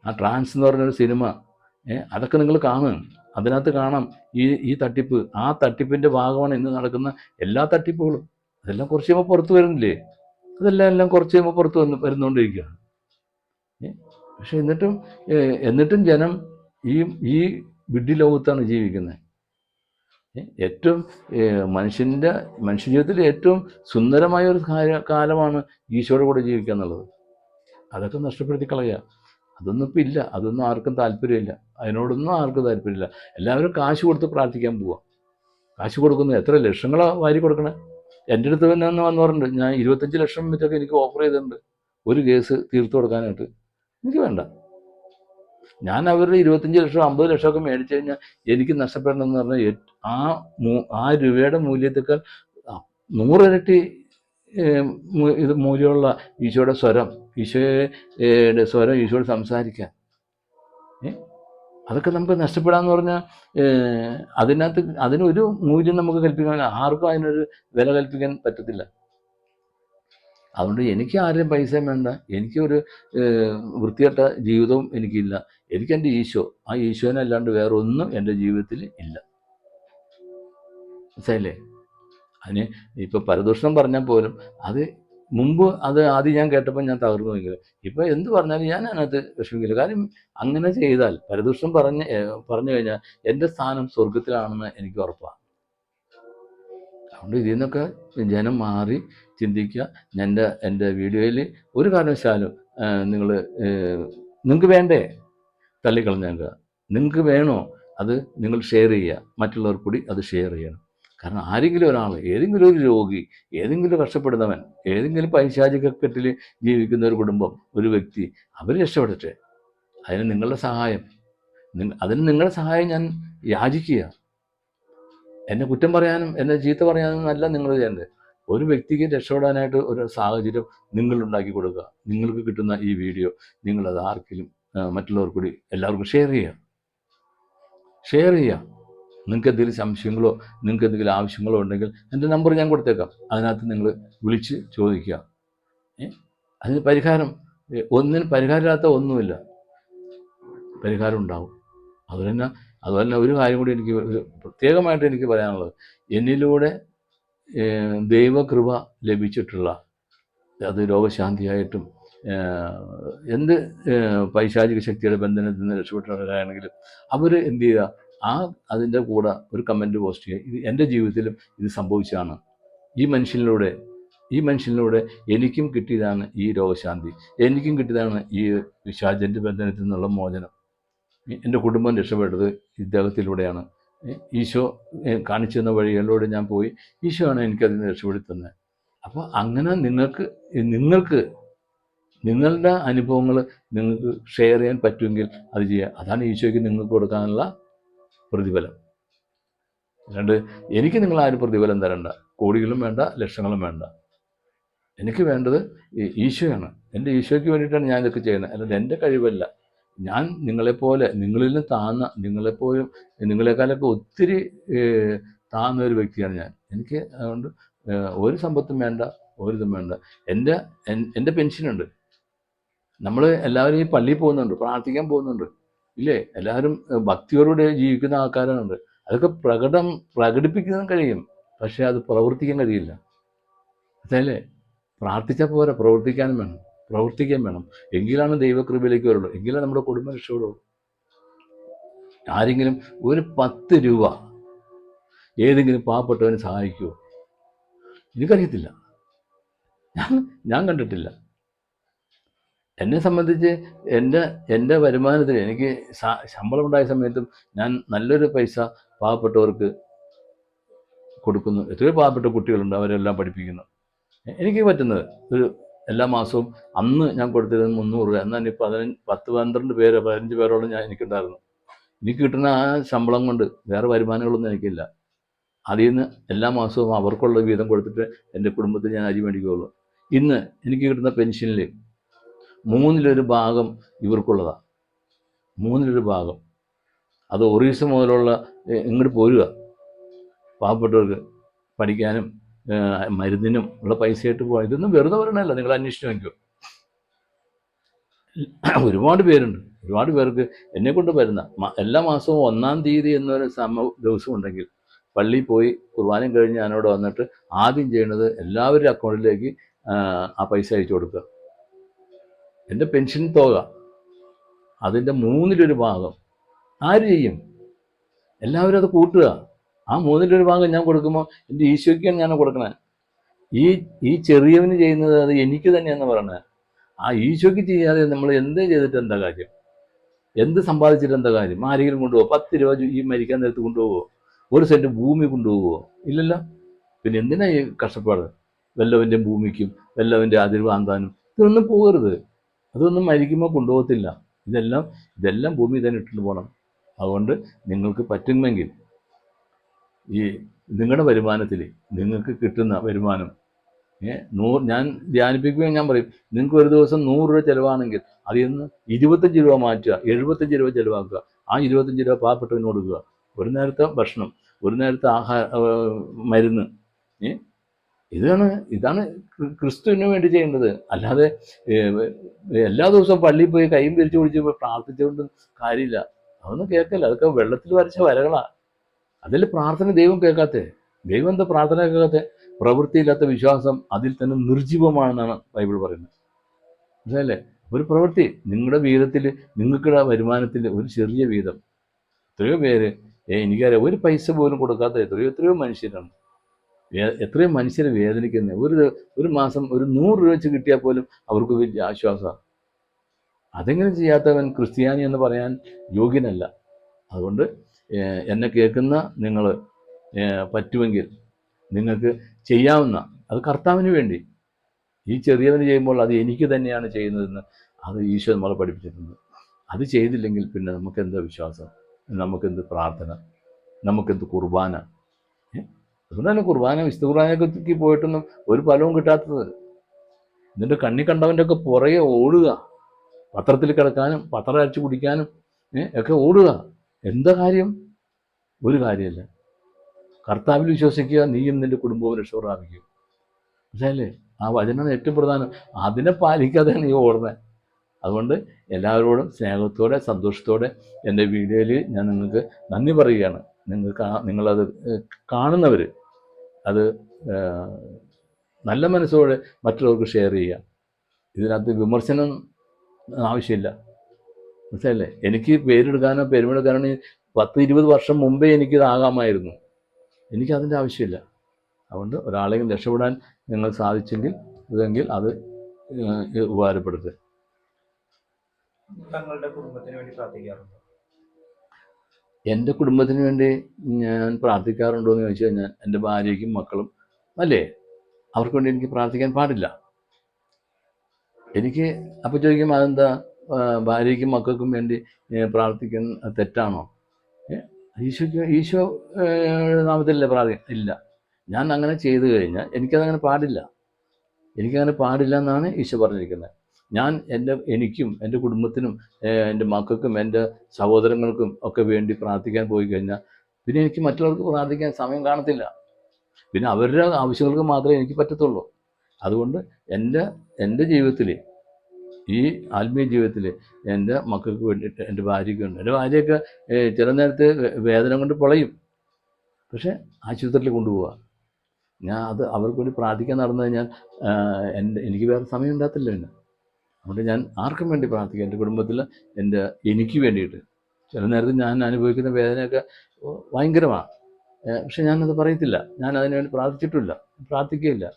ആ ട്രാൻസ് എന്ന് പറഞ്ഞൊരു സിനിമ, അതൊക്കെ നിങ്ങൾ കാണും. അതിനകത്ത് കാണാം ഈ തട്ടിപ്പ്. ആ തട്ടിപ്പിൻ്റെ ഭാഗമാണ് ഇന്ന് നടക്കുന്ന എല്ലാ തട്ടിപ്പുകളും. അതെല്ലാം കുറച്ച് കഴിയുമ്പോൾ പുറത്ത് വരുന്നില്ലേ? അതെല്ലാം കുറച്ച് കഴിയുമ്പോൾ പുറത്ത് വരുന്നുകൊണ്ടിരിക്കുകയാണ്. പക്ഷെ എന്നിട്ടും ജനം ഈ വിഡ്ഢി ലോകത്താണ് ജീവിക്കുന്നത്. ഏറ്റവും മനുഷ്യജീവിതത്തിൽ ഏറ്റവും സുന്ദരമായ ഒരു കാലമാണ് ഈശോയുടെ കൂടെ ജീവിക്കുക എന്നുള്ളത്. അതൊക്കെ നഷ്ടപ്പെടുത്തി കളയുക. അതൊന്നും ഇപ്പം ഇല്ല. അതൊന്നും ആർക്കും താല്പര്യമില്ല. അതിനോടൊന്നും ആർക്കും താല്പര്യമില്ല. എല്ലാവരും കാശ് കൊടുത്ത് പ്രാർത്ഥിക്കാൻ പോവുക. കാശ് കൊടുക്കുന്നത് എത്ര ലക്ഷങ്ങളാണ് വാരി കൊടുക്കണേ. എൻ്റെ അടുത്ത് തന്നെ വന്ന് പറഞ്ഞിട്ടുണ്ട്, ഞാൻ 25 ലക്ഷം വെച്ചൊക്കെ എനിക്ക് ഓഫർ ചെയ്തിട്ടുണ്ട് ഒരു കേസ് തീർത്തു കൊടുക്കാനായിട്ട്. എനിക്ക് വേണ്ട. ഞാൻ അവരുടെ 25 ലക്ഷം 50 ലക്ഷമൊക്കെ മേടിച്ചു കഴിഞ്ഞാൽ എനിക്ക് നഷ്ടപ്പെടണമെന്ന് പറഞ്ഞാൽ ആ രൂപയുടെ മൂല്യത്തേക്കാൾ 100 ഇരട്ടി ഇത് മൂല്യമുള്ള ഈശോയുടെ സ്വരം, ഈശോയോട് സംസാരിക്കാൻ. അതൊക്കെ നമുക്ക് നഷ്ടപ്പെടാമെന്ന് പറഞ്ഞാൽ അതിനൊരു മൂല്യം നമുക്ക് കൽപ്പിക്കാൻ, ആർക്കും അതിനൊരു വില കൽപ്പിക്കാൻ പറ്റത്തില്ല. അതുകൊണ്ട് എനിക്ക് ആരുടെയും പൈസയും വേണ്ട, എനിക്കൊരു വൃത്തികെട്ട ജീവിതവും എനിക്കില്ല. എനിക്കെൻ്റെ ഈശോ, ആ ഈശോനെ അല്ലാണ്ട് വേറെ ഒന്നും എൻ്റെ ജീവിതത്തിൽ ഇല്ല. മനസ്സിലായില്ലേ? അതിന് ഇപ്പോൾ പരദൂഷണം പറഞ്ഞാൽ പോലും അത് മുമ്പ് അത് ആദ്യം ഞാൻ കേട്ടപ്പോൾ ഞാൻ തകർന്നു പോയെങ്കിലും ഇപ്പോൾ എന്ത് പറഞ്ഞാലും ഞാൻ അതിനകത്ത് വിഷമിക്കില്ല. കാര്യം അങ്ങനെ ചെയ്താൽ പരദൂഷണം പറഞ്ഞു കഴിഞ്ഞാൽ എൻ്റെ സ്ഥാനം സ്വർഗത്തിലാണെന്ന് എനിക്ക് ഉറപ്പാണ്. അതുകൊണ്ട് ഇതിൽ നിന്നൊക്കെ ജനം മാറി ചിന്തിക്കുക. എൻ്റെ വീഡിയോയിൽ ഒരു കാരണവശാലും നിങ്ങൾ നിങ്ങൾക്ക് വേണ്ടേ തള്ളിക്കളഞ്ഞേക്കുക. നിങ്ങൾക്ക് വേണോ അത് നിങ്ങൾ ഷെയർ ചെയ്യുക, മറ്റുള്ളവർ കൂടി അത് ഷെയർ ചെയ്യണം. കാരണം ആരെങ്കിലും ഒരാൾ, ഏതെങ്കിലും ഒരു രോഗി, ഏതെങ്കിലും കഷ്ടപ്പെടുന്നവൻ, ഏതെങ്കിലും പൈശാചികക്കെട്ടിൽ ജീവിക്കുന്ന ഒരു കുടുംബം, ഒരു വ്യക്തി, അവർ രക്ഷപ്പെടട്ടെ. അതിന് നിങ്ങളുടെ സഹായം, നിങ്ങളുടെ സഹായം ഞാൻ യാചിക്കുക. എന്നെ കുറ്റം പറയാനും എന്നെ ചീത്ത പറയാനും അല്ല നിങ്ങൾ ചെയ്യേണ്ടത്. ഒരു വ്യക്തിക്ക് രക്ഷപ്പെടാനായിട്ട് ഒരു സാഹചര്യം നിങ്ങൾ ഉണ്ടാക്കി കൊടുക്കുക. നിങ്ങൾക്ക് കിട്ടുന്ന ഈ വീഡിയോ നിങ്ങളത് ആർക്കെങ്കിലും മറ്റുള്ളവർ കൂടി എല്ലാവർക്കും ഷെയർ ചെയ്യുക. നിങ്ങൾക്ക് എന്തെങ്കിലും സംശയങ്ങളോ നിങ്ങൾക്ക് എന്തെങ്കിലും ആവശ്യങ്ങളോ ഉണ്ടെങ്കിൽ എൻ്റെ നമ്പർ ഞാൻ കൊടുത്തേക്കാം. അതിനകത്ത് നിങ്ങൾ വിളിച്ച് ചോദിക്കുക. അതിന് പരിഹാരമില്ലാത്ത ഒന്നുമില്ല, പരിഹാരം ഉണ്ടാവും. അതുപോലെ ഒരു കാര്യം കൂടി എനിക്ക് പ്രത്യേകമായിട്ട് എനിക്ക് പറയാനുള്ളത്, എന്നിലൂടെ ദൈവകൃപ ലഭിച്ചിട്ടുള്ള, അത് രോഗശാന്തിയായിട്ടും എന്ത് പൈശാചിക ശക്തിയുടെ ബന്ധനത്തിൽ നിന്ന് രക്ഷപ്പെട്ടവരാണെങ്കിലും അവർ എന്ത് ചെയ്യുക, അതിൻ്റെ കൂടെ ഒരു കമൻറ്റ് പോസ്റ്റ് ചെയ്യുക. ഇത് എൻ്റെ ജീവിതത്തിലും ഇത് സംഭവിച്ചതാണ്. ഈ മനുഷ്യനിലൂടെ എനിക്കും കിട്ടിയതാണ് ഈ രോഗശാന്തി, എനിക്കും കിട്ടിയതാണ് ഈ പിശാചിൻ്റെ ബന്ധനത്തിൽ നിന്നുള്ള മോചനം. എൻ്റെ കുടുംബം രക്ഷപ്പെട്ടത് ഇദ്ദേഹത്തിലൂടെയാണ്. ഈശോ കാണിച്ചു തന്ന വഴികളിലൂടെ ഞാൻ പോയി, ഈശോയാണ് എനിക്കതിൽ നിന്ന് രക്ഷപ്പെടുത്തി തന്നത്. അപ്പോൾ അങ്ങനെ നിങ്ങൾക്ക് നിങ്ങളുടെ അനുഭവങ്ങൾ നിങ്ങൾക്ക് ഷെയർ ചെയ്യാൻ പറ്റുമെങ്കിൽ അത് ചെയ്യുക. അതാണ് ഈശോയ്ക്ക് നിങ്ങൾക്ക് കൊടുക്കാനുള്ള പ്രതിഫലം. അല്ലാണ്ട് എനിക്ക് നിങ്ങൾ ആരും പ്രതിഫലം തരണ്ട, കോടികളും വേണ്ട, ലക്ഷങ്ങളും വേണ്ട. എനിക്ക് വേണ്ടത് ഈശോയാണ്. എൻ്റെ ഈശോയ്ക്ക് വേണ്ടിയിട്ടാണ് ഞാൻ ഇതൊക്കെ ചെയ്യുന്നത്, അല്ലാണ്ട് എൻ്റെ കഴിവല്ല. ഞാൻ നിങ്ങളെപ്പോലെ, നിങ്ങളിൽ നിന്ന് താഴ്ന്ന, നിങ്ങളെക്കാളൊക്കെ ഒത്തിരി താഴ്ന്ന ഒരു വ്യക്തിയാണ് ഞാൻ. എനിക്ക് അതുകൊണ്ട് ഒരു സമ്പത്തും വേണ്ട, ഒരിതും വേണ്ട. എൻ്റെ പെൻഷനുണ്ട്. നമ്മൾ എല്ലാവരും ഈ പള്ളിയിൽ പോകുന്നുണ്ട്, പ്രാർത്ഥിക്കാൻ പോകുന്നുണ്ട്, ഇല്ലേ? എല്ലാവരും ഭക്തിയോടുകൂടി ജീവിക്കുന്ന ആൾക്കാരുണ്ട്. അതൊക്കെ പ്രകടിപ്പിക്കാൻ കഴിയും, പക്ഷേ അത് പ്രവർത്തിക്കാൻ കഴിയില്ല. അതല്ലേ? പ്രാർത്ഥിച്ചാൽ പോരാ, പ്രവർത്തിക്കാൻ വേണം. എങ്കിലാണ് ദൈവകൃപയിലേക്ക് വരുള്ളൂ, എങ്കിലാണ് നമ്മുടെ കുടുംബം രക്ഷപ്പെടുള്ളൂ. ആരെങ്കിലും ഒരു 10 രൂപ ഏതെങ്കിലും പാവപ്പെട്ടവനെ സഹായിക്കുമോ? എനിക്കറിയത്തില്ല, ഞാൻ കണ്ടിട്ടില്ല. എന്നെ സംബന്ധിച്ച് എൻ്റെ വരുമാനത്തിൽ എനിക്ക് ശമ്പളം ഉണ്ടായ സമയത്തും ഞാൻ നല്ലൊരു പൈസ പാവപ്പെട്ടവർക്ക് കൊടുക്കുന്നു. എത്രയോ പാവപ്പെട്ട കുട്ടികളുണ്ട്, അവരെല്ലാം പഠിപ്പിക്കുന്നു. എനിക്ക് പറ്റുന്നത് എല്ലാ മാസവും അന്ന് ഞാൻ കൊടുത്തിരുന്നത് 300 രൂപ. എന്നാൽ 10-12 പേര് 15 പേരോളം എനിക്കുണ്ടായിരുന്നു. എനിക്ക് കിട്ടുന്ന ആ ശമ്പളം കൊണ്ട് വേറെ വരുമാനങ്ങളൊന്നും എനിക്കില്ല. അതിൽ നിന്ന് എല്ലാ മാസവും അവർക്കുള്ള വീതം കൊടുത്തിട്ട് എൻ്റെ കുടുംബത്തിൽ ഞാൻ അരി മേടിക്കുകയുള്ളൂ. ഇന്ന് എനിക്ക് കിട്ടുന്ന പെൻഷനിൽ 1/3 ഭാഗം ഇവർക്കുള്ളതാണ്. 1/3 ഭാഗം അത് ഒറീസ മുതലുള്ള ഇങ്ങോട്ട് പോരുക. പാവപ്പെട്ടവർക്ക് പഠിക്കാനും മരുന്നിനും ഉള്ള പൈസയായിട്ട് പോകാം. ഇതൊന്നും വെറുതെ പറയണമല്ല, നിങ്ങൾ അന്വേഷിച്ച് നോക്കിയോ. ഒരുപാട് പേർക്ക് എന്നെക്കൊണ്ട് വരുന്ന എല്ലാ മാസവും 1-ാം തീയതി എന്നൊരു ദിവസം ഉണ്ടെങ്കിൽ പള്ളിയിൽ പോയി കുർബാനയും കഴിഞ്ഞ് ഞാനവിടെ വന്നിട്ട് ആദ്യം ചെയ്യുന്നത് എല്ലാവരുടെ അക്കൗണ്ടിലേക്ക് ആ പൈസ അയച്ചു കൊടുക്കുക. എൻ്റെ പെൻഷൻ തുക അതിൻ്റെ 1/3 ഭാഗം ആര് ചെയ്യും? എല്ലാവരും അത് കൂട്ടുക. ആ 1/3 ഭാഗം ഞാൻ കൊടുക്കുമ്പോൾ എൻ്റെ ഈശോയ്ക്കാണ് ഞാൻ കൊടുക്കണേ. ഈ ചെറിയവന് ചെയ്യുന്നത് അത് എനിക്ക് തന്നെയാണെന്ന് പറയണേ. ആ ഈശോയ്ക്ക് ചെയ്യാതെ നമ്മൾ എന്ത് ചെയ്തിട്ട് എന്താ കാര്യം? എന്ത് സമ്പാദിച്ചിട്ട് എന്താ കാര്യം? ആരെങ്കിലും കൊണ്ടുപോകുമോ? 10 രൂപ ഈ മരിക്കാൻ നേരത്ത് കൊണ്ടുപോകുമോ? 1 സെൻറ്റ് ഭൂമി കൊണ്ടുപോകുമോ? ഇല്ലല്ലോ. പിന്നെ എന്തിനാ ഈ കഷ്ടപ്പാട്? വല്ലവൻ്റെ ഭൂമിക്കും വല്ലവൻ്റെ അതിർവ് ആന്താനും ഇതൊന്നും പോകരുത്. അതൊന്നും മരിക്കുമ്പോൾ കൊണ്ടുപോകത്തില്ല. ഇതെല്ലാം ഭൂമി തന്നെ ഇട്ടിട്ട് പോകണം. അതുകൊണ്ട് നിങ്ങൾക്ക് പറ്റുമെങ്കിൽ ഈ നിങ്ങളുടെ വരുമാനത്തിൽ നിങ്ങൾക്ക് കിട്ടുന്ന വരുമാനം ഞാൻ ധ്യാനിപ്പിക്കുകയും ഞാൻ പറയും, നിങ്ങൾക്ക് ഒരു ദിവസം 100 രൂപ ചിലവാണെങ്കിൽ അതിൽ നിന്ന് 25 രൂപ മാറ്റുക, 75 രൂപ ചിലവാക്കുക. ആ 25 രൂപ പാവപ്പെട്ടവന് കൊടുക്കുക. ഒരു നേരത്തെ ഭക്ഷണം, ഒരു നേരത്തെ മരുന്ന്, ഇതാണ് ക്രിസ്തുവിന് വേണ്ടി ചെയ്യേണ്ടത്. അല്ലാതെ എല്ലാ ദിവസവും പള്ളിയിൽ പോയി കൈയും പിരിച്ചു പിടിച്ച് പ്രാർത്ഥിച്ചുകൊണ്ട് കാര്യമില്ല. അതൊന്നും കേൾക്കല്ല. അതൊക്കെ വെള്ളത്തിൽ വരച്ച വരകളാണ്. അതിൽ പ്രാർത്ഥന ദൈവം കേൾക്കാത്തേ. ദൈവം എന്താ പ്രാർത്ഥന കേൾക്കാത്ത? പ്രവൃത്തിയില്ലാത്ത വിശ്വാസം അതിൽ തന്നെ നിർജീവമാണെന്നാണ് ബൈബിൾ പറയുന്നത്. മനസ്സിലല്ലേ? ഒരു പ്രവൃത്തി നിങ്ങളുടെ വീതത്തിൽ, നിങ്ങൾക്കുള്ള വരുമാനത്തിൽ ഒരു ചെറിയ വീതം, എത്രയോ പേര് എനിക്കറിയാം ഒരു പൈസ പോലും കൊടുക്കാത്ത എത്രയോ മനുഷ്യരാണ്. എത്രയോ മനുഷ്യരെ വേദനിക്കുന്നത്. ഒരു മാസം ഒരു 100 രൂപ വെച്ച് കിട്ടിയാൽ പോലും അവർക്ക് വലിയ ആശ്വാസമാണ്. അതെങ്ങനെ ചെയ്യാത്തവൻ ക്രിസ്ത്യാനി എന്ന് പറയാൻ യോഗ്യനല്ല. അതുകൊണ്ട് എന്നെ കേൾക്കുന്ന നിങ്ങൾ പറ്റുമെങ്കിൽ നിങ്ങൾക്ക് ചെയ്യാവുന്ന, അത് കർത്താവിന് വേണ്ടി, ഈ ചെറിയവന് ചെയ്യുമ്പോൾ അത് എനിക്ക് തന്നെയാണ് ചെയ്യുന്നതെന്ന് അത് ഈശോ നമ്മളെ പഠിപ്പിച്ചിട്ടുണ്ട്. അത് ചെയ്തില്ലെങ്കിൽ പിന്നെ നമുക്കെന്ത് വിശ്വാസം, നമുക്കെന്ത് പ്രാർത്ഥന, നമുക്കെന്ത് കുർബാന? അതുകൊണ്ടാണ് കുർബാന, വിശുദ്ധ കുർബാനയ്ക്ക് പോയിട്ടൊന്നും ഒരു ഫലവും കിട്ടാത്തത്. എന്നിട്ട് കണ്ണി കണ്ടവൻ്റെ ഒക്കെ പുറകെ ഓടുക, പത്രത്തിൽ കിടക്കാനും പത്രം അരച്ച് കുടിക്കാനും ഒക്കെ ഓടുക. എന്താ കാര്യം? ഒരു കാര്യമില്ല. കർത്താവിൽ വിശ്വസിക്കുക, നീയും നിൻ്റെ കുടുംബവും രക്ഷ പ്രാപിക്കും. മനസ്സിലല്ലേ? ആ വചനമാണ് ഏറ്റവും പ്രധാനം. അതിനെ പാലിക്കാതെയാണ് നീ ഓടുന്നത്. അതുകൊണ്ട് എല്ലാവരോടും സ്നേഹത്തോടെ സന്തോഷത്തോടെ എൻ്റെ വീഡിയോയിൽ ഞാൻ നിങ്ങൾക്ക് നന്ദി പറയുകയാണ്. നിങ്ങളത് കാണുന്നവർ അത് നല്ല മനസ്സോടെ മറ്റുള്ളവർക്ക് ഷെയർ ചെയ്യുക. ഇതിനകത്ത് വിമർശനം ആവശ്യമില്ല. മനസ്സിലല്ലേ? എനിക്ക് പേരെടുക്കാനോ പെരുമെടുക്കാനോ 10-20 വർഷം മുമ്പേ എനിക്കിതാകാമായിരുന്നു. എനിക്കതിൻ്റെ ആവശ്യമില്ല. അതുകൊണ്ട് ഒരാളെങ്കിലും രക്ഷപ്പെടാൻ നിങ്ങൾ സാധിച്ചെങ്കിൽ അത് ഉപകാരപ്പെടുത്തുക. തങ്ങളുടെ കുടുംബത്തിന് വേണ്ടി പ്രാർത്ഥിക്കാറുണ്ടോ? എൻ്റെ കുടുംബത്തിന് വേണ്ടി ഞാൻ പ്രാർത്ഥിക്കാറുണ്ടോ എന്ന് ചോദിച്ചു കഴിഞ്ഞാൽ, എൻ്റെ ഭാര്യയ്ക്കും മക്കളും അല്ലേ, അവർക്ക് വേണ്ടി എനിക്ക് പ്രാർത്ഥിക്കാൻ പാടില്ല. എനിക്ക് അപ്പോൾ ചോദിക്കും, അതെന്താ ഭാര്യയ്ക്കും മക്കൾക്കും വേണ്ടി പ്രാർത്ഥിക്കുന്ന തെറ്റാണോ? ഈശോ നാമത്തിലല്ലേ പ്രാർത്ഥിക്കുക? ഇല്ല. ഞാൻ അങ്ങനെ ചെയ്തു കഴിഞ്ഞാൽ എനിക്കങ്ങനെ പാടില്ല. എന്നാണ് ഈശോ പറഞ്ഞിരിക്കുന്നത്. ഞാൻ എനിക്കും എൻ്റെ കുടുംബത്തിനും എൻ്റെ മക്കൾക്കും എൻ്റെ സഹോദരങ്ങൾക്കും ഒക്കെ വേണ്ടി പ്രാർത്ഥിക്കാൻ പോയി കഴിഞ്ഞാൽ പിന്നെ എനിക്ക് മറ്റുള്ളവർക്ക് പ്രാർത്ഥിക്കാൻ സമയം കാണത്തില്ല. പിന്നെ അവരുടെ ആവശ്യങ്ങൾക്ക് മാത്രമേ എനിക്ക് പറ്റത്തുള്ളൂ. അതുകൊണ്ട് എൻ്റെ ജീവിതത്തിൽ, ഈ ആത്മീയ ജീവിതത്തിൽ എൻ്റെ മക്കൾക്ക് വേണ്ടിയിട്ട്, എൻ്റെ ഭാര്യയ്ക്ക് വേണ്ടി, എൻ്റെ ഭാര്യയൊക്കെ ചില നേരത്ത് വേദന കൊണ്ട് പൊളയും, പക്ഷേ ആശുപത്രിയിൽ കൊണ്ടുപോവുക. അത് അവർക്ക് വേണ്ടി പ്രാർത്ഥിക്കാൻ നടന്നു കഴിഞ്ഞാൽ എനിക്ക് വേറെ സമയം ഉണ്ടാകത്തില്ല. പിന്നെ അതുകൊണ്ട് ഞാൻ ആർക്കും വേണ്ടി പ്രാർത്ഥിക്കാം. എൻ്റെ കുടുംബത്തിൽ എനിക്ക് വേണ്ടിയിട്ട്. ചില നേരത്ത് ഞാൻ അനുഭവിക്കുന്ന വേദനയൊക്കെ ഭയങ്കരമാണ്. പക്ഷെ ഞാനത് പറയത്തില്ല. ഞാൻ അതിനു വേണ്ടി പ്രാർത്ഥിച്ചിട്ടില്ല, പ്രാർത്ഥിക്കുകയില്ല.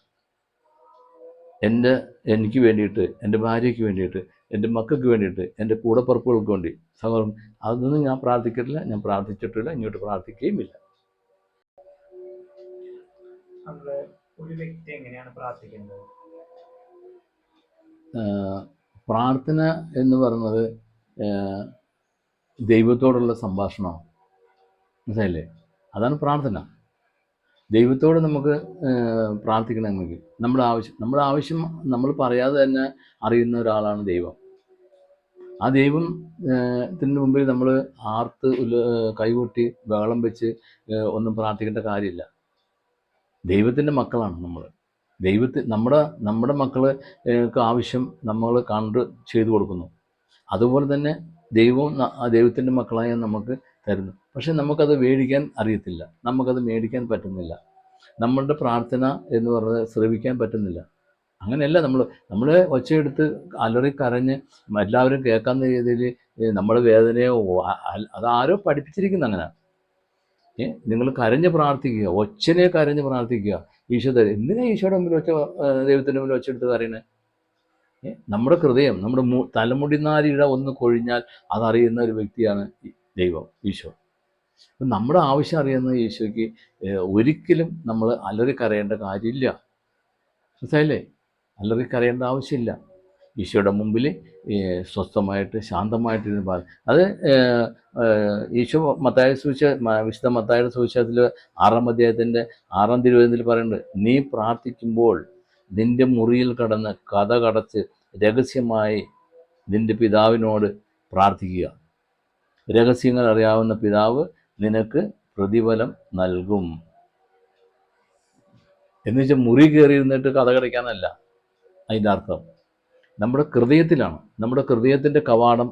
എനിക്ക് വേണ്ടിയിട്ട്, എൻ്റെ ഭാര്യയ്ക്ക് വേണ്ടിയിട്ട്, എൻ്റെ മക്കൾക്ക് വേണ്ടിയിട്ട്, എൻ്റെ കൂടപ്പറപ്പുകൾക്ക് വേണ്ടി, സഹോദരൻ, അതൊന്നും ഞാൻ പ്രാർത്ഥിച്ചിട്ടില്ല, ഞാൻ പ്രാർത്ഥിച്ചിട്ടില്ല, ഇങ്ങോട്ട് പ്രാർത്ഥിക്കുകയുമില്ല. ഒരു വ്യക്തി എങ്ങനെയാണ് പ്രാർത്ഥിക്കുന്നത്? പ്രാർത്ഥന എന്ന് പറയുന്നത് ദൈവത്തോടുള്ള സംഭാഷണമാണ്. മനസ്സിലായില്ലേ? അതാണ് പ്രാർത്ഥന. ദൈവത്തോട് നമുക്ക് പ്രാർത്ഥിക്കണമെങ്കിൽ നമ്മുടെ ആവശ്യം നമ്മൾ പറയാതെ തന്നെ അറിയുന്ന ഒരാളാണ് ദൈവം. ആ ദൈവത്തിന് മുമ്പിൽ നമ്മൾ ആർത്ത് കൈകൊട്ടി ബഹളം വെച്ച് ഒന്നും പ്രാർത്ഥിക്കേണ്ട കാര്യമില്ല. ദൈവത്തിൻ്റെ മക്കളാണ് നമ്മൾ. നമ്മുടെ മക്കൾക്ക് ആവശ്യം നമ്മൾ കണ്ട് ചെയ്തു കൊടുക്കുന്നു. അതുപോലെ തന്നെ ദൈവത്തിൻ്റെ മക്കളായ നമുക്ക് തരുന്നു. പക്ഷെ നമുക്കത് മേടിക്കാൻ അറിയത്തില്ല, നമുക്കത് മേടിക്കാൻ പറ്റുന്നില്ല. നമ്മളുടെ പ്രാർത്ഥന എന്ന് പറയുന്നത് ശ്രവിക്കാൻ പറ്റുന്നില്ല. അങ്ങനെയല്ല, നമ്മൾ ഒച്ചയെടുത്ത് അലറി കരഞ്ഞ് എല്ലാവരും കേൾക്കാവുന്ന രീതിയിൽ നമ്മുടെ വേദനയോ അതാരോ പഠിപ്പിച്ചിരിക്കുന്നു. അങ്ങനെ നിങ്ങൾ കരഞ്ഞ് പ്രാർത്ഥിക്കുക, ഒച്ചനെ കരഞ്ഞ് പ്രാർത്ഥിക്കുക. ഈശോ തരും. എന്തിനാ ഈശോയുടെ മുമ്പിൽ ദൈവത്തിൻ്റെ മുമ്പിൽ ഒച്ചെടുത്ത് കരയണേ? നമ്മുടെ ഹൃദയം, നമ്മുടെ തലമുടിനാരിഴ ഒന്ന് കൊഴിഞ്ഞാൽ അതറിയുന്ന ഒരു വ്യക്തിയാണ് ദൈവം, ഈശോ. അപ്പം നമ്മുടെ ആവശ്യം അറിയുന്ന ഈശോയ്ക്ക് ഒരിക്കലും നമ്മൾ അലറി കരയേണ്ട കാര്യമില്ല. മനസ്സിലായില്ലേ? അലറി കരയേണ്ട ആവശ്യമില്ല. ഈശോയുടെ മുമ്പിൽ സ്വസ്ഥമായിട്ട് ശാന്തമായിട്ടിരുന്ന് അത് ഈശോ വിശുദ്ധ മത്തായിയുടെ സുവിശേഷത്തിൽ 6-ാം അധ്യായത്തിൻ്റെ 6-ാം തിരുവചനത്തിൽ പറയുന്നുണ്ട്, നീ പ്രാർത്ഥിക്കുമ്പോൾ നിൻ്റെ മുറിയിൽ കടന്ന് കതകടച്ച് രഹസ്യമായി നിൻ്റെ പിതാവിനോട് പ്രാർത്ഥിക്കുക. രഹസ്യങ്ങൾ അറിയാവുന്ന പിതാവ് നിനക്ക് പ്രതിഫലം നൽകും. എന്ന് വെച്ചാൽ മുറി കയറി ഇരുന്നിട്ട് കഥ കടയ്ക്കാനല്ല അതിൻ്റെ അർത്ഥം. നമ്മുടെ ഹൃദയത്തിലാണ്. നമ്മുടെ ഹൃദയത്തിൻ്റെ കവാടം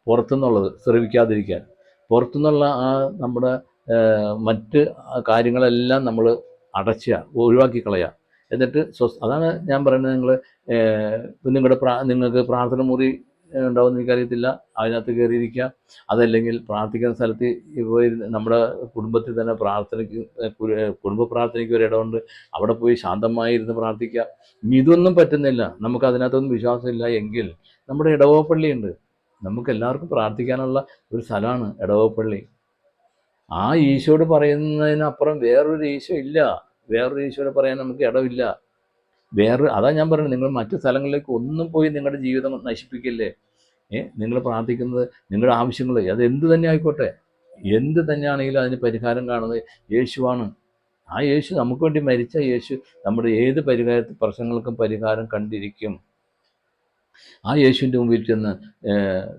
പുറത്തുനിന്നുള്ളത് ശ്രവിക്കാതിരിക്കാൻ, പുറത്തുനിന്നുള്ള ആ നമ്മുടെ മറ്റ് കാര്യങ്ങളെല്ലാം നമ്മൾ അടച്ചുക, ഒഴിവാക്കി കളയുക. എന്നിട്ട് അതാണ് ഞാൻ പറയുന്നത്. നിങ്ങൾക്ക് പ്രാർത്ഥന മുറി ഉണ്ടാവുമെന്ന് എനിക്കറിയത്തില്ല, അതിനകത്ത് കയറിയിരിക്കുക. അതല്ലെങ്കിൽ പ്രാർത്ഥിക്കുന്ന സ്ഥലത്ത് പോയി നമ്മുടെ കുടുംബത്തിൽ തന്നെ കുടുംബ പ്രാർത്ഥനയ്ക്ക് ഒരു ഇടമുണ്ട്, അവിടെ പോയി ശാന്തമായി ഇരുന്ന് പ്രാർത്ഥിക്കുക. ഇതൊന്നും പറ്റുന്നില്ല, നമുക്ക് അതിനകത്തൊന്നും വിശ്വാസമില്ല എങ്കിൽ നമ്മുടെ ഇടവപ്പള്ളിയുണ്ട്. നമുക്ക് എല്ലാവർക്കും പ്രാർത്ഥിക്കാനുള്ള ഒരു സ്ഥലമാണ് ഇടവപ്പള്ളി. ആ ഈശോയോട് പറയുന്നതിനപ്പുറം വേറൊരു ഈശോ ഇല്ല. വേറൊരു ഈശോയോട് പറയാൻ നമുക്ക് ഇടമില്ല. അതാ ഞാൻ പറയുന്നത്, നിങ്ങൾ മറ്റു സ്ഥലങ്ങളിലേക്ക് ഒന്നും പോയി നിങ്ങളുടെ ജീവിതം നശിപ്പിക്കില്ലേ. നിങ്ങൾ പ്രാർത്ഥിക്കുന്നത് നിങ്ങളുടെ ആവശ്യങ്ങൾ അത് എന്ത് തന്നെ ആയിക്കോട്ടെ, എന്ത് തന്നെയാണെങ്കിലും അതിന് പരിഹാരം കാണുന്നത് യേശുവാണ്. ആ യേശു നമുക്ക് വേണ്ടി മരിച്ച യേശു നമ്മുടെ ഏത് പ്രശ്നങ്ങൾക്കും പരിഹാരം കണ്ടിരിക്കും. ആ യേശുവിൻ്റെ മുമ്പിൽ ചെന്ന്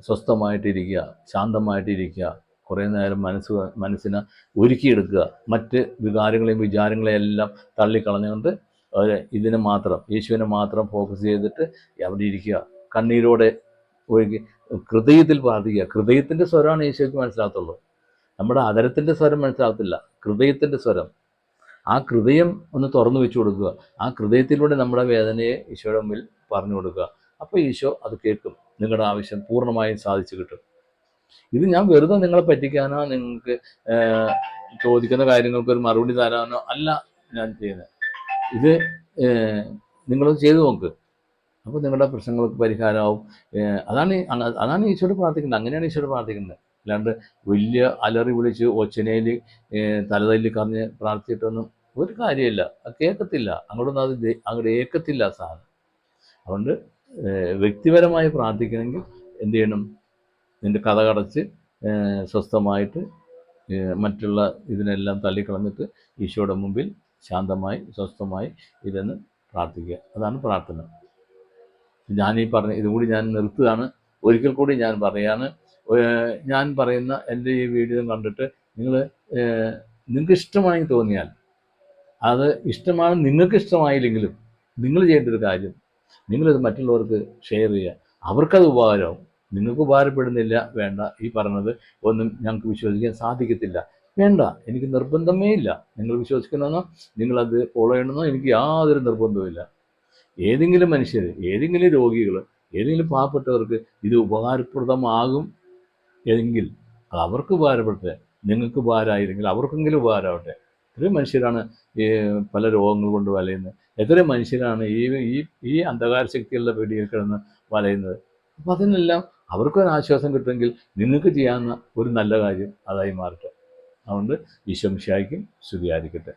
സ്വസ്ഥമായിട്ടിരിക്കുക, ശാന്തമായിട്ടിരിക്കുക, കുറേ നേരം മനസ്സിനെ ഒരുക്കിയെടുക്കുക. മറ്റ് വികാരങ്ങളെയും വിചാരങ്ങളെയും എല്ലാം തള്ളിക്കളഞ്ഞുകൊണ്ട് ഇതിനെ മാത്രം, യേശുവിനെ മാത്രം ഫോക്കസ് ചെയ്തിട്ട് അവിടെ ഇരിക്കുക. കണ്ണീരോടെ ഒഴുകി ഹൃദയത്തിൽ പ്രാർത്ഥിക്കുക. ഹൃദയത്തിൻ്റെ സ്വരമാണ് യേശുവിന് മനസ്സിലാകത്തുള്ളൂ. നമ്മുടെ അതരത്തിൻ്റെ സ്വരം മനസ്സിലാകത്തില്ല, ഹൃദയത്തിൻ്റെ സ്വരം. ആ ഹൃദയം ഒന്ന് തുറന്നു വെച്ചു കൊടുക്കുക. ആ ഹൃദയത്തിലൂടെ നമ്മുടെ വേദനയെ ഈശോയുടെ മുമ്പിൽ പറഞ്ഞു കൊടുക്കുക. അപ്പോൾ ഈശോ അത് കേൾക്കും. നിങ്ങളുടെ ആവശ്യം പൂർണ്ണമായും സാധിച്ചു കിട്ടും. ഇത് ഞാൻ വെറുതെ നിങ്ങളെ പറ്റിക്കാനോ നിങ്ങൾക്ക് ചോദിക്കുന്ന കാര്യങ്ങൾക്ക് ഒരു മറുപടി തരാനോ അല്ല ഞാൻ ചെയ്യുന്നത്. ഇത് നിങ്ങളത് ചെയ്തു നോക്ക്. അപ്പോൾ നിങ്ങളുടെ പ്രശ്നങ്ങൾക്ക് പരിഹാരമാവും. അതാണ് ഈശോയോട് പ്രാർത്ഥിക്കുന്നത്. അങ്ങനെയാണ് ഈശോയോട് പ്രാർത്ഥിക്കുന്നത്. അല്ലാണ്ട് വലിയ അലറി വിളിച്ച് ഒച്ചനയിൽ തലതല്ലി കറിഞ്ഞ് പ്രാർത്ഥിച്ചിട്ടൊന്നും ഒരു കാര്യമില്ല. അത് കേൾക്കത്തില്ല, അങ്ങോട്ട് ഏക്കത്തില്ല സാധനം. അതുകൊണ്ട് വ്യക്തിപരമായി പ്രാർത്ഥിക്കണമെങ്കിൽ എന്ത് ചെയ്യണം? നിൻ്റെ കഥ കടച്ച് സ്വസ്ഥമായിട്ട് മറ്റുള്ള ഇതിനെല്ലാം തള്ളിക്കളഞ്ഞിട്ട് ഈശോയുടെ മുമ്പിൽ ശാന്തമായി സ്വസ്ഥമായി ഇരുന്ന് പ്രാർത്ഥിക്കുക. അതാണ് പ്രാർത്ഥന. ഞാനീ പറഞ്ഞ ഇതുകൂടി ഞാൻ നിർത്തുകയാണ്. ഒരിക്കൽ കൂടി ഞാൻ പറയാണ്, ഞാൻ പറയുന്ന എൻ്റെ ഈ വീഡിയോ കണ്ടിട്ട് നിങ്ങൾക്ക് ഇഷ്ടമായെങ്കിൽ തോന്നിയാൽ, അത് ഇഷ്ടമാണ്, നിങ്ങൾക്ക് ഇഷ്ടമായില്ലെങ്കിലും നിങ്ങൾ ചെയ്യേണ്ട ഒരു കാര്യം, നിങ്ങളിത് മറ്റുള്ളവർക്ക് ഷെയർ ചെയ്യുക. അവർക്കത് ഉപകാരമാവും. നിങ്ങൾക്ക് ഉപകാരപ്പെടുന്നില്ല, വേണ്ട. ഈ പറഞ്ഞത് ഒന്നും ഞങ്ങൾക്ക് വിശ്വസിക്കാൻ സാധിക്കത്തില്ല, വേണ്ട. എനിക്ക് നിർബന്ധമേ ഇല്ല. നിങ്ങൾ വിശ്വസിക്കണമെന്നോ നിങ്ങളത് ഫോളോ ചെയ്യണമെന്നോ എനിക്ക് യാതൊരു നിർബന്ധവുമില്ല. ഏതെങ്കിലും മനുഷ്യർ, ഏതെങ്കിലും രോഗികൾ, ഏതെങ്കിലും പാവപ്പെട്ടവർക്ക് ഇത് ഉപകാരപ്രദമാകും എങ്കിൽ അത് അവർക്ക് ഉപകാരപ്പെടട്ടെ. നിങ്ങൾക്ക് ഉപകാരമായില്ലെങ്കിൽ അവർക്കെങ്കിലും ഉപകാരമാവട്ടെ. എത്രയും മനുഷ്യരാണ് ഈ പല രോഗങ്ങൾ കൊണ്ട് വലയുന്നത്. എത്രയും മനുഷ്യരാണ് ഈ അന്ധകാര ശക്തികളുടെ പിടിയിൽ കിടന്ന് വലയുന്നത്. അപ്പോൾ അതിനെല്ലാം അവർക്കൊരാശ്വാസം കിട്ടുമെങ്കിൽ നിങ്ങൾക്ക് ചെയ്യാവുന്ന ഒരു നല്ല കാര്യം അതായി മാറട്ടെ. അതുകൊണ്ട് ഈശോ മിശിഹായ്ക്കും സ്തുതിയായിരിക്കട്ടെ.